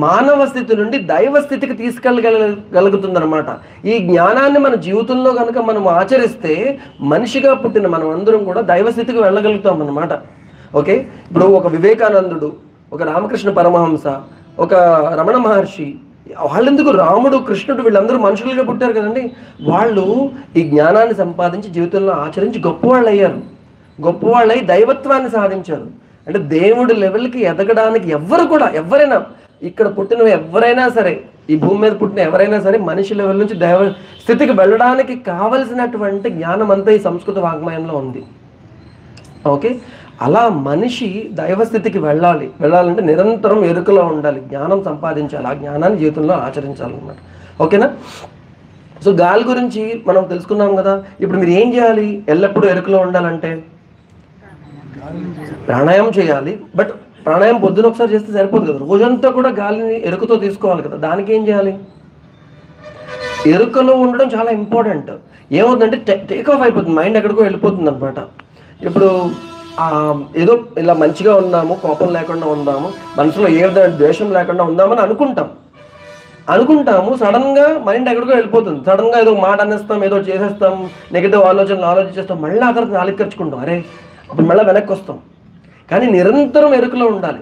మానవ స్థితి నుండి దైవ స్థితికి తీసుకెళ్ళగలుగుతుందన్నమాట. ఈ జ్ఞానాన్ని మన జీవితంలో కనుక మనం ఆచరిస్తే మనిషిగా పుట్టిన మనం అందరం కూడా దైవ స్థితికి వెళ్ళగలుగుతాం అన్నమాట. ఓకే, ఇప్పుడు ఒక వివేకానందుడు, ఒక రామకృష్ణ పరమహంస, ఒక రమణ మహర్షి, వాళ్ళెందుకు రాముడు, కృష్ణుడు, వీళ్ళందరూ మనుషులుగా పుట్టారు కదండి. వాళ్ళు ఈ జ్ఞానాన్ని సంపాదించి జీవితంలో ఆచరించి గొప్పవాళ్ళు అయ్యారు. గొప్పవాళ్ళై దైవత్వాన్ని సాధించారు. అంటే దేవుడి లెవెల్కి ఎదగడానికి ఎవరైనా ఇక్కడ పుట్టిన ఎవరైనా సరే, ఈ భూమి మీద పుట్టిన ఎవరైనా సరే మనిషి లెవెల్ నుంచి దైవ స్థితికి వెళ్ళడానికి కావలసినటువంటి జ్ఞానం అంతా ఈ సంస్కృత వాంగ్మయంలో ఉంది. ఓకే, అలా మనిషి దైవస్థితికి వెళ్ళాలంటే నిరంతరం ఎరుకలో ఉండాలి, జ్ఞానం సంపాదించాలి, ఆ జ్ఞానాన్ని జీవితంలో ఆచరించాలన్నమాట. ఓకేనా? సో గాలి గురించి మనం తెలుసుకున్నాం కదా. ఇప్పుడు మీరు ఏం చేయాలి? ఎల్లప్పుడూ ఎరుకలో ఉండాలంటే ప్రాణాయామం చేయాలి. బట్ ప్రాణాయామం పొద్దున ఒకసారి చేస్తే సరిపోదు కదా, రోజంతా కూడా గాలిని ఎరుకతో తీసుకోవాలి కదా. దానికి ఏం చేయాలి? ఎరుకలో ఉండడం చాలా ఇంపార్టెంట్. ఏమవుతుందంటే టేక్ ఆఫ్ అయిపోతుంది, మైండ్ ఎక్కడికో వెళ్ళిపోతుంది అనమాట. ఇప్పుడు ఏదో ఇలా మంచిగా ఉందాము, కోపం లేకుండా ఉందాము, మనసులో ఏ విధమైన ద్వేషం లేకుండా ఉందామని అనుకుంటాము. సడన్గా మైండ్ ఎక్కడికో వెళ్ళిపోతుంది. సడన్గా ఏదో మాట అనేస్తాం, ఏదో చేసేస్తాం, నెగిటివ్ ఆలోచనలు ఆలోచించేస్తాం, మళ్ళీ ఆ తర్వాత నాలుగు ఖర్చుకుంటాం, అరే అప్పుడు మళ్ళీ వెనక్కి వస్తాం. కానీ నిరంతరం ఎరుకలో ఉండాలి.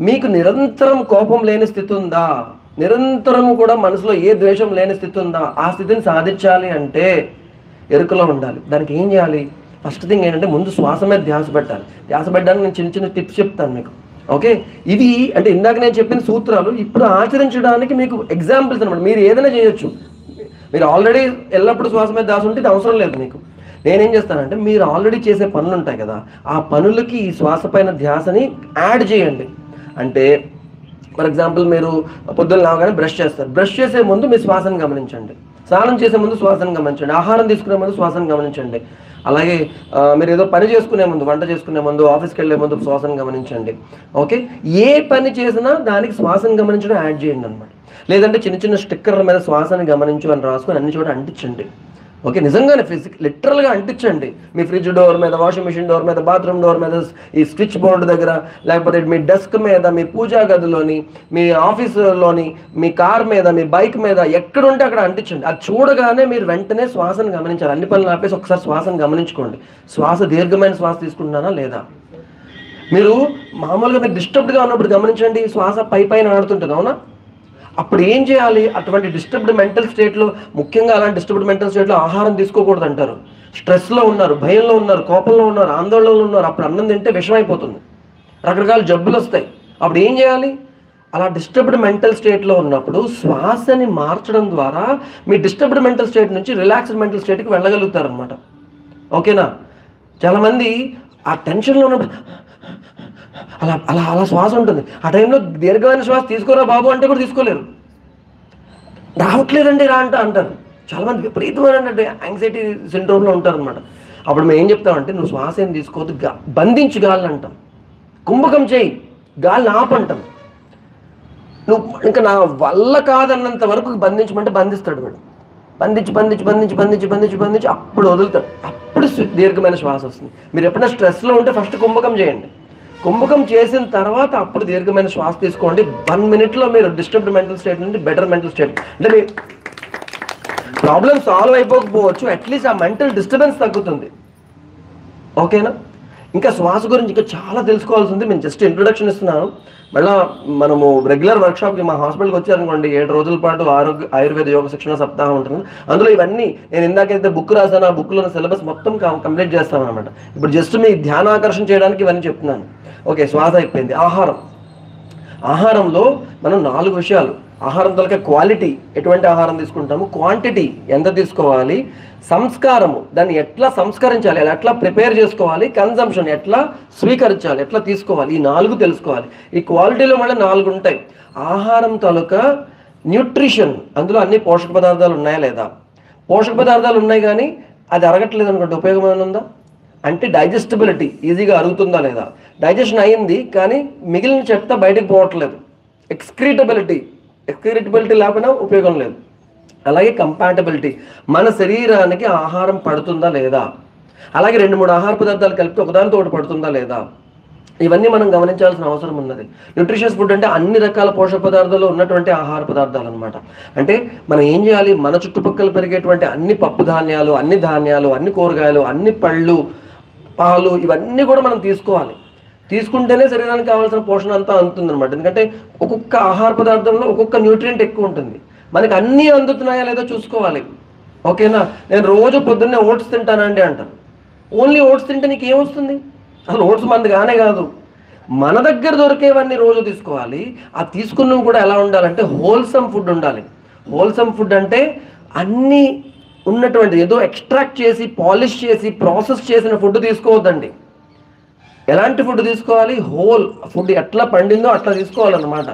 మీకు నిరంతరం కోపం లేని స్థితి ఉందా, నిరంతరం కూడా మనసులో ఏ ద్వేషం లేని స్థితి ఉందా, ఆ స్థితిని సాధించాలి అంటే ఎరుకలో ఉండాలి. దానికి ఏం చేయాలి? ఫస్ట్ థింగ్ ఏంటంటే ముందు శ్వాస మీద ధ్యాస పెట్టాలి. ధ్యాస పెట్టడానికి నేను చిన్న టిప్స్ చెప్తాను మీకు. ఓకే, ఇవి అంటే ఇందాక నేను చెప్పిన సూత్రాలు ఇప్పుడు ఆచరించడానికి మీకు ఎగ్జాంపుల్స్ అనమాట. మీరు ఏదైనా చేయొచ్చు. మీరు ఆల్రెడీ ఎల్లప్పుడూ శ్వాస మీద ధ్యాస ఉంటే ఇది అవసరం లేదు మీకు. నేనేం చేస్తానంటే మీరు ఆల్రెడీ చేసే పనులు ఉంటాయి కదా, ఆ పనులకి ఈ శ్వాస పైన ధ్యాసని యాడ్ చేయండి. అంటే ఫర్ ఎగ్జాంపుల్ మీరు పొద్దున్న లేవగానే బ్రష్ చేస్తారు, బ్రష్ చేసే ముందు మీ శ్వాసను గమనించండి. స్నానం చేసే ముందు శ్వాసను గమనించండి. ఆహారం తీసుకునే ముందు శ్వాసను గమనించండి. అలాగే మీరు ఏదో పని చేసుకునే ముందు, వంట చేసుకునే ముందు, ఆఫీస్కి వెళ్ళే ముందు శ్వాసను గమనించండి. ఓకే, ఏ పని చేసినా దానికి శ్వాసను గమనించడం యాడ్ చేయండి అనమాట. లేదంటే చిన్న చిన్న స్టిక్కర్ల మీద శ్వాసను గమనించు అని రాసుకొని అన్ని చోట అంటించండి. ఓకే, నిజంగానే లిటరల్గా అంటించండి. మీ ఫ్రిడ్జ్ డోర్ మీద, వాషింగ్ మిషన్ డోర్ మీద, బాత్రూమ్ డోర్ మీద, ఈ స్విచ్ బోర్డు దగ్గర, లేకపోతే మీ డెస్క్ మీద, మీ పూజా గదిలోని, మీ ఆఫీసులోని, మీ కార్ మీద, మీ బైక్ మీద, ఎక్కడుంటే అక్కడ అంటించండి. అది చూడగానే మీరు వెంటనే శ్వాసను గమనించాలి. అన్ని పనులు ఆపేసి ఒకసారి శ్వాసను గమనించుకోండి. శ్వాస దీర్ఘమైన శ్వాస తీసుకుంటున్నానా లేదా. మీరు మామూలుగా మీరు డిస్టర్బ్డ్గా ఉన్నప్పుడు గమనించండి, శ్వాస పైన ఆడుతుంటుంది, అవునా? అప్పుడు ఏం చేయాలి? అటువంటి డిస్టర్బ్డ్ మెంటల్ స్టేట్లో, ముఖ్యంగా అలాంటి డిస్టర్బ్డ్ మెంటల్ స్టేట్లో ఆహారం తీసుకోకూడదు అంటారు. స్ట్రెస్లో ఉన్నారు, భయంలో ఉన్నారు, కోపంలో ఉన్నారు, ఆందోళనలో ఉన్నారు, అప్పుడు అన్నం తింటే విషం అయిపోతుంది, రకరకాల జబ్బులు వస్తాయి. అప్పుడు ఏం చేయాలి? అలా డిస్టర్బ్డ్ మెంటల్ స్టేట్లో ఉన్నప్పుడు శ్వాసని మార్చడం ద్వారా మీ డిస్టర్బ్డ్ మెంటల్ స్టేట్ నుంచి రిలాక్స్డ్ మెంటల్ స్టేట్కి వెళ్ళగలుగుతారు అనమాట. ఓకేనా? చాలామంది ఆ టెన్షన్లో ఉన్నప్పుడు అలా అలా అలా శ్వాస ఉంటుంది. ఆ టైంలో దీర్ఘమైన శ్వాస తీసుకోరా బాబు అంటే కూడా తీసుకోలేరు. రావట్లేదండి రా అంటారు. చాలామంది విపరీతమైన యాంగ్జైటీ సిండ్రోమ్లో ఉంటారు అనమాట. అప్పుడు మేము ఏం చెప్తామంటే, నువ్వు శ్వాస ఏం తీసుకోవద్దు, బంధించి గాలిని అంటాం, కుంభకం చేయి, గాలిని ఆపంటాం. నువ్వు ఇంకా నా వల్ల కాదన్నంత వరకు బంధించమంటే బంధిస్తాడు వాడు. బంధించి అప్పుడు వదులుతాడు. అప్పుడు దీర్ఘమైన శ్వాస వస్తుంది. మీరు ఎప్పుడైనా స్ట్రెస్లో ఉంటే ఫస్ట్ కుంభకం చేయండి. కుంభకం చేసిన తర్వాత అప్పుడు దీర్ఘమైన శ్వాస తీసుకోండి. 1 minute మీరు డిస్టర్బ్డ్ మెంటల్ స్టేట్ నుండి బెటర్ మెంటల్ స్టేట్, అంటే మీ ప్రాబ్లమ్ సాల్వ్ అయిపోకపోవచ్చు, అట్లీస్ట్ ఆ మెంటల్ డిస్టర్బెన్స్ తగ్గుతుంది. ఓకేనా? ఇంకా శ్వాస గురించి ఇంకా చాలా తెలుసుకోవాల్సింది. నేను జస్ట్ ఇంట్రొడక్షన్ ఇస్తున్నాను. మళ్ళీ మనము రెగ్యులర్ వర్క్షాప్కి మా హాస్పిటల్కి వచ్చారనుకోండి, 7 రోజుల పాటు ఆయుర్వేద యోగ శిక్షణ సప్తాహం ఉంటుంది. అందులో ఇవన్నీ నేను ఇందాకైతే బుక్ రాసాను, ఆ బుక్లో సిలబస్ మొత్తం కంప్లీట్ చేస్తాను అనమాట. ఇప్పుడు జస్ట్ మీ ధ్యానాకర్షణ చేయడానికి ఇవన్నీ చెప్తున్నాను. ఓకే, శ్వాస అయిపోయింది. ఆహారంలో మనం 4 విషయాలు. ఆహారం తలక క్వాలిటీ, ఎటువంటి ఆహారం తీసుకుంటాము, క్వాంటిటీ ఎంత తీసుకోవాలి, సంస్కారము, దాన్ని ఎట్లా సంస్కరించాలి, ఎట్లా ప్రిపేర్ చేసుకోవాలి, కన్జంప్షన్ ఎట్లా స్వీకరించాలి, ఎట్లా తీసుకోవాలి, ఈ 4 తెలుసుకోవాలి. ఈ క్వాలిటీలో మళ్ళీ 4 ఉంటాయి. ఆహారం తాలూక న్యూట్రిషన్, అందులో అన్ని పోషక పదార్థాలు ఉన్నాయా లేదా, పోషక పదార్థాలు ఉన్నాయి కానీ అది అరగట్లేదు అనుకోండి, ఉపయోగం ఏమైనా ఉందా అంటే డైజెస్టిబిలిటీ, ఈజీగా అరుగుతుందా లేదా, డైజెషన్ అయింది కానీ మిగిలిన చెత్త బయటకు పోవట్లేదు, ఎక్స్క్రీటబిలిటీ లేకపోయినా ఉపయోగం లేదు. అలాగే కంపాటబిలిటీ, మన శరీరానికి ఆహారం పడుతుందా లేదా, అలాగే 2-3 ఆహార పదార్థాలు కలిపితే ఒకదానితో ఒకటి పడుతుందా లేదా, ఇవన్నీ మనం గమనించాల్సిన అవసరం ఉన్నది. న్యూట్రిషియస్ ఫుడ్ అంటే అన్ని రకాల పోషక పదార్థాలు ఉన్నటువంటి ఆహార పదార్థాలు అనమాట. అంటే మనం ఏం చేయాలి, మన చుట్టుపక్కల పెరిగేటువంటి అన్ని పప్పు ధాన్యాలు, అన్ని ధాన్యాలు, అన్ని కూరగాయలు, అన్ని పళ్ళు, పాలు, ఇవన్నీ కూడా మనం తీసుకోవాలి. తీసుకుంటేనే శరీరానికి కావాల్సిన పోషణ అంతా అందుతుందన్నమాట. ఎందుకంటే ఒక్కొక్క ఆహార పదార్థంలో ఒక్కొక్క న్యూట్రియంట్ ఎక్కువ ఉంటుంది. మనకి అన్నీ అందుతున్నాయా లేదో చూసుకోవాలి. ఓకేనా, నేను రోజు పొద్దున్నే ఓట్స్ తింటానండి అంటారు. ఓన్లీ ఓట్స్ తింటే నీకు ఏమొస్తుంది, అసలు ఓట్స్ మనది కానే కాదు. మన దగ్గర దొరికేవన్నీ రోజు తీసుకోవాలి. ఆ తీసుకున్నవి కూడా ఎలా ఉండాలంటే హోల్సమ్ ఫుడ్ ఉండాలి. హోల్సమ్ ఫుడ్ అంటే అన్నీ ఉన్నటువంటి, ఏదో ఎక్స్ట్రాక్ట్ చేసి పాలిష్ చేసి ప్రాసెస్ చేసిన ఫుడ్ తీసుకోవద్దండి. ఎలాంటి ఫుడ్ తీసుకోవాలి, హోల్ ఫుడ్ ఎట్లా పండిందో అట్లా తీసుకోవాలన్నమాట.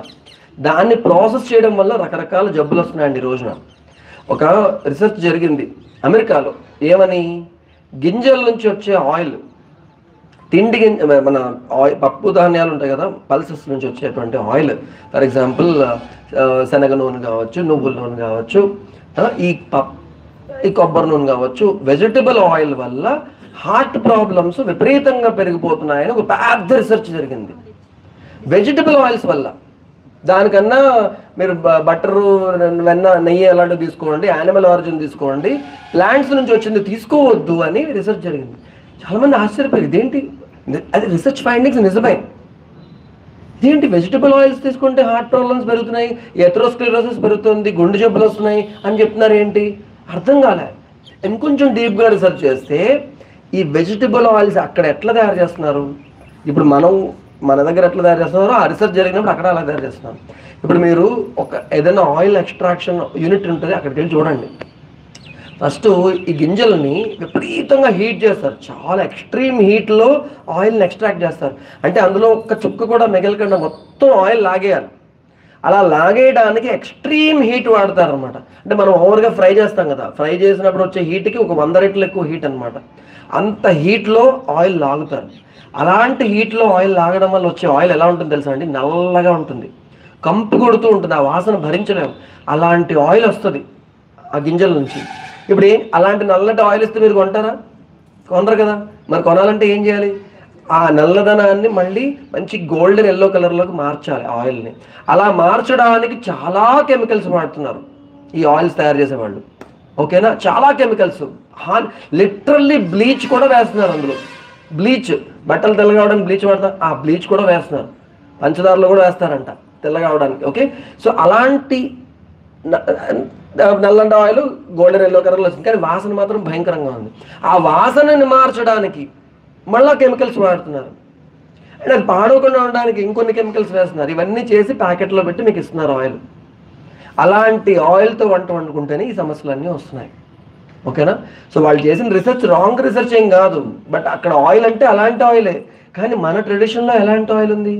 దాన్ని ప్రాసెస్ చేయడం వల్ల రకరకాల జబ్బులు వస్తున్నాయండి. ఈ రోజున ఒక రీసెర్చ్ జరిగింది అమెరికాలో. ఏమని, గింజల నుంచి వచ్చే ఆయిల్, తిండి మన పప్పు ధాన్యాలు ఉంటాయి కదా, పల్సెస్ నుంచి వచ్చేటువంటి ఆయిల్, ఫర్ ఎగ్జాంపుల్ శనగ నూనె కావచ్చు, నువ్వుల నూనె కావచ్చు, ఈ కొబ్బరి నూనె కావచ్చు, వెజిటబుల్ ఆయిల్ వల్ల హార్ట్ ప్రాబ్లమ్స్ విపరీతంగా పెరిగిపోతున్నాయని ఒక పెద్ద రీసెర్చ్ జరిగింది. వెజిటబుల్ ఆయిల్స్ వల్ల. దానికన్నా మీరు బటరు, వెన్న, నెయ్యి అలాంటివి తీసుకోండి, యానిమల్ ఆరిజిన్ తీసుకోండి, ప్లాంట్స్ నుంచి వచ్చింది తీసుకోవద్దు అని రీసెర్చ్ జరిగింది. చాలామంది ఆశ్చర్యపోయారు, ఇదేంటి, అది రీసెర్చ్ ఫైండింగ్స్ నిజమే. ఇదేంటి వెజిటబుల్ ఆయిల్స్ తీసుకుంటే హార్ట్ ప్రాబ్లమ్స్ పెరుగుతున్నాయి, ఎథెరోస్క్లెరోసిస్ పెరుగుతుంది, గుండె జబ్బులు వస్తున్నాయి అని చెప్తున్నారు, ఏంటి అర్థం కాలే. ఇంకొంచెం డీప్గా రీసెర్చ్ చేస్తే ఈ వెజిటబుల్ ఆయిల్స్ అక్కడ ఎట్లా తయారు చేస్తున్నారు, ఇప్పుడు మన దగ్గర ఎట్లా తయారు చేస్తున్నారో ఆ రీసెర్చ్ జరిగినప్పుడు అక్కడ అలా తయారు చేస్తున్నారు. ఇప్పుడు మీరు ఏదైనా ఆయిల్ ఎక్స్ట్రాక్షన్ యూనిట్ ఉంటుంది, అక్కడికి వెళ్ళి చూడండి. ఫస్ట్ ఈ గింజలని విపరీతంగా హీట్ చేస్తారు, చాలా ఎక్స్ట్రీమ్ హీట్లో ఆయిల్ని ఎక్స్ట్రాక్ట్ చేస్తారు. అంటే అందులో ఒక్క చుక్క కూడా మిగలకుండా మొత్తం ఆయిల్ లాగేయాలి. అలా లాగేయడానికి ఎక్స్ట్రీమ్ హీట్ వాడతారు అనమాట. అంటే మనం ఓవర్గా ఫ్రై చేస్తాం కదా, ఫ్రై చేసినప్పుడు వచ్చే హీట్కి ఒక 100 రెట్లు ఎక్కువ హీట్ అనమాట. అంత హీట్లో ఆయిల్ లాగుతారు. అలాంటి హీట్లో ఆయిల్ లాగడం వల్ల వచ్చే ఆయిల్ ఎలా ఉంటుంది తెలుసా అండి, నల్లగా ఉంటుంది, కంపు కొడుతూ ఉంటుంది, ఆ వాసన భరించలేము. అలాంటి ఆయిల్ వస్తుంది ఆ గింజల నుంచి. ఇప్పుడు అలాంటి నల్లటి ఆయిల్ ఇస్తే మీరు కొంటారా, కొనరు కదా. మరి కొనాలంటే ఏం చేయాలి, ఆ నల్లదనాన్ని మళ్ళీ మంచి గోల్డెన్ ఎల్లో కలర్లోకి మార్చాలి ఆయిల్ని. అలా మార్చడానికి చాలా కెమికల్స్ వాడుతున్నారు ఈ ఆయిల్స్ తయారు చేసేవాళ్ళు. ఓకేనా, చాలా కెమికల్స్, లిటరల్లీ బ్లీచ్ కూడా వేస్తున్నారు అందులో. బ్లీచ్, బట్టలు తెల్లగా అవడానికి బ్లీచ్ వాడతారు, ఆ బ్లీచ్ కూడా వేస్తున్నారు, పంచదారలో కూడా వేస్తారంట తెల్లగా అవడానికి. ఓకే, సో అలాంటి నల్లంట ఆయిల్ గోల్డెన్ ఎల్లో కలర్లో వస్తుంది, కానీ వాసన మాత్రం భయంకరంగా ఉంది. ఆ వాసనని మార్చడానికి మళ్ళీ కెమికల్స్ వాడుతున్నారు. అండ్ అది పాడవకుండా ఉండడానికి ఇంకొన్ని కెమికల్స్ వేస్తున్నారు. ఇవన్నీ చేసి ప్యాకెట్లో పెట్టి మీకు ఇస్తున్నారు ఆయిల్. అలాంటి ఆయిల్తో వంట వండుకుంటేనే ఈ సమస్యలన్నీ వస్తున్నాయి. ఓకేనా, సో వాళ్ళు చేసిన రీసెర్చ్ రాంగ్ రీసెర్చ్ ఏం కాదు, బట్ అక్కడ ఆయిల్ అంటే అలాంటి ఆయిలే. కానీ మన ట్రెడిషన్లో ఎలాంటి ఆయిల్ ఉంది,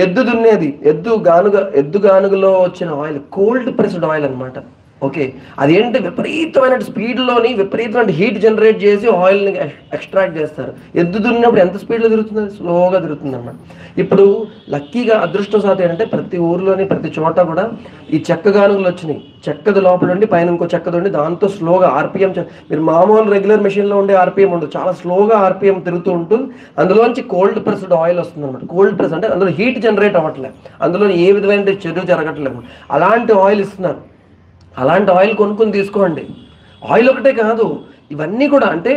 ఎద్దు దున్నేది, ఎద్దు గానుగలో వచ్చిన ఆయిల్, కోల్డ్ ప్రెస్డ్ ఆయిల్ అనమాట. ఓకే, అదేంటి విపరీతమైన స్పీడ్లోని విపరీతమైన హీట్ జనరేట్ చేసి ఆయిల్ని ఎక్స్ట్రాక్ట్ చేస్తారు. ఎద్దు దున్నినప్పుడు ఎంత స్పీడ్లో తిరుగుతుంది, స్లోగా తిరుగుతుంది అన్నమాట. ఇప్పుడు లక్కీగా అదృష్టవశాత్తు ఏంటంటే ప్రతి ఊర్లోని ప్రతి చోట కూడా ఈ చెక్క గానుగులు వచ్చినాయి. చెక్కది లోపల ఉండి పైన ఇంకో చెక్కది ఉండి దాంతో స్లోగా ఆర్పిఎం, మీరు మామూలు రెగ్యులర్ మెషిన్లో ఉండే ఆర్పిఎం ఉండదు, చాలా స్లోగా ఆర్పిఎం తిరుగుతూ ఉంటుంది. అందులోంచి కోల్డ్ ప్రెస్డ్ ఆయిల్ వస్తుంది అనమాట. కోల్డ్ ప్రెస్ అంటే అందులో హీట్ జనరేట్ అవ్వట్లేదు, అందులో ఏ విధమైన చర్య జరగట్లేదు. అలాంటి ఆయిల్ ఇస్తున్నారు. అలాంటి ఆయిల్ కొనుక్కొని తీసుకోండి. ఆయిల్ ఒకటే కాదు, ఇవన్నీ కూడా అంటే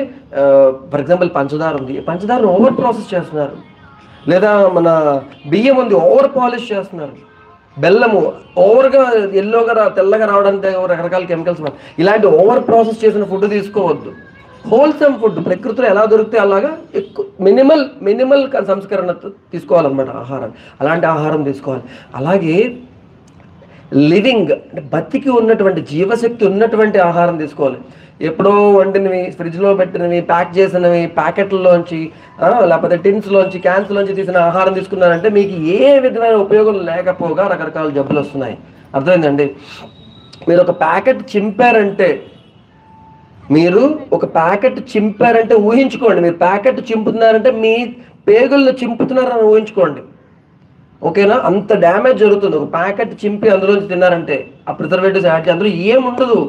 ఫర్ ఎగ్జాంపుల్ పంచదార ఉంది, పంచదారను ఓవర్ ప్రాసెస్ చేస్తున్నారు. లేదా మన బియ్యం ఉంది, ఓవర్ పాలిష్ చేస్తున్నారు. బెల్లము ఓవర్గా ఎల్లోగా తెల్లగా రావడానికి రకరకాల కెమికల్స్. ఇలాంటి ఓవర్ ప్రాసెస్ చేసిన ఫుడ్ తీసుకోవద్దు. హోల్సమ్ ఫుడ్ ప్రకృతిలో ఎలా దొరికితే అలాగా ఎక్కువ మినిమల్ సంస్కరణ తీసుకోవాలన్నమాట ఆహారాన్ని. అలాంటి ఆహారం తీసుకోవాలి. అలాగే లివింగ్ అంటే బతికి ఉన్నటువంటి జీవశక్తి ఉన్నటువంటి ఆహారం తీసుకోవాలి. ఎప్పుడో వండినవి, ఫ్రిడ్జ్లో పెట్టినవి, ప్యాక్ చేసినవి, ప్యాకెట్లలోంచి లేకపోతే టిన్స్లోంచి, క్యాన్స్లోంచి తీసిన ఆహారం తీసుకున్నారంటే మీకు ఏ విధమైన ఉపయోగం లేకపోగా రకరకాల జబ్బులు వస్తున్నాయి. అర్థమైందండి? మీరు ఒక ప్యాకెట్ చింపారంటే ఊహించుకోండి. మీరు ప్యాకెట్ చింపుతున్నారంటే మీ పేగుల్లో చింపుతున్నారని ఊహించుకోండి. ఓకేనా? అంత డ్యామేజ్ జరుగుతుంది. ఒక ప్యాకెట్ చింపి అందులోంచి తిన్నారంటే ఆ ప్రిజర్వేటివ్స్ యాడ్ అందులో ఏముండదు,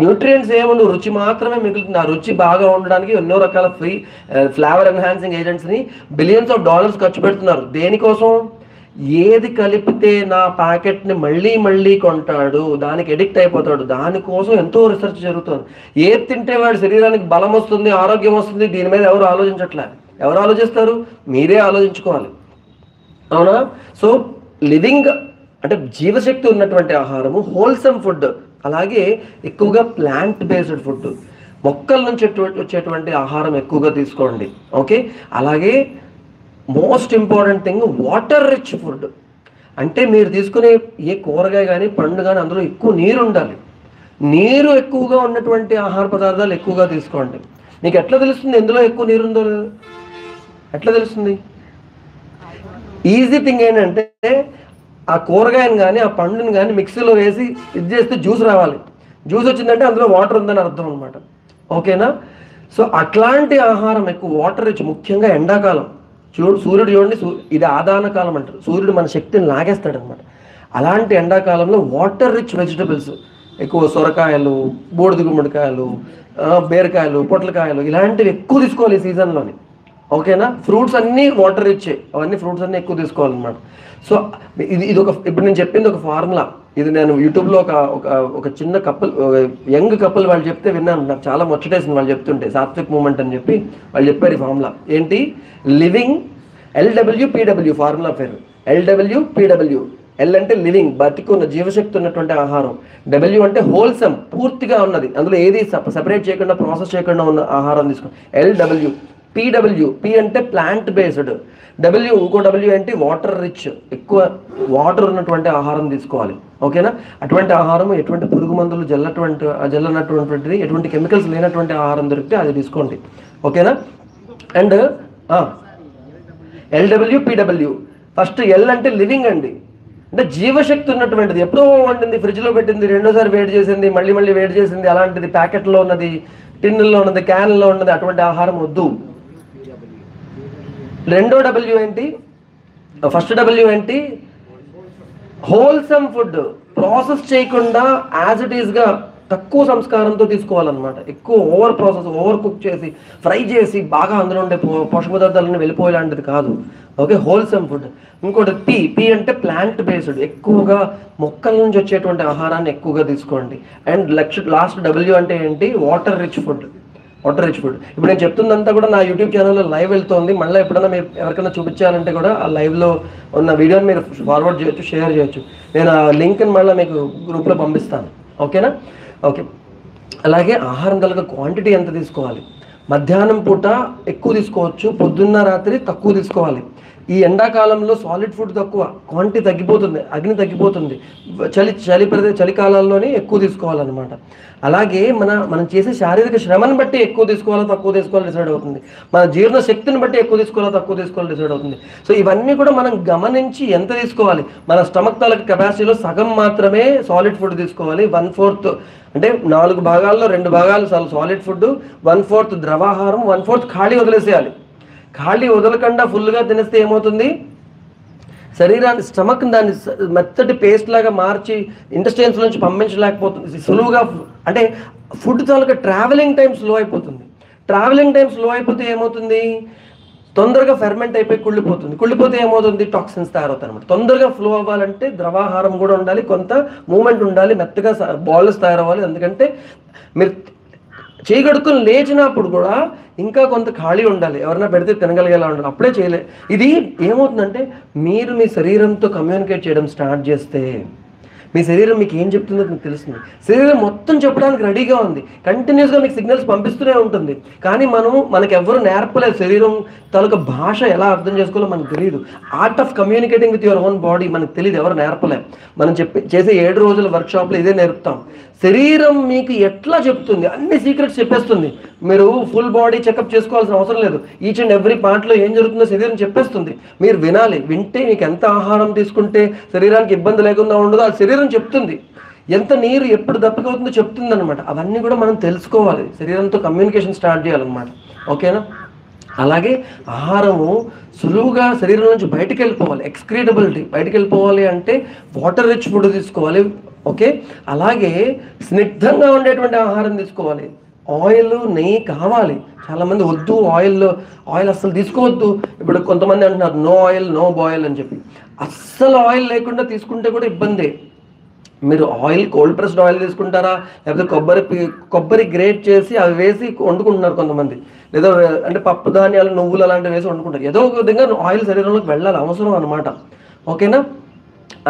న్యూట్రియంట్స్ ఏముండవు, రుచి మాత్రమే మిగులుతుంది. ఆ రుచి బాగా ఉండడానికి ఎన్నో రకాల ఫ్లేవర్ ఎన్హాన్సింగ్ ఏజెంట్స్ని బిలియన్స్ ఆఫ్ డాలర్స్ ఖర్చు పెడుతున్నారు. దేనికోసం? ఏది కలిపితే నా ప్యాకెట్ని మళ్ళీ కొంటాడు, దానికి ఎడిక్ట్ అయిపోతాడు, దానికోసం ఎంతో రీసెర్చ్ జరుగుతుంది. ఏది తింటే వాడి శరీరానికి బలం వస్తుంది, ఆరోగ్యం వస్తుంది, దీని మీద ఎవరు ఆలోచించట్లే. ఎవరు ఆలోచిస్తారు? మీరే ఆలోచించుకోవాలి. అవునా? సో లివింగ్ అంటే జీవశక్తి ఉన్నటువంటి ఆహారము, హోల్సమ్ ఫుడ్, అలాగే ఎక్కువగా ప్లాంట్ బేస్డ్ ఫుడ్, మొక్కల నుంచి వచ్చేటువంటి ఆహారం ఎక్కువగా తీసుకోండి. ఓకే? అలాగే most important thing water rich food. అంటే మీరు తీసుకునే ఏ కూరగాయ కానీ పండు కానీ అందులో ఎక్కువ నీరు ఉండాలి. నీరు ఎక్కువగా ఉన్నటువంటి ఆహార పదార్థాలు ఎక్కువగా తీసుకోండి. మీకు ఎట్లా తెలుస్తుంది ఎందులో ఎక్కువ నీరు ఉందో? ఎట్లా తెలుస్తుంది? ఈజీ థింగ్ ఏంటంటే ఆ కూరగాయను కానీ ఆ పండుని కానీ మిక్సీలో వేసి ఇది చేస్తే జ్యూస్ రావాలి. జ్యూస్ వచ్చిందంటే అందులో వాటర్ ఉందని అర్థం అనమాట. ఓకేనా? సో అట్లాంటి ఆహారం ఎక్కువ వాటర్ రిచ్, ముఖ్యంగా ఎండాకాలం. సూర్యుడు చూడండి, ఇది ఆదాన కాలం అంటారు. సూర్యుడు మన శక్తిని లాగేస్తాడు అనమాట. అలాంటి ఎండాకాలంలో వాటర్ రిచ్ వెజిటబుల్స్ ఎక్కువ, సొరకాయలు, బూడిద గుమ్మడికాయలు, బీరకాయలు, పొట్లకాయలు ఇలాంటివి ఎక్కువ తీసుకోవాలి ఈ సీజన్లోని. ఓకేనా? ఫ్రూట్స్ అన్నీ వాటర్ రిచ్చే, అవన్నీ ఫ్రూట్స్ అన్నీ ఎక్కువ తీసుకోవాలన్నమాట. సో ఇది ఇప్పుడు నేను చెప్పింది ఒక ఫార్ములా. ఇది నేను యూట్యూబ్లో ఒక చిన్న యంగ్ కపుల్ వాళ్ళు చెప్తే విన్నాను. నాకు చాలా ముచ్చటేసింది వాళ్ళు చెప్తుంటే. సాత్విక్ మూమెంట్ అని చెప్పి వాళ్ళు చెప్పారు ఈ ఫార్ములా. ఏంటి? లివింగ్, LWPW ఫార్ములా పేరు. LWPW. ఎల్ అంటే లివింగ్, బతికున్న జీవశక్తి ఉన్నటువంటి ఆహారం. W అంటే హోల్సమ్, పూర్తిగా ఉన్నది, అందులో ఏది సెపరేట్ చేయకుండా ప్రాసెస్ చేయకుండా ఉన్న ఆహారం తీసుకోండి. LWPW. P అంటే ప్లాంట్ బేస్డ్. ఇంకో W అంటే వాటర్ రిచ్, ఎక్కువ వాటర్ ఉన్నటువంటి ఆహారం తీసుకోవాలి. ఓకేనా? అటువంటి ఆహారం, ఎటువంటి పురుగు మందులు జల్లనటువంటిది, ఎటువంటి కెమికల్స్ లేనటువంటి ఆహారం దొరికితే అది తీసుకోండి. ఓకేనా? And LWPW. ఫస్ట్ L అంటే లివింగ్ అండి, అంటే జీవశక్తి ఉన్నటువంటిది. ఎప్పుడో వండింది, ఫ్రిడ్జ్లో పెట్టింది, రెండోసారి వేడి చేసింది, మళ్ళీ వేడి చేసింది, అలాంటిది ప్యాకెట్లో ఉన్నది, టిన్నుల్లో ఉన్నది, క్యాన్లో ఉన్నది, అటువంటి ఆహారం వద్దు. రెండో W ఏంటి? ఫస్ట్ W ఏంటి? Wholesome food. ప్రాసెస్ చేయకుండా యాజ్ ఇట్ ఈస్గా తక్కువ సంస్కారంతో తీసుకోవాలన్నమాట. ఎక్కువ ఓవర్ ప్రాసెస్, ఓవర్ కుక్ చేసి, ఫ్రై చేసి బాగా అందులో ఉండే పోషక పదార్థాలను వెళ్ళిపోయేలాంటిది కాదు. ఓకే? Wholesome food. ఇంకోటి P అంటే ప్లాంట్ బేస్డ్, ఎక్కువగా మొక్కల నుంచి వచ్చేటువంటి ఆహారాన్ని ఎక్కువగా తీసుకోండి. అండ్ లాస్ట్ W అంటే ఏంటి? Water rich food. ఇప్పుడు నేను చెప్తుందంతా కూడా నా యూట్యూబ్ ఛానల్లో లైవ్ వెళ్తుంది. మళ్ళీ ఎప్పుడైనా మీరు ఎవరికైనా చూపించాలంటే కూడా ఆ లైవ్లో ఉన్న వీడియోని మీరు ఫార్వర్డ్ చేయొచ్చు, షేర్ చేయొచ్చు. నేను ఆ లింక్ని మళ్ళీ మీకు గ్రూప్లో పంపిస్తాను. ఓకేనా? ఓకే. అలాగే ఆహారం కనుక క్వాంటిటీ ఎంత తీసుకోవాలి? మధ్యాహ్నం పూట ఎక్కువ తీసుకోవచ్చు, పొద్దున్న రాత్రి తక్కువ తీసుకోవాలి. ఈ ఎండాకాలంలో సాలిడ్ ఫుడ్ తక్కువ, క్వాంటిటీ తగ్గిపోతుంది, అగ్ని తగ్గిపోతుంది. చలికాలాల్లోనే ఎక్కువ తీసుకోవాలన్నమాట. అలాగే మనం చేసే శారీరక శ్రమను బట్టి ఎక్కువ తీసుకోవాలో తక్కువ తీసుకోవాలో డిసైడ్ అవుతుంది. మన జీర్ణ శక్తిని బట్టి ఎక్కువ తీసుకోవాలో తక్కువ తీసుకోవాలో డిసైడ్ అవుతుంది. సో ఇవన్నీ కూడా మనం గమనించి ఎంత తీసుకోవాలి. మన స్టమక్ తాలూకు కెపాసిటీలో సగం మాత్రమే సాలిడ్ ఫుడ్ తీసుకోవాలి. 1/4 అంటే 4 భాగాల్లో 2 భాగాలు సాలిడ్ ఫుడ్, 1/4 ద్రవాహారం, 1/4 ఖాళీ వదిలేసేయాలి. ఖాళీ వదలకుండా ఫుల్గా తినేస్తే ఏమవుతుంది? శరీరాన్ని, స్టమక్ దాన్ని మెత్తటి పేస్ట్ లాగా మార్చి ఇంటెస్టైన్స్ నుంచి పంపించలేకపోతుంది సులువుగా. అంటే ఫుడ్ తాలూకా ట్రావెలింగ్ టైం స్లో అయిపోతుంది. ట్రావెలింగ్ టైం స్లో అయిపోతే ఏమవుతుంది? తొందరగా ఫెర్మెంట్ అయిపోయి కుళ్ళిపోతే ఏమవుతుంది? టాక్సిన్స్ తయారవుతాయి అనమాట. తొందరగా ఫ్లో అవ్వాలంటే ద్రవాహారం కూడా ఉండాలి, కొంత మూమెంట్ ఉండాలి, మెత్తగా బాల్స్ తయారవ్వాలి. ఎందుకంటే మీరు చేయి కడుక్కొని లేచినప్పుడు కూడా ఇంకా కొంత ఖాళీ ఉండాలి, ఎవరైనా పెడితే తినగలిగేలా ఉండాలి, అప్పుడే చేయలే. ఇది ఏమవుతుందంటే మీరు మీ శరీరంతో కమ్యూనికేట్ చేయడం స్టార్ట్ చేస్తే మీ శరీరం మీకు ఏం చెప్తుందో మీకు తెలుస్తుంది. శరీరం మొత్తం చెప్పడానికి రెడీగా ఉంది, కంటిన్యూస్గా మీకు సిగ్నల్స్ పంపిస్తూనే ఉంటుంది. కానీ మనకు ఎవరు నేర్పలేదు శరీరం తాలూకా భాష ఎలా అర్థం చేసుకోవాలో మనకు తెలియదు. Art of communicating with your own body మనకు తెలియదు, ఎవరు నేర్పలేదు. మనం చేసే 7 రోజుల వర్క్షాప్లో ఇదే నేర్పుతాం. శరీరం మీకు ఎట్లా చెప్తుంది, అన్ని సీక్రెట్స్ చెప్పేస్తుంది. మీరు ఫుల్ బాడీ చెకప్ చేసుకోవాల్సిన అవసరం లేదు. ఈచ్ అండ్ ఎవ్రీ పార్ట్లో ఏం జరుగుతుందో శరీరం చెప్పేస్తుంది. మీరు వినాలి, వింటే మీకు ఎంత ఆహారం తీసుకుంటే శరీరానికి ఇబ్బంది లేకుండా ఉండదో అది శరీరం చెప్తుంది. ఎంత నీరు ఎప్పుడు దప్పికవుతుందో చెప్తుంది అనమాట. అవన్నీ కూడా మనం తెలుసుకోవాలి, శరీరంతో కమ్యూనికేషన్ స్టార్ట్ చేయాలన్నమాట. ఓకేనా? అలాగే ఆహారము సులువుగా శరీరం నుంచి బయటికి వెళ్ళిపోవాలి, ఎక్స్క్రీటబిలిటీ బయటికి వెళ్ళిపోవాలి అంటే వాటర్ రిచ్ ఫుడ్ తీసుకోవాలి. ఓకే, అలాగే స్నిగ్ధంగా ఉండేటువంటి ఆహారం తీసుకోవాలి. ఆయిల్, నెయ్యి కావాలి. చాలామంది వద్దు ఆయిల్ అస్సలు తీసుకోవద్దు. ఇప్పుడు కొంతమంది అంటున్నారు నో ఆయిల్ నో బాయిల్ అని చెప్పి. అస్సలు ఆయిల్ లేకుండా తీసుకుంటే కూడా ఇబ్బందే. మీరు ఆయిల్ కోల్డ్ ప్రెస్డ్ ఆయిల్ తీసుకుంటారా, లేకపోతే కొబ్బరి గ్రేట్ చేసి అవి వేసి వండుకుంటున్నారు కొంతమంది, లేదా అంటే పప్పు ధాన్యాలు నువ్వులు అలాంటివి వేసి వండుకుంటారు. ఏదో ఒక విధంగా ఆయిల్ శరీరంలోకి వెళ్ళాలి, అవసరం అనమాట. ఓకేనా?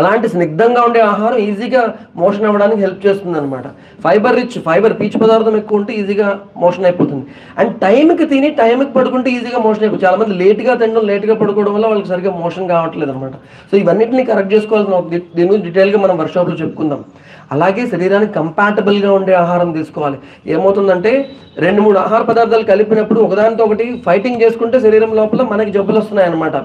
అలాంటి స్నిగ్ధంగా ఉండే ఆహారం ఈజీగా మోషన్ అవ్వడానికి హెల్ప్ చేస్తుంది అనమాట. ఫైబర్ పీచు పదార్థం ఎక్కువ ఉంటే ఈజీగా మోషన్ అయిపోతుంది. అండ్ టైంకి తిని టైంకి పడుకుంటే ఈజీగా మోషన్ అయిపోతుంది. చాలామంది లేట్గా తినడం, లేట్గా పడుకోవడం వల్ల వాళ్ళకి సరిగ్గా మోషన్ కావట్లేదు అనమాట. సో ఇవన్నిటిని కరెక్ట్ చేసుకోవాల్సిన దీని గురించి డీటెయిల్గా మనం వర్క్షాప్లో చెప్పుకుందాం. అలాగే శరీరానికి కంపాటబుల్గా ఉండే ఆహారం తీసుకోవాలి. ఏమవుతుందంటే 2-3 ఆహార పదార్థాలు కలిపినప్పుడు ఒకదానితో ఒకటి ఫైటింగ్ చేసుకుంటే శరీరం లోపల మనకి జబ్బులు వస్తున్నాయి అనమాట.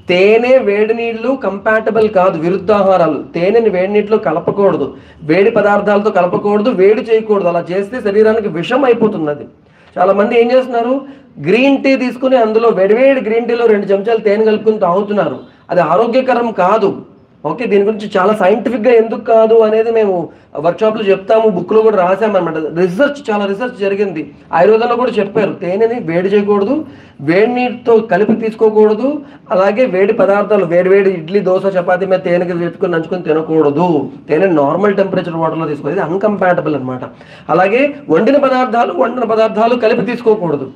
తేనె, వేడి నీళ్లు కంపాటబుల్ కాదు, విరుద్ధాహారాలు. తేనెని వేడి నీటిలో కలపకూడదు, వేడి పదార్థాలతో కలపకూడదు, వేడి చేయకూడదు. అలా చేస్తే శరీరానికి విషం అయిపోతుంది. అది చాలామంది ఏం చేస్తున్నారు, గ్రీన్ టీ తీసుకుని అందులో వేడివేడి గ్రీన్ టీలో 2 చెంచాలు తేనె కలుపుకుని తాగుతున్నారు. అది ఆరోగ్యకరం కాదు. ఓకే, దీని గురించి చాలా సైంటిఫిక్గా ఎందుకు కాదు అనేది మేము వర్క్షాప్లో చెప్తాము, బుక్లో కూడా రాసామన్నమాట. చాలా రీసెర్చ్ జరిగింది. ఆయుర్వేదంలో కూడా చెప్పారు తేనెని వేడి చేయకూడదు, వేడి నీటితో కలిపి తీసుకోకూడదు, అలాగే వేడి పదార్థాలు వేడి ఇడ్లీ, దోశ, చపాతీ మీద తేనెకి పెట్టుకుని నంచుకొని తినకూడదు. తేనె నార్మల్ టెంపరేచర్ వాటర్లో తీసుకోవాలి, ఇది అన్కంపాటబుల్ అనమాట. అలాగే వండిన పదార్థాలు కలిపి తీసుకోకూడదు.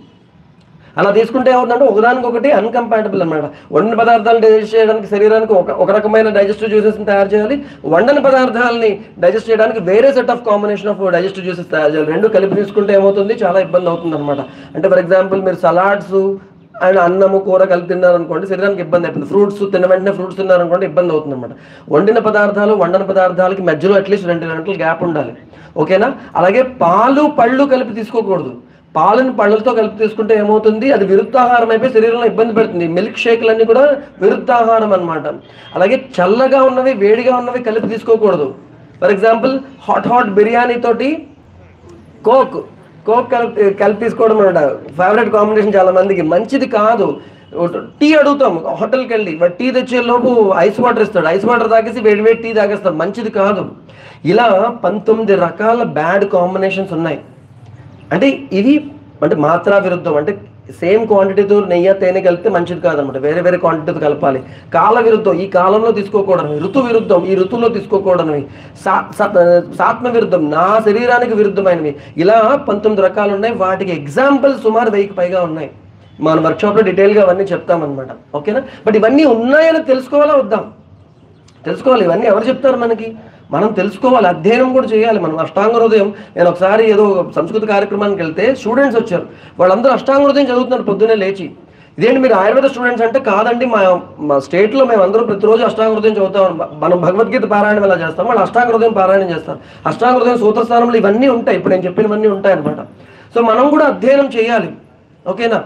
అలా తీసుకుంటే ఏమవుతుందంటే ఒకదానికొకటి అన్కంపాటబుల్ అనమాట. వండిన పదార్థాలను డైజెస్ట్ చేయడానికి శరీరానికి ఒక రకమైన డైజెస్టివ్ జ్యూసెస్ని తయారు చేయాలి, వండని పదార్థాలని డైజెస్ట్ చేయడానికి వేరే set of combination of digestive juices తయారు చేయాలి. 2 కలిపి తీసుకుంటే ఏమవుతుంది, చాలా ఇబ్బంది అవుతుంది అనమాట. అంటే ఫర్ ఎగ్జాంపుల్ మీరు సలాడ్స్ అండ్ అన్నము కూర కలిపి తిన్నారనుకోండి శరీరానికి ఇబ్బంది అవుతుంది. ఫ్రూట్స్ వెంటనే ఫ్రూట్స్ తిన్నారనుకోండి ఇబ్బంది అవుతుంది అనమాట. వండిన పదార్థాలు వండని పదార్థాలకి మధ్యలో అట్లీస్ట్ 2 గంటలు గ్యాప్ ఉండాలి. ఓకేనా? అలాగే పాలు, పళ్ళు కలిపి తీసుకోకూడదు. పాలను పళ్ళతో కలిపి తీసుకుంటే ఏమవుతుంది, అది విరుద్ధాహారం అయిపోయి శరీరంలో ఇబ్బంది పెడుతుంది. మిల్క్ షేక్లన్నీ కూడా విరుద్ధాహారం అనమాట. అలాగే చల్లగా ఉన్నవి, వేడిగా ఉన్నవి కలిపి తీసుకోకూడదు. ఫర్ ఎగ్జాంపుల్ హాట్ బిర్యానీ తోటి కోక్ కలిపి తీసుకోవడం అనమాట ఫేవరెట్ కాంబినేషన్ చాలా మందికి. మంచిది కాదు. టీ అడుగుతాం హోటల్కి వెళ్ళి, బట్ టీ తెచ్చే లోపు ఐస్ వాటర్ ఇస్తాడు, ఐస్ వాటర్ తాగేసి వేడి టీ తాగేస్తాడు. మంచిది కాదు. ఇలా 19 రకాల బ్యాడ్ కాంబినేషన్స్ ఉన్నాయి. అంటే ఇది మాత్రా విరుద్ధం. అంటే సేమ్ క్వాంటిటీతో నెయ్యి, తేనె కలిపితే మంచిది కాదనమాట, వేరే క్వాంటిటీతో కలపాలి. కాల విరుద్ధం, ఈ కాలంలో తీసుకోకూడదు. ఋతు విరుద్ధం, ఈ ఋతువులో తీసుకోకూడనివి. సాత్మ విరుద్ధం, నా శరీరానికి విరుద్ధమైనవి. ఇలా 19 రకాలు ఉన్నాయి. వాటికి ఎగ్జాంపుల్ సుమారు 1000కి పైగా ఉన్నాయి. మన వర్క్షాప్లో డీటెయిల్గా అవన్నీ చెప్తామన్నమాట. ఓకేనా? బట్ ఇవన్నీ ఉన్నాయని తెలుసుకోవాలా వద్దాం? తెలుసుకోవాలి. ఇవన్నీ ఎవరు చెప్తారు మనకి? మనం తెలుసుకోవాలి, అధ్యయనం కూడా చేయాలి. మనం అష్టాంగ హృదయం, నేను ఒకసారి ఏదో సంస్కృత కార్యక్రమానికి వెళ్తే స్టూడెంట్స్ వచ్చారు, వాళ్ళందరూ అష్టాంగ హృదయం చదువుతున్నారు పొద్దున్నే లేచి. ఇదేంటి మీరు ఆయుర్వేద స్టూడెంట్స్ అంటే, కాదండి మా స్టేట్లో మేము అందరూ ప్రతిరోజు అష్టాంగ హృదయం చదువుతాం. మనం భగవద్గీత పారాయణం ఎలా చేస్తాం, వాళ్ళు అష్టాంగ హృదయం పారాయణం చేస్తారు. అష్టాంగ హృదయం సూత్రస్థానంలో ఇవన్నీ ఉంటాయి, ఇప్పుడు నేను చెప్పినవన్నీ ఉంటాయి అనమాట. సో మనం కూడా అధ్యయనం చేయాలి. ఓకేనా?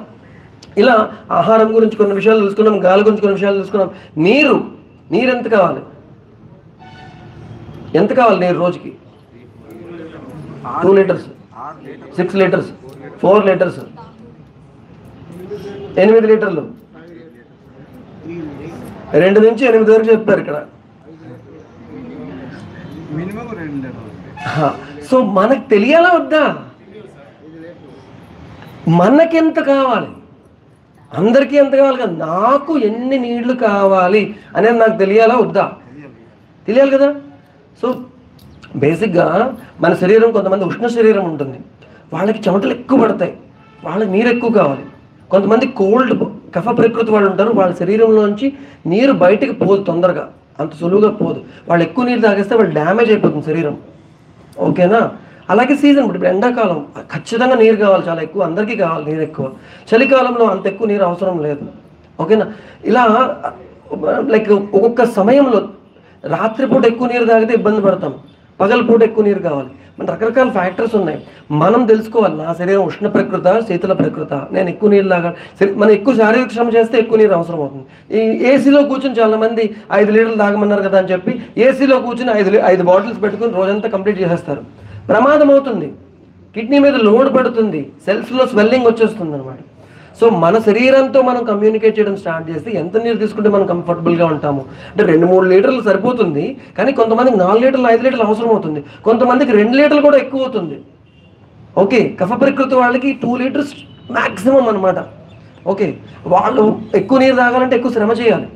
ఇలా ఆహారం గురించి కొన్ని విషయాలు తెలుసుకున్నాం, గాలి గురించి కొన్ని విషయాలు తెలుసుకున్నాం. నీరు ఎంత కావాలి? ఎంత కావాలి నీరు రోజుకి? 2 లీటర్స్, 6 లీటర్స్, 4 లీటర్స్, 8 లీటర్లు, 2 నుంచి 8 వరకు చెప్పారు ఇక్కడ. సో మనకు తెలియాలా వద్దా? మనకెంత కావాలి, అందరికీ ఎంత కావాలి కదా, నాకు ఎన్ని నీళ్లు కావాలి అనేది నాకు తెలియాలా వద్దా? తెలియాలి కదా. సో బేసిక్గా మన శరీరం, కొంతమంది ఉష్ణ శరీరం ఉంటుంది, వాళ్ళకి చెమటలు ఎక్కువ పడతాయి, వాళ్ళకి నీరు ఎక్కువ కావాలి. కొంతమంది కోల్డ్ కఫ ప్రకృతి వాళ్ళు ఉంటారు, వాళ్ళ శరీరంలోంచి నీరు బయటికి పోదు, తొందరగా అంత సులువుగా పోదు. వాళ్ళు ఎక్కువ నీరు తాగేస్తే వాళ్ళు డ్యామేజ్ అయిపోతుంది శరీరం. ఓకేనా? అలాగే సీజన్, ఇప్పుడు ఎండాకాలం ఖచ్చితంగా నీరు కావాలి, చాలా ఎక్కువ, అందరికీ కావాలి నీరు ఎక్కువ. చలికాలంలో అంత ఎక్కువ నీరు అవసరం లేదు. ఓకేనా? ఇలా లైక్ ఒక్కొక్క సమయంలో రాత్రిపూట ఎక్కువ నీరు తాగితే ఇబ్బంది పడతాం, పగలపూట ఎక్కువ నీరు కావాలి. మన రకరకాల ఫ్యాక్టర్స్ ఉన్నాయి, మనం తెలుసుకోవాలి. నా శరీరం ఉష్ణ ప్రకృత, శీతల ప్రకృత, నేను ఎక్కువ నీరు తాగాలి. మనం ఎక్కువ శారీరక శ్రమ చేస్తే ఎక్కువ నీరు అవసరం అవుతుంది. ఈ ఏసీలో కూర్చొని చాలా మంది 5 లీటర్లు తాగమన్నారు కదా అని చెప్పి ఏసీలో కూర్చొని 5 బాటిల్స్ పెట్టుకుని రోజంతా కంప్లీట్ చేసేస్తారు. ప్రమాదం అవుతుంది, కిడ్నీ మీద లోడ్ పడుతుంది, సెల్స్లో స్వెల్లింగ్ వచ్చేస్తుంది అనమాట. సో మన శరీరంతో మనం కమ్యూనికేట్ చేయడం స్టార్ట్ చేస్తే ఎంత నీరు తీసుకుంటే మనం కంఫర్టబుల్గా ఉంటాము అంటే 2-3 లీటర్లు సరిపోతుంది, కానీ కొంతమందికి 4 లీటర్లు 5 లీటర్లు అవసరం అవుతుంది, కొంతమందికి 2 లీటర్లు కూడా ఎక్కువ అవుతుంది. ఓకే, కఫ ప్రకృతి వాళ్ళకి 2 లీటర్స్ మ్యాక్సిమం అనమాట. ఓకే, వాళ్ళు ఎక్కువ నీరు తాగాలంటే ఎక్కువ శ్రమ చేయాలి.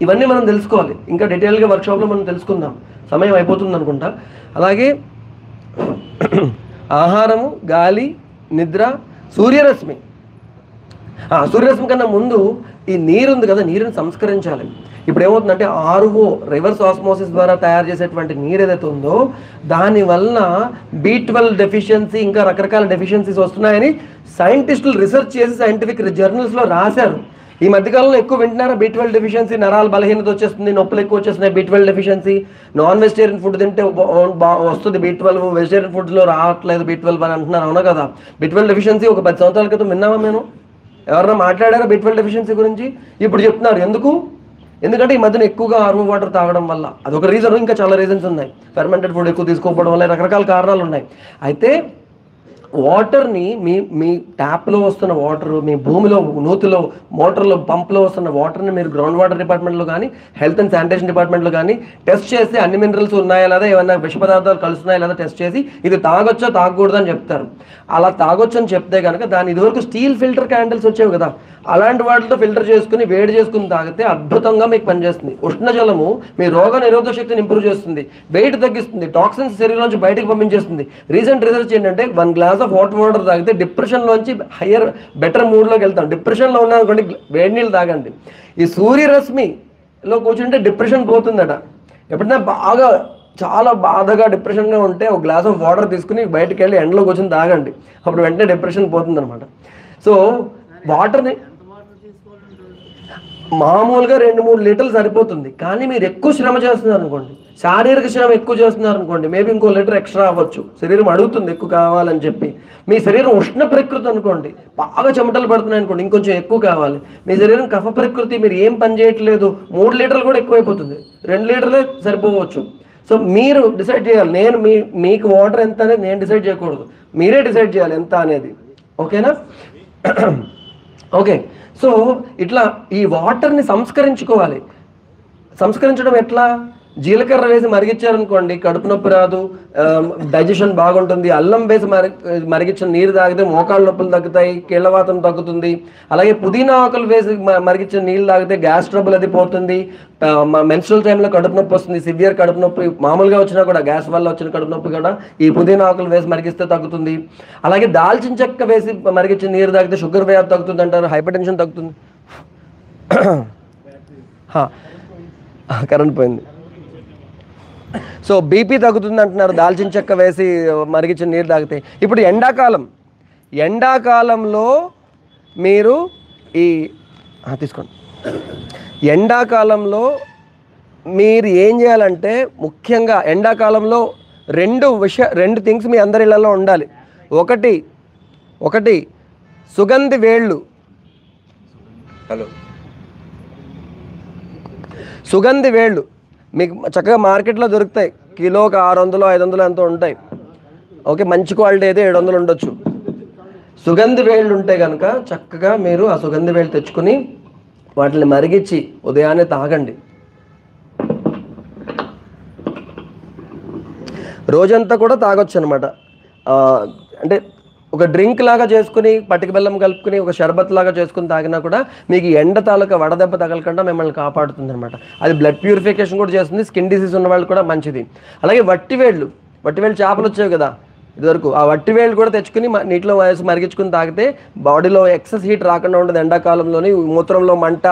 ఇవన్నీ మనం తెలుసుకోవాలి, ఇంకా డీటెయిల్గా వర్క్షాప్లో మనం తెలుసుకుందాం, సమయం అయిపోతుంది అనుకుంటా. అలాగే ఆహారము, గాలి, నిద్ర, సూర్యరశ్మి. సూర్యరశ్మి కన్నా ముందు ఈ నీరు ఉంది కదా, నీరుని సంస్కరించాలి. ఇప్పుడు ఏమవుతుందంటే ఆర్ఓ, రివర్స్ ఆస్మోసిస్ ద్వారా తయారు చేసేటువంటి నీరు ఏదైతే ఉందో దానివల్ల B12 డెఫిషియన్సీ, ఇంకా రకరకాల డెఫిషియన్సీస్ వస్తున్నాయని సైంటిస్టులు రీసెర్చ్ చేసి సైంటిఫిక్ జర్నల్స్లో రాశారు. ఈ మధ్యకాలంలో ఎక్కువ వింటున్నారా B12 డెఫిషియన్సీ, నరాల బలహీనత వచ్చేస్తుంది, నొప్పులు ఎక్కువ వచ్చేస్తున్నాయి, B12 deficiency. Non vegetarian food తింటే వస్తుంది B12, వెజిటేరియన్ ఫుడ్లో రావట్లేదు B12 అని అంటున్నారు, అవునా కదా? B12 డెఫిషియన్సీ ఒక 10 సంవత్సరాల క్రితం విన్నామా మేము? ఎవరన్నా మాట్లాడారా B12 డెఫిషియన్సీ గురించి? ఇప్పుడు చెప్తున్నారు. ఎందుకంటే ఈ మధ్యన ఎక్కువగా ఆర్ఓ వాటర్ తాగడం వల్ల, అదొక రీజన్. ఇంకా చాలా రీజన్స్ ఉన్నాయి, ఫెర్మెంటెడ్ ఫుడ్ ఎక్కువ తీసుకోవడం వల్ల రకరకాల కారణాలు ఉన్నాయి. అయితే వాటర్ని మీ ట్యాప్లో వస్తున్న వాటరు, మీ భూమిలో నూతిలో మోటార్లో పంప్లో వస్తున్న వాటర్ని మీరు గ్రౌండ్ వాటర్ డిపార్ట్మెంట్లో కానీ హెల్త్ అండ్ శానిటేషన్ డిపార్ట్మెంట్లో కానీ టెస్ట్ చేసి అన్ని మినరల్స్ ఉన్నాయా లేదా, ఏమన్నా విష పదార్థాలు కలుస్తున్నాయా లేదా టెస్ట్ చేసి ఇది తాగొచ్చో తాగకూడదు అని చెప్తారు. అలా తాగొచ్చు అని చెప్తే కనుక దాని ఇదివరకు స్టీల్ ఫిల్టర్ క్యాండిల్స్ వచ్చేవి కదా, అలాంటి వాటితో ఫిల్టర్ చేసుకుని వేడి చేసుకుని తాగితే అద్భుతంగా మీకు పనిచేస్తుంది. ఉష్ణజలము మీ రోగ నిరోధక శక్తిని ఇంప్రూవ్ చేస్తుంది, వెయిట్ తగ్గిస్తుంది, టాక్సిన్స్ శరీరంలోంచి బయటకు పంపించేస్తుంది. రీసెంట్ రీసెర్చ్ ఏంటంటే 1 గ్లాస్ ఆఫ్ హాట్ వాటర్ తాగితే డిప్రెషన్లోంచి బెటర్ మూడ్లోకి వెళ్తాం. డిప్రెషన్లో ఉన్నారనుకోండి, వేడి నీళ్ళు తాగండి. ఈ సూర్యరశ్మిలో కూర్చుంటే డిప్రెషన్ పోతుందట. ఎప్పుడైనా బాగా చాలా బాధగా డిప్రెషన్గా ఉంటే 1 గ్లాస్ ఆఫ్ వాటర్ తీసుకుని బయటకు వెళ్ళి ఎండలో కూర్చొని తాగండి, అప్పుడు వెంటనే డిప్రెషన్ పోతుంది అనమాట. సో వాటర్ని మామూలుగా 2-3 లీటర్లు సరిపోతుంది. కానీ మీరు ఎక్కువ శ్రమ చేస్తున్నారు అనుకోండి, శారీరక శ్రమ ఎక్కువ చేస్తున్నారు అనుకోండి, మేబీ ఇంకో లీటర్ ఎక్స్ట్రా అవ్వచ్చు. శరీరం అడుగుతుంది ఎక్కువ కావాలని చెప్పి. మీ శరీరం ఉష్ణ ప్రకృతి అనుకోండి, బాగా చెమటలు పడుతున్నాయి అనుకోండి, ఇంకొంచెం ఎక్కువ కావాలి. మీ శరీరం కఫ ప్రకృతి, మీరు ఏం పని చేయట్లేదు, 3 లీటర్లు కూడా ఎక్కువైపోతుంది, 2 లీటర్లే సరిపోవచ్చు. సో మీరు డిసైడ్ చేయాలి. మీకు వాటర్ ఎంత అనేది నేను డిసైడ్ చేయకూడదు, మీరే డిసైడ్ చేయాలి ఎంత అనేది. ఓకేనా? ఓకే, సో ఇట్లా ఈ వాటర్ని సంస్కరించుకోవాలి. సంస్కరించడం ఎట్లా? జీలకర్ర వేసి మరిగించారనుకోండి, కడుపు నొప్పి రాదు, డైజెషన్ బాగుంటుంది. అల్లం వేసి మరిగించిన నీరు తాగితే మోకాళ్ళ నొప్పులు తగ్గుతాయి, కీళ్ళవాతం తగ్గుతుంది. అలాగే పుదీనా ఆకులు వేసి మరిగించిన నీళ్ళు తాగితే గ్యాస్ ట్రబుల్ అది పోతుంది. మెన్స్ట్రువల్ టైంలో కడుపు నొప్పి వస్తుంది, సివియర్ కడుపు నొప్పి మామూలుగా వచ్చినా కూడా, గ్యాస్ వల్ల వచ్చిన కడుపు నొప్పి కూడా ఈ పుదీనా ఆకులు వేసి మరిగిస్తే తగ్గుతుంది. అలాగే దాల్చిన చెక్క వేసి మరిగించిన నీరు తాగితే షుగర్ వ్యాధి తగ్గుతుంది అంటారు, హైపర్ టెన్షన్ తగ్గుతుంది. కరెంట్ పోయింది. సో బీపీ తగ్గుతుంది అంటున్నారు దాల్చిన చెక్క వేసి మరిగించిన నీరు తాగితే. ఇప్పుడు ఎండాకాలంలో మీరు తీసుకోండి. ఎండాకాలంలో మీరు ఏం చేయాలంటే, ముఖ్యంగా ఎండాకాలంలో 2 థింగ్స్ మీ అందరి ఇళ్లలో ఉండాలి. ఒకటి సుగంధి వేళ్ళు. సుగంధి వేళ్ళు మీకు చక్కగా మార్కెట్లో దొరుకుతాయి, కిలోకి 600-500 ఎంతో ఉంటాయి. ఓకే, మంచి క్వాలిటీ అయితే 700 ఉండొచ్చు. సుగంధి వేళ్ళు ఉంటే కనుక చక్కగా మీరు ఆ సుగంధి వేళ్ళు తెచ్చుకుని వాటిని మరిగించి ఉదయాన్నే తాగండి. రోజంతా కూడా తాగొచ్చు అనమాట. అంటే ఒక డ్రింక్ లాగా చేసుకుని పటిక బెల్లం కలుపుకుని ఒక షర్బత్ లాగా చేసుకుని తాగినా కూడా మీకు ఎండ తాలూకా వడదెబ్బ తగలకుండా మిమ్మల్ని కాపాడుతుంది అనమాట. అది బ్లడ్ ప్యూరిఫికేషన్ కూడా చేస్తుంది, స్కిన్ డిసీజ్ ఉన్న వాళ్ళు కూడా మంచిది. అలాగే వట్టివేళ్ళు చేపలు వచ్చేవి కదా, ఇదివరకు ఆ వట్టి వేళ్ళు కూడా తెచ్చుకుని నీటిలో వేసి మరిగించుకుని తాగితే బాడీలో ఎక్సెస్ హీట్ రాకుండా ఉంటుంది. ఎండాకాలంలోని మూత్రంలో మంట,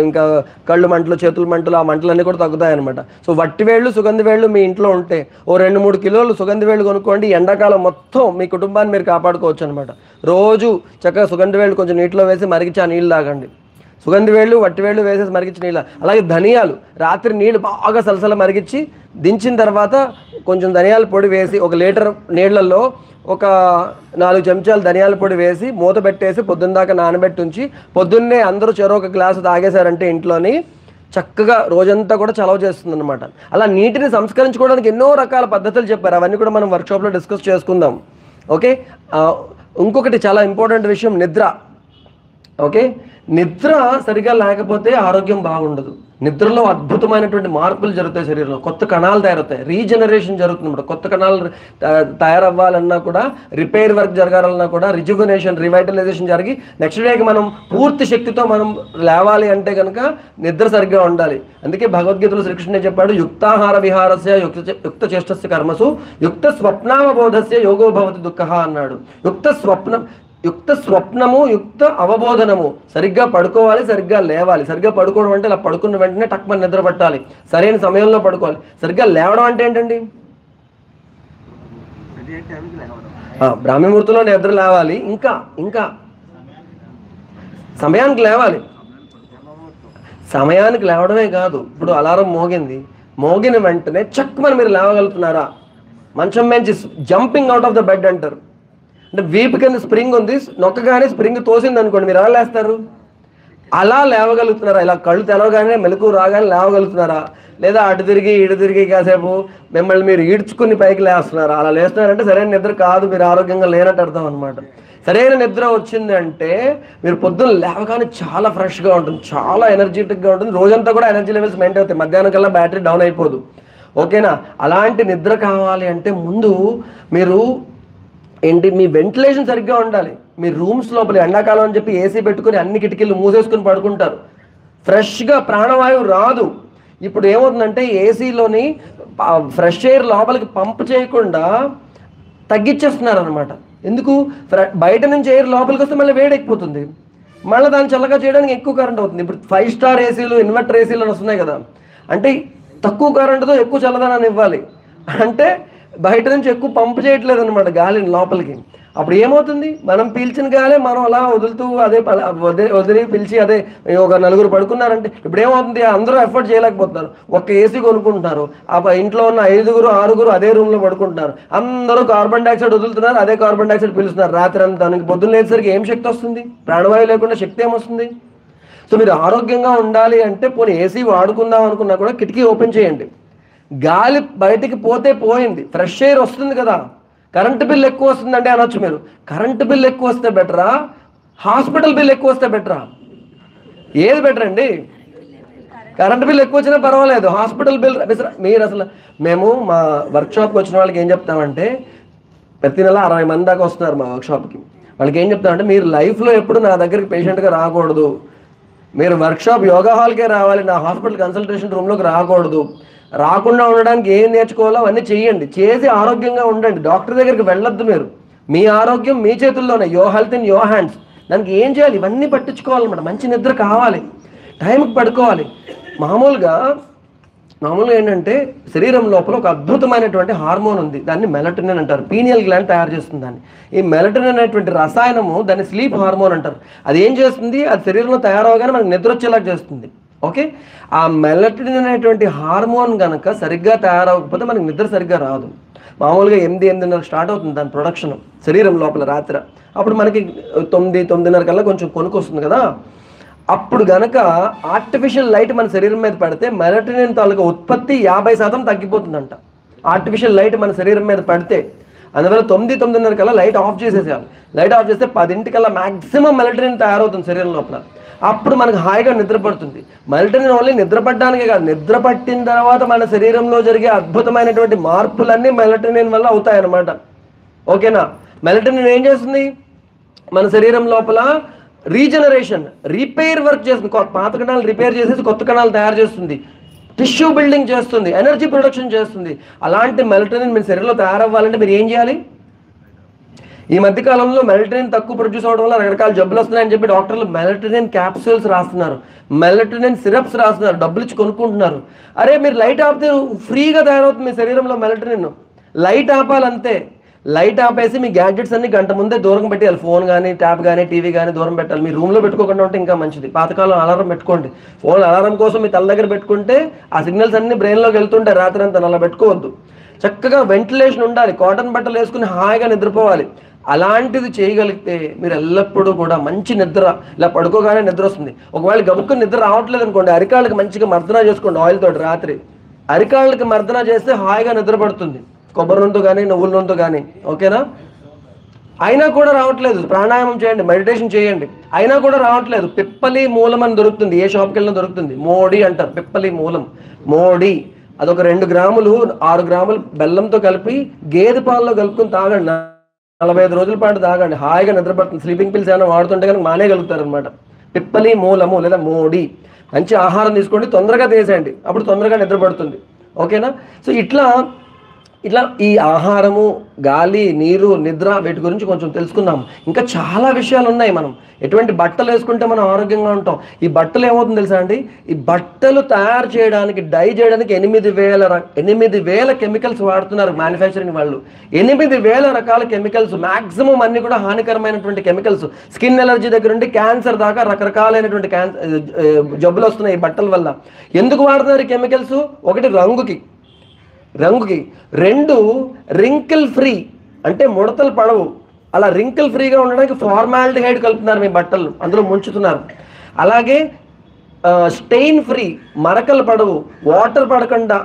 ఇంకా కళ్ళు మంటలు, చేతుల మంటలు, ఆ మంటలన్నీ కూడా తగ్గుతాయి అనమాట. సో వట్టి వేళ్ళు, సుగంధ వేళ్ళు మీ ఇంట్లో ఉంటే ఓ 2-3 కిలోలు సుగంధ వేళ్ళు కొనుక్కోండి. ఎండాకాలం మొత్తం మీ కుటుంబాన్ని మీరు కాపాడుకోవచ్చు అనమాట. రోజు చక్కగా సుగంధ వేళ్ళు కొంచెం నీటిలో వేసి మరిగించి ఆ నీళ్ళు తాగండి. సుగంధి వేళ్ళు, వట్టి వేళ్ళు వేసేసి మరిగించి నీళ్ళు. అలాగే ధనియాలు రాత్రి నీళ్ళు బాగా సలసల మరిగించి దించిన తర్వాత కొంచెం ధనియాల పొడి వేసి 1 లీటర్ నీళ్లలో ఒక 4 చెంచాలు ధనియాల పొడి వేసి మూత పెట్టేసి పొద్దున్న దాకా నానబెట్టి ఉంచి పొద్దున్నే అందరూ చెరొక గ్లాసు తాగేశారంటే ఇంట్లోని చక్కగా రోజంతా కూడా చలవ చేస్తుంది అనమాట. అలా నీటిని సంస్కరించుకోవడానికి ఎన్నో రకాల పద్ధతులు చెప్పారు. అవన్నీ కూడా మనం వర్క్షాప్లో డిస్కస్ చేసుకుందాం. ఓకే, ఇంకొకటి చాలా ఇంపార్టెంట్ విషయం నిద్ర. ఓకే, నిద్ర సరిగా లేకపోతే ఆరోగ్యం బాగుండదు. నిద్రలో అద్భుతమైనటువంటి మార్పులు జరుగుతాయి. శరీరంలో కొత్త కణాలు తయారవుతాయి, రీజనరేషన్ జరుగుతుంది. కొత్త కణాలు తయారవ్వాలన్నా కూడా, రిపేర్ వర్క్ జరగాలన్నా కూడా, రిజువనేషన్, రివైటలైజేషన్ జరిగి నెక్స్ట్ డేకి మనం పూర్తి శక్తితో మనం లేవాలి అంటే కనుక నిద్ర సరిగ్గా ఉండాలి. అందుకే భగవద్గీతలో శ్రీకృష్ణుడే చెప్పాడు, యుక్తాహార విహారస్య యుక్త చేష్టస్య కర్మసు యుక్త స్వప్నావబోధస్య యోగో భవతి దుఃఖః అన్నాడు. యుక్త స్వప్నము, యుక్త అవబోధనము. సరిగ్గా పడుకోవాలి, సరిగ్గా లేవాలి. సరిగ్గా పడుకోవడం అంటే ఇలా పడుకున్న వెంటనే టక్మని నిద్ర పట్టాలి, సరైన సమయంలో పడుకోవాలి. సరిగ్గా లేవడం అంటే ఏంటండి? బ్రాహ్మీముహూర్తంలో నిద్ర లేవాలి, ఇంకా సమయానికి లేవాలి. సమయానికి లేవడమే కాదు, ఇప్పుడు అలారం మోగిన వెంటనే చక్మని మీరు లేవగలుగుతున్నారా? మంచం మంచి jumping out of the bed అంటారు. అంటే వీపు కింద స్ప్రింగ్ ఉంది, నొక్కగానే స్ప్రింగ్ తోసింది అనుకోండి, మీరు ఎలా లేస్తారు? అలా లేవగలుగుతున్నారా? ఇలా కళ్ళు తెలవగానే మెలకు రాగానే లేవగలుగుతున్నారా? లేదా అటు తిరిగి ఇటు తిరిగి కాసేపు మిమ్మల్ని మీరు ఈడ్చుకుని పైకి లేస్తున్నారా? అలా లేస్తున్నారంటే సరైన నిద్ర కాదు, మీరు ఆరోగ్యంగా లేనట్టు అర్థం అనమాట. సరైన నిద్ర వచ్చింది అంటే మీరు పొద్దున్న లేవగానే చాలా ఫ్రెష్గా ఉంటుంది, చాలా ఎనర్జెటిక్గా ఉంటుంది. రోజంతా కూడా ఎనర్జీ లెవెల్స్ మెయింటైన్ అవుతాయి, మధ్యాహ్నం కల్లా బ్యాటరీ డౌన్ అయిపోదు. ఓకేనా? అలాంటి నిద్ర కావాలి అంటే ముందు మీరు మీ వెంటిలేషన్ సరిగ్గా ఉండాలి. మీ రూమ్స్ లోపల ఎండాకాలం అని చెప్పి ఏసీ పెట్టుకుని అన్ని కిటికీలు మూసేసుకుని పడుకుంటారు, ఫ్రెష్గా ప్రాణవాయువు రాదు. ఇప్పుడు ఏమవుతుందంటే ఏసీలోని ఫ్రెష్ ఎయిర్ లోపలికి పంప్ చేయకుండా తగ్గించేస్తున్నారు అనమాట. ఎందుకు? బయట నుంచి ఎయిర్ లోపలికి వస్తే మళ్ళీ వేడెక్కిపోతుంది, మళ్ళీ దాన్ని చల్లగా చేయడానికి ఎక్కువ కరెంట్ అవుతుంది. ఇప్పుడు 5 స్టార్ ఏసీలు, ఇన్వర్టర్ ఏసీలు అని వస్తున్నాయి కదా, అంటే తక్కువ కరెంటుతో ఎక్కువ చల్లదనాన్ని ఇవ్వాలి అంటే బయట నుంచి ఎక్కువ పంపు చేయట్లేదు అనమాట గాలిని లోపలికి. అప్పుడు ఏమవుతుంది? మనం పీల్చిన గాలే మనం అలా వదులుతూ వదిలి పిలిచి ఒక 4 పడుకున్నారంటే ఇప్పుడు ఏమవుతుంది? అందరూ ఎఫర్ట్ చేయలేకపోతున్నారు, ఒక్క ఏసీ కొనుక్కుంటున్నారు, ఇంట్లో ఉన్న 5-6 అదే రూమ్లో పడుకుంటున్నారు, అందరూ కార్బన్ డైఆక్సైడ్ వదులుతున్నారు, అదే కార్బన్ డైఆక్సైడ్ పీలుస్తున్నారు రాత్రి అంతా. దానికి పొద్దున్న లేచేసరికి ఏం శక్తి వస్తుంది? ప్రాణవాయువు లేకుండా శక్తి ఏమొస్తుంది? సో మీరు ఆరోగ్యంగా ఉండాలి అంటే పోనీ ఏసీ వాడుకుందాం అనుకున్నా కూడా కిటికీ ఓపెన్ చేయండి, గాలి బయటికి పోతే పోయింది, ఫ్రెష్ ఎయిర్ వస్తుంది కదా. కరెంటు బిల్ ఎక్కువ వస్తుందంటే అనొచ్చు మీరు, కరెంటు బిల్ ఎక్కువ వస్తే బెటరా, హాస్పిటల్ బిల్ ఎక్కువ వస్తే బెటరా? ఏది బెటర్ అండి? కరెంటు బిల్ ఎక్కువ వచ్చినా పర్వాలేదు, హాస్పిటల్ బిల్ మీరు అసలు మేము మా వర్క్షాప్కి వచ్చిన వాళ్ళకి ఏం చెప్తామంటే, ప్రతి నెల 60 మంది దాకా వస్తున్నారు మా వర్క్షాప్కి. వాళ్ళకి ఏం చెప్తామంటే, మీరు లైఫ్లో ఎప్పుడు నా దగ్గరికి పేషెంట్గా రాకూడదు, మీరు వర్క్షాప్ యోగా హాల్కే రావాలి, నా హాస్పిటల్ కన్సల్టేషన్ రూమ్లోకి రాకూడదు. రాకుండా ఉండడానికి ఏం నేర్చుకోవాలో అవన్నీ చేయండి, చేసి ఆరోగ్యంగా ఉండండి. డాక్టర్ దగ్గరికి వెళ్ళొద్దు మీరు, మీ ఆరోగ్యం మీ చేతుల్లోనే, your health in your hands. దానికి ఏం చేయాలి? ఇవన్నీ పట్టించుకోవాలన్నమాట. మంచి నిద్ర కావాలి, టైంకి పడుకోవాలి. మామూలుగా ఏంటంటే శరీరం లోపల ఒక అద్భుతమైనటువంటి హార్మోన్ ఉంది, దాన్ని మెలటోనిన్ అంటారు. పీనియల్ గ్లాండ్ తయారు చేస్తుంది దాన్ని. ఈ మెలటోనిన్ అనేటువంటి రసాయనము దాన్ని స్లీప్ హార్మోన్ అంటారు. అది ఏం చేస్తుంది? అది శరీరంలో తయారవగానే మనకు నిద్ర వచ్చేలా చేస్తుంది. ఓకే, ఆ మెలటోనిన్ అనేటువంటి హార్మోన్ కనుక సరిగ్గా తయారవకపోతే మనకి నిద్ర సరిగ్గా రాదు. మామూలుగా 8-8:30 స్టార్ట్ అవుతుంది దాని ప్రొడక్షన్ శరీరం లోపల రాత్రి. అప్పుడు మనకి 9-9:30 కల్లా కొంచెం కొనుక్కొస్తుంది కదా. అప్పుడు గనక ఆర్టిఫిషియల్ లైట్ మన శరీరం మీద పడితే మెలటోనిన్ తాలూకా ఉత్పత్తి 50% తగ్గిపోతుందంట. ఆర్టిఫిషియల్ లైట్ మన శరీరం మీద పడితే, అందువల్ల 9-9:30 కల్లా లైట్ ఆఫ్ చేసేసేయాలి. లైట్ ఆఫ్ చేస్తే 10 కల్లా మ్యాక్సిమం మెలటోనిన్ తయారవుతుంది శరీరం లోపల. అప్పుడు మనకు హాయిగా నిద్ర పడుతుంది. మెలటోనిన్ ఓన్లీ నిద్ర పట్టడానికే కాదు, నిద్ర పట్టిన తర్వాత మన శరీరంలో జరిగే అద్భుతమైనటువంటి మార్పులన్నీ మెలటోనిన్ వల్ల అవుతాయన్నమాట. ఓకేనా? మెలటోనిన్ ఏం చేస్తుంది? మన శరీరం లోపల రీజనరేషన్, రిపేర్ వర్క్ చేస్తుంది. పాత కణాలు రిపేర్ చేసేసి కొత్త కణాలు తయారు చేస్తుంది, టిష్యూ బిల్డింగ్ చేస్తుంది, ఎనర్జీ ప్రొడక్షన్ చేస్తుంది. అలాంటి మెలటోనిన్ మీ శరీరంలో తయారవ్వాలంటే మీరు ఏం చేయాలి? ఈ మధ్య కాలంలో మెలటోనిన్ తక్కువ ప్రొడ్యూస్ అవడం వల్ల రకరకాల జబ్బులు వస్తున్నాయని చెప్పి డాక్టర్లు మెలటోనిన్ క్యాప్సూల్స్ రాస్తున్నారు, మెలటోనిన్ సిరప్స్ రాస్తున్నారు, డబ్బులు ఇచ్చి కొనుక్కుంటున్నారు. అరే మీరు లైట్ ఆపితే ఫ్రీగా తయారవుతుంది మీ శరీరంలో మెలటోనిన్. లైట్ ఆపాలంతే. లైట్ ఆపేసి మీ గ్యాడ్జెట్స్ అన్ని గంట ముందే దూరం పెట్టాలి. ఫోన్ కానీ, ట్యాబ్ కానీ, టీవీ కానీ దూరం పెట్టాలి. మీ రూమ్లో పెట్టుకోకుండా ఉంటే ఇంకా మంచిది. పాతకాలం అలారం పెట్టుకోండి. ఫోన్ అలారం కోసం మీ తల దగ్గర పెట్టుకుంటే ఆ సిగ్నల్స్ అన్ని బ్రెయిన్లోకి వెళ్తుంటాయి. రాత్రి అంతా అలా పెట్టుకోవద్దు. చక్కగా వెంటిలేషన్ ఉండాలి. కాటన్ బట్టలు వేసుకుని హాయిగా నిద్రపోవాలి. అలాంటిది చేయగలిగితే మీరు ఎల్లప్పుడూ కూడా మంచి నిద్ర, ఇలా పడుకోగానే నిద్ర వస్తుంది. ఒకవేళ గబుక్కుని నిద్ర రావట్లేదు అనుకోండి, అరికాళ్ళకి మంచిగా మర్దనా చేసుకోండి ఆయిల్ తోటి. రాత్రి అరికాళ్ళకి మర్దనా చేస్తే హాయిగా నిద్ర పడుతుంది. కొబ్బరి నూనెతో కానీ, నువ్వుల నూనెతో కానీ. ఓకేనా? అయినా కూడా రావట్లేదు, ప్రాణాయామం చేయండి, మెడిటేషన్ చేయండి, అయినా కూడా రావట్లేదు. పిప్పలి మూలం అని దొరుకుతుంది, ఏ షాప్కి వెళ్ళినా దొరుకుతుంది. మోడి అంటారు, పిప్పలి మూలం. మోడి అదొక 2 గ్రాములు 6 గ్రాములు బెల్లంతో కలిపి గేదె పాలలో కలుపుకొని తాగండి. 45 రోజుల పాటు తాగండి, హాయిగా నిద్రపడుతుంది. స్లీపింగ్ పిల్స్ ఏమైనా వాడుతుంటే కనుక మానేయగలుగుతారు అనమాట. పిప్పలి మూలము లేదా మోడి. మంచి ఆహారం తీసుకోండి, తొందరగా తీసేయండి, అప్పుడు తొందరగా నిద్రపడుతుంది. ఓకేనా? సో ఇట్లా ఈ ఆహారము, గాలి, నీరు, నిద్ర వీటి గురించి కొంచెం తెలుసుకున్నాం. ఇంకా చాలా విషయాలు ఉన్నాయి. మనం ఎటువంటి బట్టలు వేసుకుంటే మనం ఆరోగ్యంగా ఉంటాం. ఈ బట్టలు ఏమవుతుంది తెలుసా అండి? ఈ బట్టలు తయారు చేయడానికి, డై చేయడానికి 8,000 కెమికల్స్ వాడుతున్నారు మ్యానుఫ్యాక్చరింగ్ వాళ్ళు. 8,000 రకాల కెమికల్స్, మ్యాక్సిమం అన్ని కూడా హానికరమైనటువంటి కెమికల్స్. స్కిన్ ఎలర్జీ దగ్గర నుండి క్యాన్సర్ దాకా రకరకాలైనటువంటి జబ్బులు వస్తున్నాయి ఈ బట్టల వల్ల. ఎందుకు వాడుతున్నారు ఈ కెమికల్స్? ఒకటి రంగుకి, 2 రింకిల్ ఫ్రీ, అంటే ముడతలు పడవు. అలా రింకిల్ ఫ్రీగా ఉండడానికి ఫార్మాల్డిహైడ్ కలుపుతున్నారు మీ బట్టలు, అందులో ముంచుతున్నారు. అలాగే స్టెయిన్ ఫ్రీ, మరకలు పడవు, వాటర్ పడకుండా,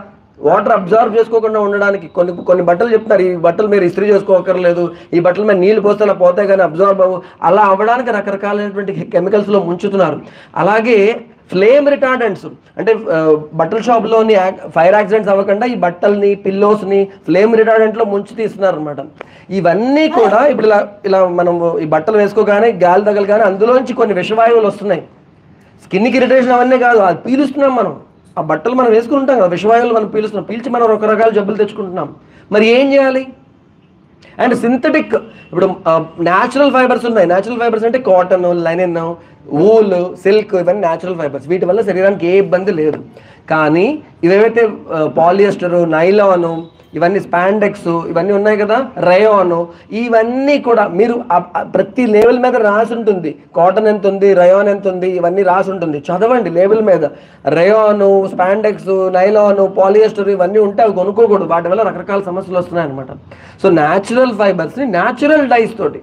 వాటర్ అబ్జర్వ్ చేసుకోకుండా ఉండడానికి కొన్ని బట్టలు చెప్తున్నారు. ఈ బట్టలు మీరు ఇస్త్రీ చేసుకోకర్లేదు, ఈ బట్టల మీద నీళ్ళు పోస్తే అలా పోతే కానీ అబ్జర్వ్ అవ్వు. అలా అవ్వడానికి రకరకాలైనటువంటి కెమికల్స్లో ముంచుతున్నారు. అలాగే ఫ్లేమ్ రిటార్డెంట్స్, అంటే బట్టల షాప్లోని ఫైర్ యాక్సిడెంట్స్ అవ్వకుండా ఈ బట్టల్ని, పిల్లోస్ని ఫ్లేమ్ రిటార్డెంట్లో ముంచి తీస్తున్నారు అనమాట. ఇవన్నీ కూడా ఇప్పుడు ఇలా మనం ఈ బట్టలు వేసుకోగానే గాలి తగలగానే అందులోంచి కొన్ని విషవాయువులు వస్తున్నాయి. స్కిన్కి ఇరిటేషన్ అవన్నీ కాదు, అది పీలుస్తున్నాం మనం. ఆ బట్టలు మనం వేసుకుని ఉంటాం కదా, విషవాయువులు మనం పీలుస్తున్నాం, పీల్చి మనం రకరకాల జబ్బులు తెచ్చుకుంటున్నాం. మరి ఏం చేయాలి? అండ్ సింథటిక్, ఇప్పుడు న్యాచురల్ ఫైబర్స్ ఉన్నాయి. న్యాచురల్ ఫైబర్స్ అంటే కాటన్, లైనిన్, వూల్, సిల్క్, ఇవన్నీ న్యాచురల్ ఫైబర్స్. వీటి వల్ల శరీరానికి ఏ ఇబ్బంది లేదు. కానీ ఇవేవైతే పాలియస్టర్, నైలాను, ఇవన్నీ స్పాండెక్స్, ఇవన్నీ ఉన్నాయి కదా, రయోను, ఇవన్నీ కూడా మీరు ప్రతి లేబుల్ మీద రాసి ఉంటుంది. కాటన్ ఎంత ఉంది, రయోన్ ఎంత ఉంది, ఇవన్నీ రాసి ఉంటుంది. చదవండి లేబుల్ మీద. రయోను, స్పాండెక్స్, నైలాను, పాలియస్టర్ ఇవన్నీ ఉంటే అవి కొనుక్కోకూడదు. వాటి వల్ల రకరకాల సమస్యలు వస్తున్నాయి అనమాట. సో న్యాచురల్ ఫైబర్స్ని న్యాచురల్ డైస్ తోటి,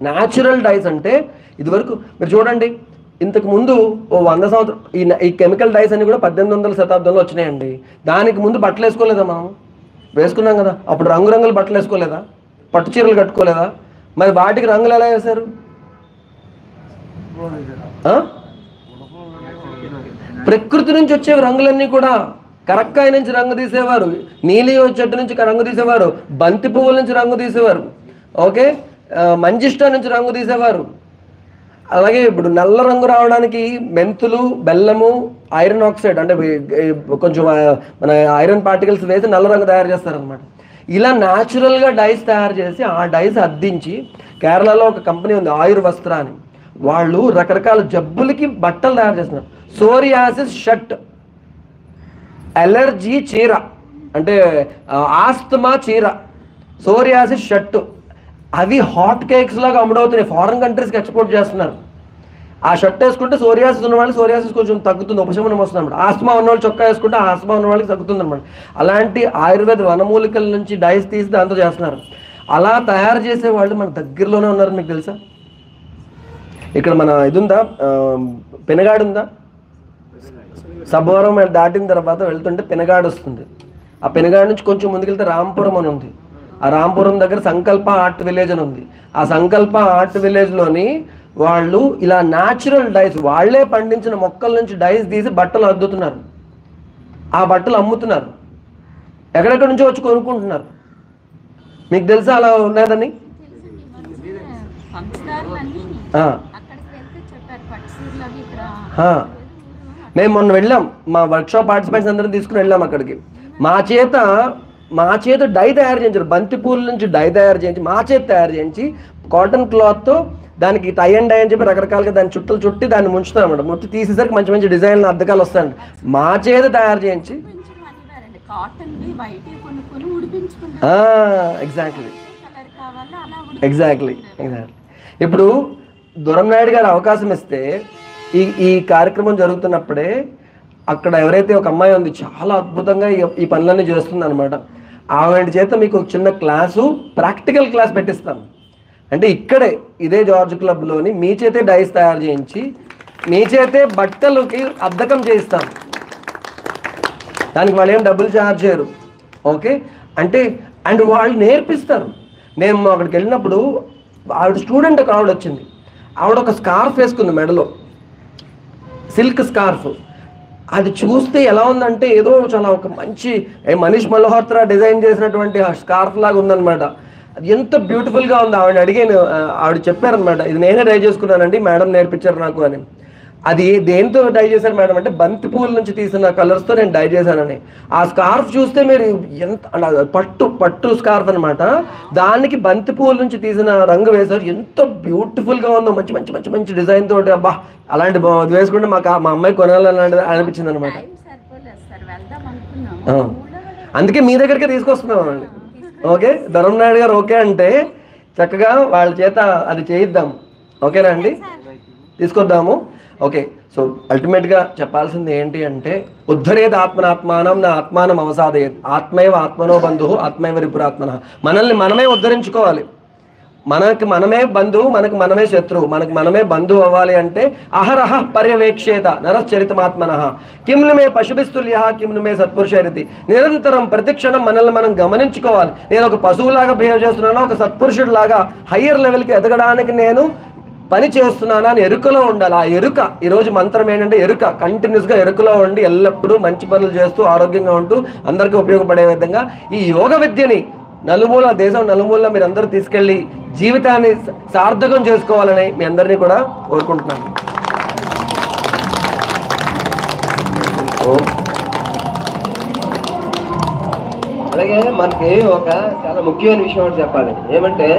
న్యాచురల్ డైస్ అంటే ఇదివరకు మీరు చూడండి, ఇంతకు ముందు 100 సంవత్సరం ఈ కెమికల్ డైస్ అన్ని కూడా 1800వ శతాబ్దంలో వచ్చినాయండి. దానికి ముందు బట్టలు వేసుకోలేదా? మనం వేసుకున్నాం కదా. అప్పుడు రంగురంగుల బట్టలు వేసుకోలేదా? పట్టు చీరలు కట్టుకోలేదా? మరి వాటికి రంగులు ఎలా వేశారు? ప్రకృతి నుంచి వచ్చేవి రంగులన్నీ కూడా. కరక్కాయ నుంచి రంగు తీసేవారు, నీలి చెట్టు నుంచి రంగు తీసేవారు, బంతి పువ్వుల నుంచి రంగు తీసేవారు, ఓకే, మంజిష్టా నుంచి రంగు తీసేవారు. అలాగే ఇప్పుడు నల్ల రంగు రావడానికి మెంతులు, బెల్లము, ఐరన్ ఆక్సైడ్ అంటే కొంచెం మన ఐరన్ పార్టికల్స్ వేసి నల్ల రంగు తయారు చేస్తారనమాట. ఇలా న్యాచురల్గా డైస్ తయారు చేసి ఆ డైస్ అద్దించి, కేరళలో ఒక కంపెనీ ఉంది ఆయుర్వస్త్ర అని, వాళ్ళు రకరకాల జబ్బులకి బట్టలు తయారు చేస్తున్నారు. సోరియాసిస్ షర్ట్, ఎలర్జీ చీర అంటే ఆస్తమా చీర, సోరియాసిస్ షర్టు, అవి హాట్ కేక్స్ లాగా అమ్ముడవుతున్నాయి. ఫారెన్ కంట్రీస్కి ఎక్స్పోర్ట్ చేస్తున్నారు. ఆ షర్ట్ వేసుకుంటే సోరియాసిస్ ఉన్న వాళ్ళు సోరియాసిస్ కొంచెం తగ్గుతుంది, ఉపశమనం వస్తుంది అనమాట. ఆస్తమా ఉన్నవాళ్ళు చొక్కా వేసుకుంటే ఆ ఆస్తమా ఉన్న వాళ్ళకి తగ్గుతుంది అనమాట. అలాంటి ఆయుర్వేద వనమూలికల నుంచి డైస్ తీసి దాంతో చేస్తున్నారు. అలా తయారు చేసే వాళ్ళు మన దగ్గరలోనే ఉన్నారు. మీకు తెలుసా? ఇక్కడ మన ఇది ఉందా, పెనగాడు ఉందా? సబ్బవరం దాటిన తర్వాత వెళ్తుంటే పెనగాడు వస్తుంది. ఆ పెనగాడు నుంచి కొంచెం ముందుకెళ్తే రాంపురం అని ఉంది. ఆ రాంపురం దగ్గర సంకల్ప ఆర్ట్ విలేజ్ అని ఉంది. ఆ సంకల్ప ఆర్ట్ విలేజ్లోని వాళ్ళు ఇలా న్యాచురల్ డైస్, వాళ్లే పండించిన మొక్కల నుంచి డైస్ తీసి బట్టలు అద్దుతున్నారు. ఆ బట్టలు అమ్ముతున్నారు. ఎక్కడెక్కడి నుంచో వచ్చి కొనుక్కుంటున్నారు. మీకు తెలుసా అలా ఉన్నదని? మేము మొన్న వెళ్ళాం, మా వర్క్షాప్ పార్టిసిపెంట్స్ అందరం తీసుకుని వెళ్ళాం అక్కడికి. మా చేత మా చేత డై తయారు చేయించారు, బంతి పూల నుంచి డై తయారు చేయించి మా చేత తయారు చేయించి కాటన్ క్లాత్తో దానికి టై అండ్ డై అని చెప్పి రకరకాలుగా దాన్ని చుట్టలు చుట్టి దాన్ని ముంచుతాం అనమాట. ముట్టి తీసేసరికి మంచి మంచి డిజైన్లు అద్దకాలు వస్తాయండి. మా చేత తయారు చేయించి ఎగ్జాక్ట్లీ ఎగ్జాక్ట్లీ ఎగ్జాక్ట్లీ. ఇప్పుడు దూరంనాయుడు గారు అవకాశం ఇస్తే ఈ కార్యక్రమం జరుగుతున్నప్పుడే అక్కడ ఎవరైతే ఒక అమ్మాయి ఉంది చాలా అద్భుతంగా ఈ పనులన్నీ చేస్తుంది అనమాట. ఆవిడ చేత మీకు ఒక చిన్న క్లాసు, ప్రాక్టికల్ క్లాస్ పెట్టిస్తాను. అంటే ఇక్కడే ఇదే జార్జ్ క్లబ్లోని మీ చేతే డైస్ తయారు చేయించి మీ చేతే బట్టలకి అద్దకం చేయిస్తాం. దానికి వాళ్ళు ఏం డబ్బులు ఛార్జ్ చేయరు. ఓకే అంటే అండ్ వాళ్ళు నేర్పిస్తారు. నేను అక్కడికి వెళ్ళినప్పుడు ఆవిడ స్టూడెంట్ ఒక ఆవిడ వచ్చింది. ఆవిడ ఒక స్కార్ఫ్ వేసుకుంది మెడలో, సిల్క్ స్కార్ఫ్. అది చూస్తే ఎలా ఉందంటే ఏదో చాలా ఒక మంచి మనీష్ మల్హోత్రా డిజైన్ చేసినటువంటి స్కార్ఫ్ లాగా ఉందన్నమాట. అది ఎంత బ్యూటిఫుల్గా ఉంది. ఆవిడ అడిగాను, ఆవిడ చెప్పారనమాట, ఇది నేనే డై చేసుకున్నానండి, మేడం నేర్పించారు నాకు అని. అది దేంతో డై చేశారు మేడం అంటే బంతి పూల నుంచి తీసిన కలర్స్తో నేను డై చేశానని. ఆ స్కార్ఫ్ చూస్తే మీరు ఎంత పట్టు స్కార్ఫ్ అనమాట, దానికి బంతి పూల నుంచి తీసిన రంగు వేశారు. ఎంత బ్యూటిఫుల్గా ఉందో, మంచి మంచి మంచి మంచి డిజైన్ తోటి. అబ్బా అలాంటి వేసుకుంటే మా అమ్మాయి కొనాలన్నది అనిపించింది అనమాట. అందుకే మీ దగ్గరికి తీసుకొస్తున్నాం అండి. ఓకే ధర్మనాయుడు గారు ఓకే అంటే చక్కగా వాళ్ళ చేత అది చేయిద్దాం. ఓకేనా అండి, తీసుకొద్దాము. ఓకే సో అల్టిమేట్గా చెప్పాల్సింది ఏంటి అంటే ఉద్ధరేది ఆత్మనాత్మానం నా ఆత్మానం అవసాదయేత్ ఆత్మైవ ఆత్మనో బంధువు ఆత్మైవ రిపురాత్మన. మనల్ని మనమే ఉద్ధరించుకోవాలి. మనకి మనమే బంధువు, మనకి మనమే శత్రువు. మనకి మనమే బంధువు అవ్వాలి అంటే అహరహ పర్యవేక్షేత నరశ్చరితమాత్మన కిమ్ను మే పశుభిస్తుల్య కిమ్ను మే సత్పురుషరితి. నిరంతరం ప్రతిక్షణం మనల్ని మనం గమనించుకోవాలి. నేను ఒక పశువులాగా బిహేవ్ చేస్తున్నానా, ఒక సత్పురుషుడిలాగా హయ్యర్ లెవెల్కి ఎదగడానికి నేను పని చేస్తున్నానా అని ఎరుకలో ఉండాలి. ఆ ఎరుక ఈరోజు మంత్రం ఏంటంటే ఎరుక. కంటిన్యూస్గా ఎరుకలో ఉండి ఎల్లప్పుడూ మంచి పనులు చేస్తూ ఆరోగ్యంగా ఉంటూ అందరికీ ఉపయోగపడే విధంగా ఈ యోగ విద్యని నలుమూల దేశం నలుమూల మీరు అందరూ తీసుకెళ్ళి జీవితాన్ని సార్థకం చేసుకోవాలని మీ అందరినీ కూడా కోరుకుంటున్నాను. అలాగే మనకి ఒక చాలా ముఖ్యమైన విషయం ఒకటి చెప్పాలి. ఏమంటే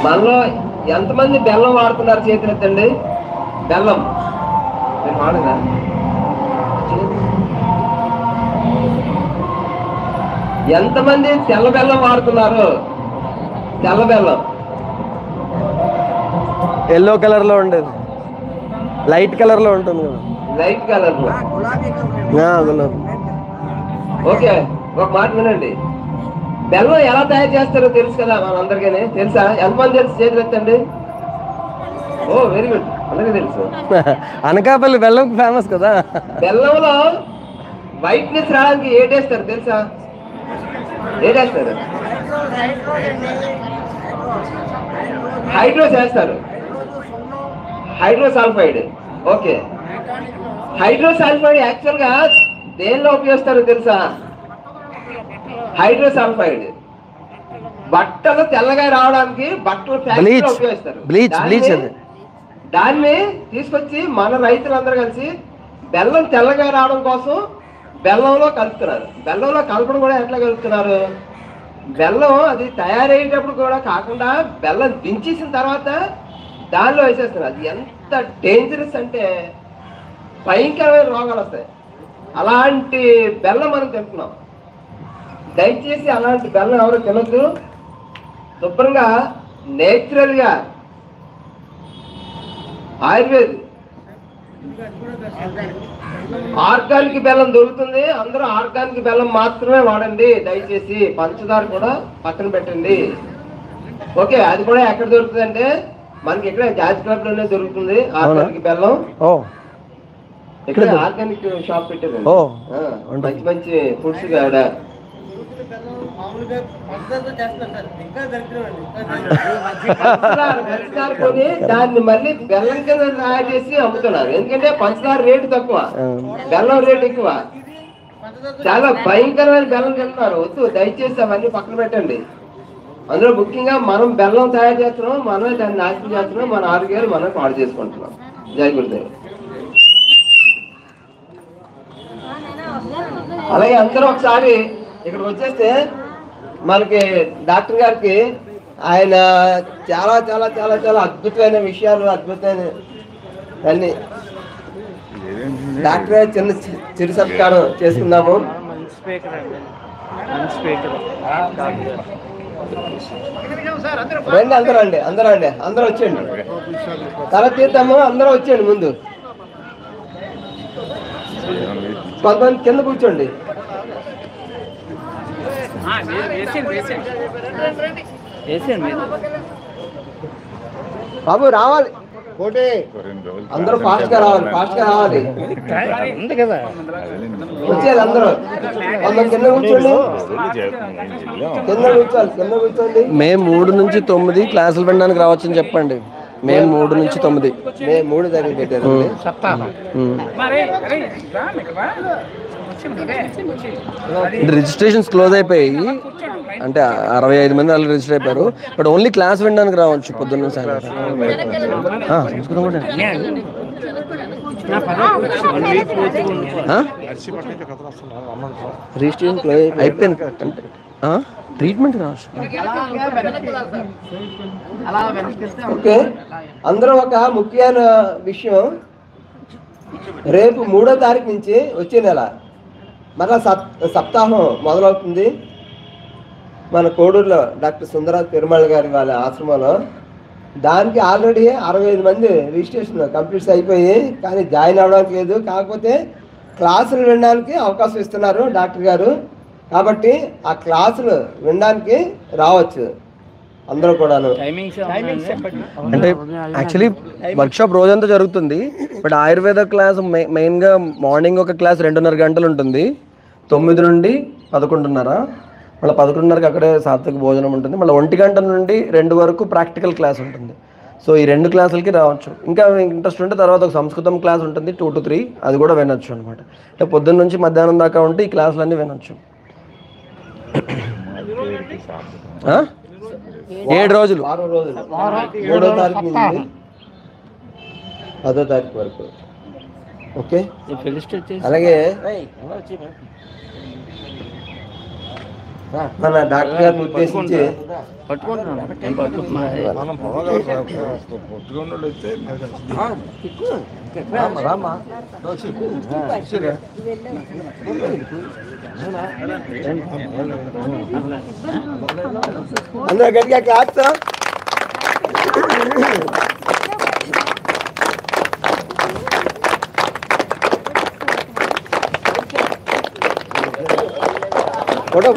మనలో ఎంతమంది బెల్లం వాడుతున్నారు చేతులు ఎత్తండి. బెల్లం మీరు వాడదా? ఎంతమంది తెల్ల బెల్లం వాడుతున్నారు? తెల్ల బెల్లం ఎల్లో కలర్ లో ఉండేది, లైట్ కలర్ లో ఉంటుంది కదా, లైట్ కలర్ లో. ఓకే ఒక మాట వినండి, బెల్లం ఎలా తయారు చేస్తారో తెలుసు కదా మనందరికీ, తెలుసా? ఎంతమంది తెలుసు చేతులు ఎత్తండి. ఓ వెరీ గుడ్, అందరికీ తెలుసు. అనకాపల్లి బెల్లం ఫేమస్ కదా. బెల్లంలో వైట్నెస్ రావడానికి ఏటేస్తారు తెలుసా? ఏటేస్తారు? హైడ్రోస్ వేస్తారు, హైడ్రోసల్ఫైడ్. ఓకే హైడ్రోసల్ఫైడ్ యాక్చువల్గా దేనిలో ఉపయోగిస్తారు తెలుసా? హైడ్రోసల్ఫైడ్ బట్టలు తెల్లగా రావడానికి బట్టలు ఫ్యాక్టరీలో ఉపయోగిస్తారు. దాన్ని తీసుకొచ్చి మన రైతులందరూ కలిసి బెల్లం తెల్లగా రావడం కోసం బెల్లంలో కలుపుతున్నారు. బెల్లంలో కలపడం కూడా ఎట్లా కలుపుతున్నారు? బెల్లం అది తయారయ్యేటప్పుడు కూడా కాకుండా బెల్లం దించేసిన తర్వాత దానిలో వేసేస్తున్నారు. అది ఎంత డేంజరస్ అంటే భయంకరమైన రోగాలు వస్తాయి. అలాంటి బెల్లం మనం తింటున్నాం. దయచేసి అలాంటి బెల్లం ఎవరు తినద్దు. శుభ్రంగా నేచురల్గా ఆయుర్వేద ఆర్గానిక్ బెల్లం దొరుకుతుంది. అందరూ ఆర్గానిక్ బెల్లం మాత్రమే వాడండి దయచేసి. పంచదార కూడా పక్కన పెట్టండి. ఓకే అది కూడా ఎక్కడ దొరుకుతుంది అంటే మనకి ఇక్కడ జార్జ్ క్లబ్ లోనే దొరుకుతుంది ఆర్గానిక్ బెల్లం. ఇక్కడ ఆర్గానిక్ షాప్ పెట్టారు, మంచి మంచి ఫుడ్స్ ఆవిడ. పంచదార కొని దాన్ని మళ్ళీ బెల్లం కింద తయారు చేసి అమ్ముతున్నారు. ఎందుకంటే పంచదార రేటు తక్కువ, బెల్లం రేటు ఎక్కువ. చాలా భయంకరమైన బెల్లం తింటున్నారు. వద్దు దయచేసి అవన్నీ పక్కన పెట్టండి. అందులో ముఖ్యంగా మనం బెల్లం తయారు చేస్తున్నాం, మనమే దాన్ని నాశనం చేస్తున్నాం, మన ఆరోగ్యాలు మనం పాడు చేసుకుంటున్నాం. జై గురుదేవ్. అలాగే అందరూ ఒకసారి ఇక్కడికి వచ్చేస్తే మనకి డాక్టర్ గారికి ఆయన చాలా చాలా చాలా చాలా అద్భుతమైన విషయాలు, అద్భుతమైన అన్ని డాక్టర్ గారు చిన్న చిరు సత్కారం చేసుకుందాము. రండి అందరూ అండి, అందరూ వచ్చేయండి. తల తీద్దాము, అందరూ వచ్చేయండి. ముందు కొంతమంది కింద కూర్చోండి. బాబు రావాలి, అందరూ ఫాస్ట్ గా రావాలి, వచ్చేది అందరూ. కింద కూర్చోండి, కింద కూర్చోండి. మేము 3 నుంచి 9 క్లాసులు వినడానికి రావచ్చని చెప్పండి. మేము 3 నుంచి 9 మేము 3 దగ్గర పెట్టారు. రిజిస్ట్రేషన్స్ క్లోజ్ అయిపోయాయి, అంటే 65 మంది వాళ్ళు రిజిస్టర్ అయిపోయారు. బట్ ఓన్లీ క్లాస్ వినడానికి రావచ్చు పొద్దున్న సాయంత్రం. రిజిస్ట్రేషన్ క్లోజ్ అయిపోయింది, ట్రీట్మెంట్ రావచ్చు. ఓకే, అందరూ ఒక ముఖ్యమైన విషయం, రేపు 3వ తారీఖు నుంచి వచ్చే నెల మరలా సప్తాహం మొదలవుతుంది. మన కోడూరులో డాక్టర్ సుందరరాజ్ పెరుమాళ్ గారి వాళ్ళ ఆశ్రమంలో. దానికి ఆల్రెడీ 65 మంది రిజిస్ట్రేషన్ కంప్లీట్స్ అయిపోయి, కానీ జాయిన్ అవ్వడానికి లేదు. కాకపోతే క్లాసులు వినడానికి అవకాశం ఇస్తున్నారు డాక్టర్ గారు. కాబట్టి ఆ క్లాసులు వినడానికి రావచ్చు అందరూ కూడాను. అంటే యాక్చువల్లీ వర్క్షాప్ రోజంతా జరుగుతుంది. బట్ ఆయుర్వేద క్లాస్ మెయిన్గా మార్నింగ్ ఒక క్లాస్ 2.5 గంటలు ఉంటుంది, 9 నుండి 11:30. మళ్ళీ 11:30కి అక్కడే సాత్విక భోజనం ఉంటుంది. మళ్ళీ 1 గంట నుండి 2 వరకు ప్రాక్టికల్ క్లాస్ ఉంటుంది. సో ఈ 2 క్లాసులకి రావచ్చు. ఇంకా ఇంట్రెస్ట్ ఉంటే తర్వాత ఒక సంస్కృతం క్లాస్ ఉంటుంది 2 to 3, అది కూడా వినొచ్చు అనమాట. అంటే పొద్దున్న నుంచి మధ్యాహ్నం దాకా ఉంటే ఈ క్లాసులన్నీ వినొచ్చు. 7 రోజులు, 3వ తారీఖు నుంచి 10వ తారీఖు వరకు. ఓకే, అలాగే మన డాక్టర్ గారిని ఉద్దేశించి అందరూ గట్టిగా క్లాప్స్.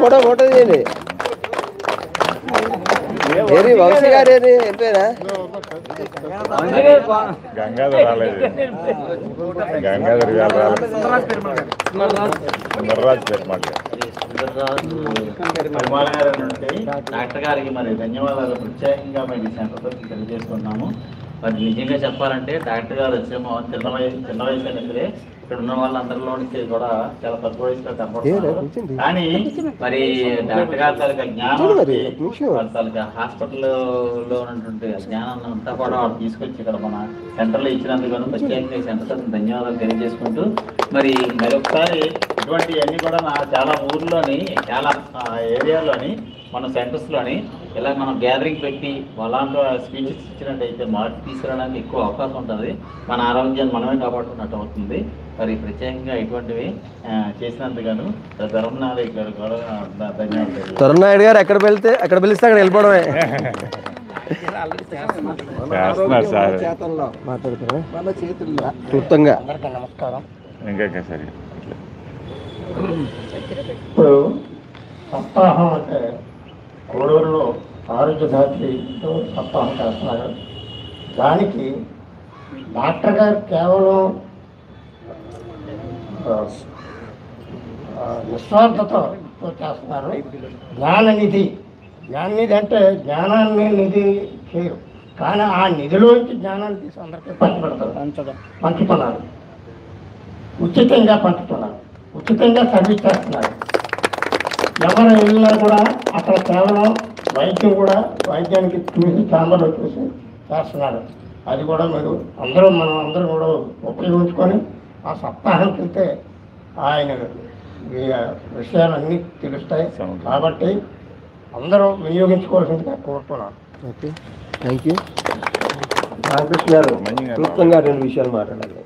ఫోటో చేయండి. ఏరి వంశీ గారు, ఏరి ఎంపేనా? గంగాధర్ రాలేదు, గంగాధర్ గారు రాలేదు, సుందర్రాజ్ పెరుమాళ్ గారు నుండి డాక్టర్ గారికి మరి ధన్యవాదాలు ప్రత్యేకంగా మేము సెంటర్ తెలియజేస్తున్నాము. మరి నిజంగా చెప్పాలంటే డాక్టర్ గారు వచ్చేమో చిన్న వయసు అనేది ఇక్కడ ఉన్న వాళ్ళందరిలో నుంచి కూడా చాలా తక్కువ వయసులో కనపడుతున్నారు. కానీ మరి డాక్టర్ గారి తాలూకా జ్ఞానం, తాలూకా హాస్పిటల్లో ఉన్నటువంటి జ్ఞానాన్ని అంతా కూడా వాళ్ళు తీసుకొచ్చి ఇక్కడ మన సెంటర్లో ఇచ్చినందుకు ప్రత్యేకంగా సెంటర్ ధన్యవాదాలు తెలియజేసుకుంటూ, మరి మరొకసారి ఇటువంటివన్నీ కూడా చాలా ఊర్లోని చాలా ఏరియాలోని మన సెంటర్స్లోని ఇలా మనం గ్యాదరింగ్ పెట్టి వాళ్ళంట్లో స్పీచెస్ ఇచ్చినట్టయితే మార్పు తీసుకురావడానికి ఎక్కువ అవకాశం ఉంటుంది. మన ఆరోగ్యాన్ని మనమే కాపాడుకున్నట్టు అవుతుంది. మరి ప్రత్యేకంగా ఇటువంటివి చేసినందుకు ధర్మనాథ్ గారు కూడా ధన్యవాదాలు. ధర్మనాయుడు గారు ఎక్కడ పిలిస్తే అక్కడ వెళ్ళిపోవడమే. క్లుప్తంగా నమస్కారం. ఇప్పుడు సప్తాహం అంటే కోడూరులో ఆరోగ్య శాస్త్రితో సప్తాహం చేస్తున్నారు. దానికి డాక్టర్ గారు కేవలం నిస్వార్థతో చేస్తున్నారు. జ్ఞాననిధి అంటే జ్ఞానాన్ని నిధి చేయరు, కానీ ఆ నిధిలోంచి జ్ఞానాన్ని తీసి అందరికీ పంచుతున్నారు. ఉచితంగా పంచుతున్నారు, ఉచితంగా సర్వీస్ చేస్తున్నారు. ఎవరు వెళ్ళినా కూడా అక్కడ కేవలం వైద్యం కూడా వైద్యానికి చూసి ఛాంబర్లో చూసి చేస్తున్నారు. అది కూడా మీరు మనం అందరం కూడా ఉపయోగించుకొని ఆ సప్తాహానికి వెళ్తే ఆయన ఈ విషయాలన్నీ తెలుస్తాయి. కాబట్టి అందరూ వినియోగించుకోవాల్సిందిగా కోరుతున్నాను. Okay, thank you. రామకృష్ణ గారు క్లుప్తంగా 2 విషయాలు మాట్లాడాలి.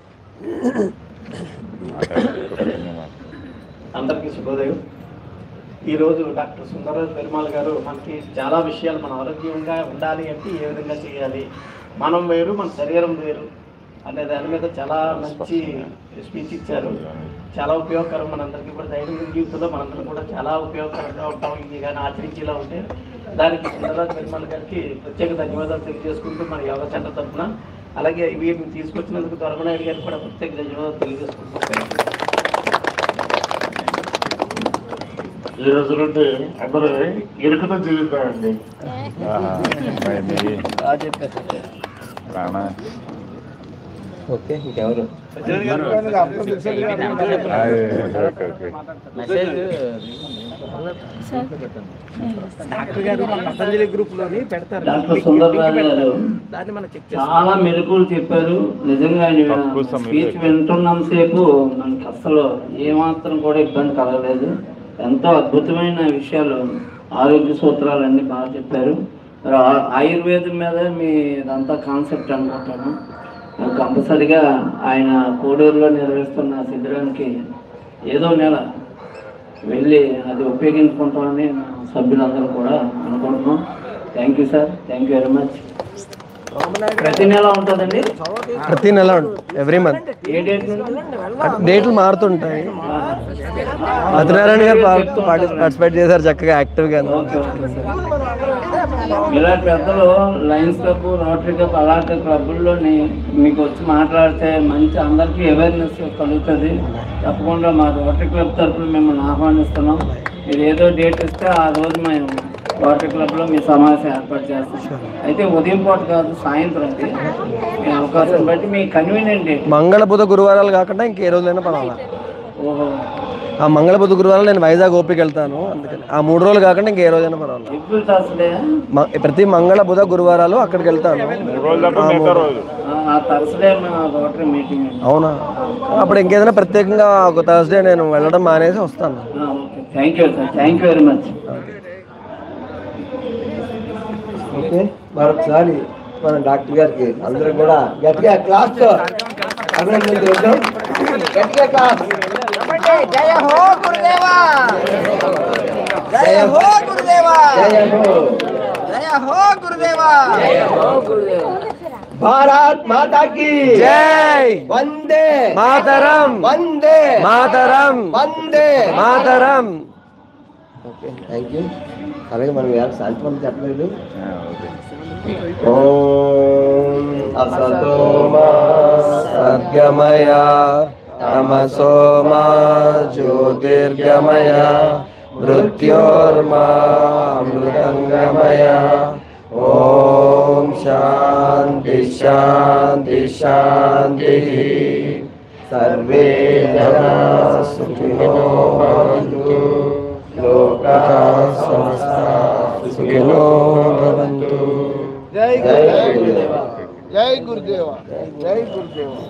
అందరికీ శుభోదయం. ఈరోజు డాక్టర్ సుందరరాజు పెరుమాళ్ గారు మనకి చాలా విషయాలు, మన ఆరోగ్యంగా ఉండాలి అంటే ఏ విధంగా చేయాలి, మనం వేరు మన శరీరం వేరు అనే దాని మీద చాలా మంచి స్పీచ్ ఇచ్చారు. చాలా ఉపయోగకరం. మనందరికీ కూడా దైనందిన జీవితంలో మనందరం కూడా చాలా ఉపయోగకరంగా ఉంటాం. ఇది కానీ ఆచరించేలా ఉంటే దానికి సుందరరాజు పెరుమాళ్ గారికి ప్రత్యేక ధన్యవాదాలు తెలియజేసుకుంటూ మన యోగా సెంటర్ తరఫున, అలాగే వీటిని తీసుకొచ్చినందుకు దొరకనాయుడు గారికి కూడా ప్రత్యేక ధన్యవాదాలు తెలియజేసుకుంటున్నాం. ఈ రోజు నుండి అందరూ ఇరుకుతో జీవితామండి. రానా ఓకే, ఇంకెవరు? డాక్టర్ సుందరరాజు గారు చాలా మెలకువలు చెప్పారు. నిజంగా ఆయన స్పీచ్ వింటున్నంత సేపు మనకి అసలు ఏమాత్రం కూడా ఇబ్బంది కలగలేదు. ఎంతో అద్భుతమైన విషయాలు, ఆరోగ్య సూత్రాలు అన్నీ బాగా చెప్పారు. ఆయుర్వేదం మీద మీ ఇదంతా కాన్సెప్ట్ అనుకుంటాను. కంపల్సరిగా ఆయన కోడూరులో నిర్వహిస్తున్న శిబిరానికి ఏదో నెల వెళ్ళి అది ఉపయోగించుకుంటామని సభ్యులందరూ కూడా అనుకుంటున్నాం. Thank you sir, thank you very much. ప్రతి నెల ఉంటుందండి? ప్రతి నెల ఎవ్రీ మంత్. ఏ డేట్ నుండి? డేట్లు మారుతుంటాయి. సత్యనారాయణ గారు పార్టిసిపేట్ చేశారు చక్కగా, యాక్టివ్గా. ఇలా పెద్దలు లయన్స్ క్లబ్, రోటరీ క్లబ్ అలాంటి క్లబ్బుల్లోని మీకు వచ్చి మాట్లాడితే మంచి అందరికీ అవేర్నెస్ కలుగుతుంది. తప్పకుండా మా రోటరీ క్లబ్ తరఫున మిమ్మల్ని ఆహ్వానిస్తున్నాం. మీరు ఏదో డేట్ ఇస్తే ఆ రోజు మేము రోటరీ క్లబ్లో మీ సమావేశం ఏర్పాటు చేస్తాం. అయితే ఉదయం పూట కాదు, సాయంత్రం అండి. మీ అవకాశం బట్టి మీ కన్వీనియంట్ డేట్. మంగళ బుధ గురువారాలు కాకుండా ఇంకే రోజులైనా పర్వాలా. ఓహో, ఆ మంగళ బుధ గురువారాలు నేను వైజాగ్ ఓపిక వెళ్తాను, అందుకని ఆ 3 రోజులు కాకుండా ఇంకే రోజైనా పర్వాలా. ఎప్పుడు థర్స్డే? ప్రతి మంగళ బుధ గురువారాలు అక్కడికి వెళ్తాను. ఆ థర్స్డే మా రోటరీ మీటింగ్. అవునా? అప్పుడు ఇంకేదైనా ప్రత్యేకంగా ఒక థర్స్డే నేను వెళ్ళడం మానేసి వస్తాను. Okay, thank you sir, thank you very much. Okay, మరొకసారి మన డాక్టర్ గారికి అందరూ కూడా గట్టిగా క్లాస్ అభినందన. గట్టిగా క్లాస్. జయ హో గురుదేవా, జయ హో గురుదేవా, జయ హో, జయ హో గురుదేవా, జయ హో గురుదేవా. భారత్ మాతా కీ జై. Vande Mataram, Vande Mataram, Vande Mataram. Okay, thank you. అలాగే మనం ఎవరు శాంతిమని చెప్పలేదు. ఓం అసతో మా సద్గమయ, తమసో మా జ్యోతిర్గమయ, మృత్యోర్మా అమృతంగమయ. ఓం శాంతి శాంతి శాంతి. సర్వే జనా సుఖినో భవంతు, లోకాః సమస్తాః సుఖినో భవంతు. జై గురుదేవ, జై గురుదేవా, జై గురుదేవా.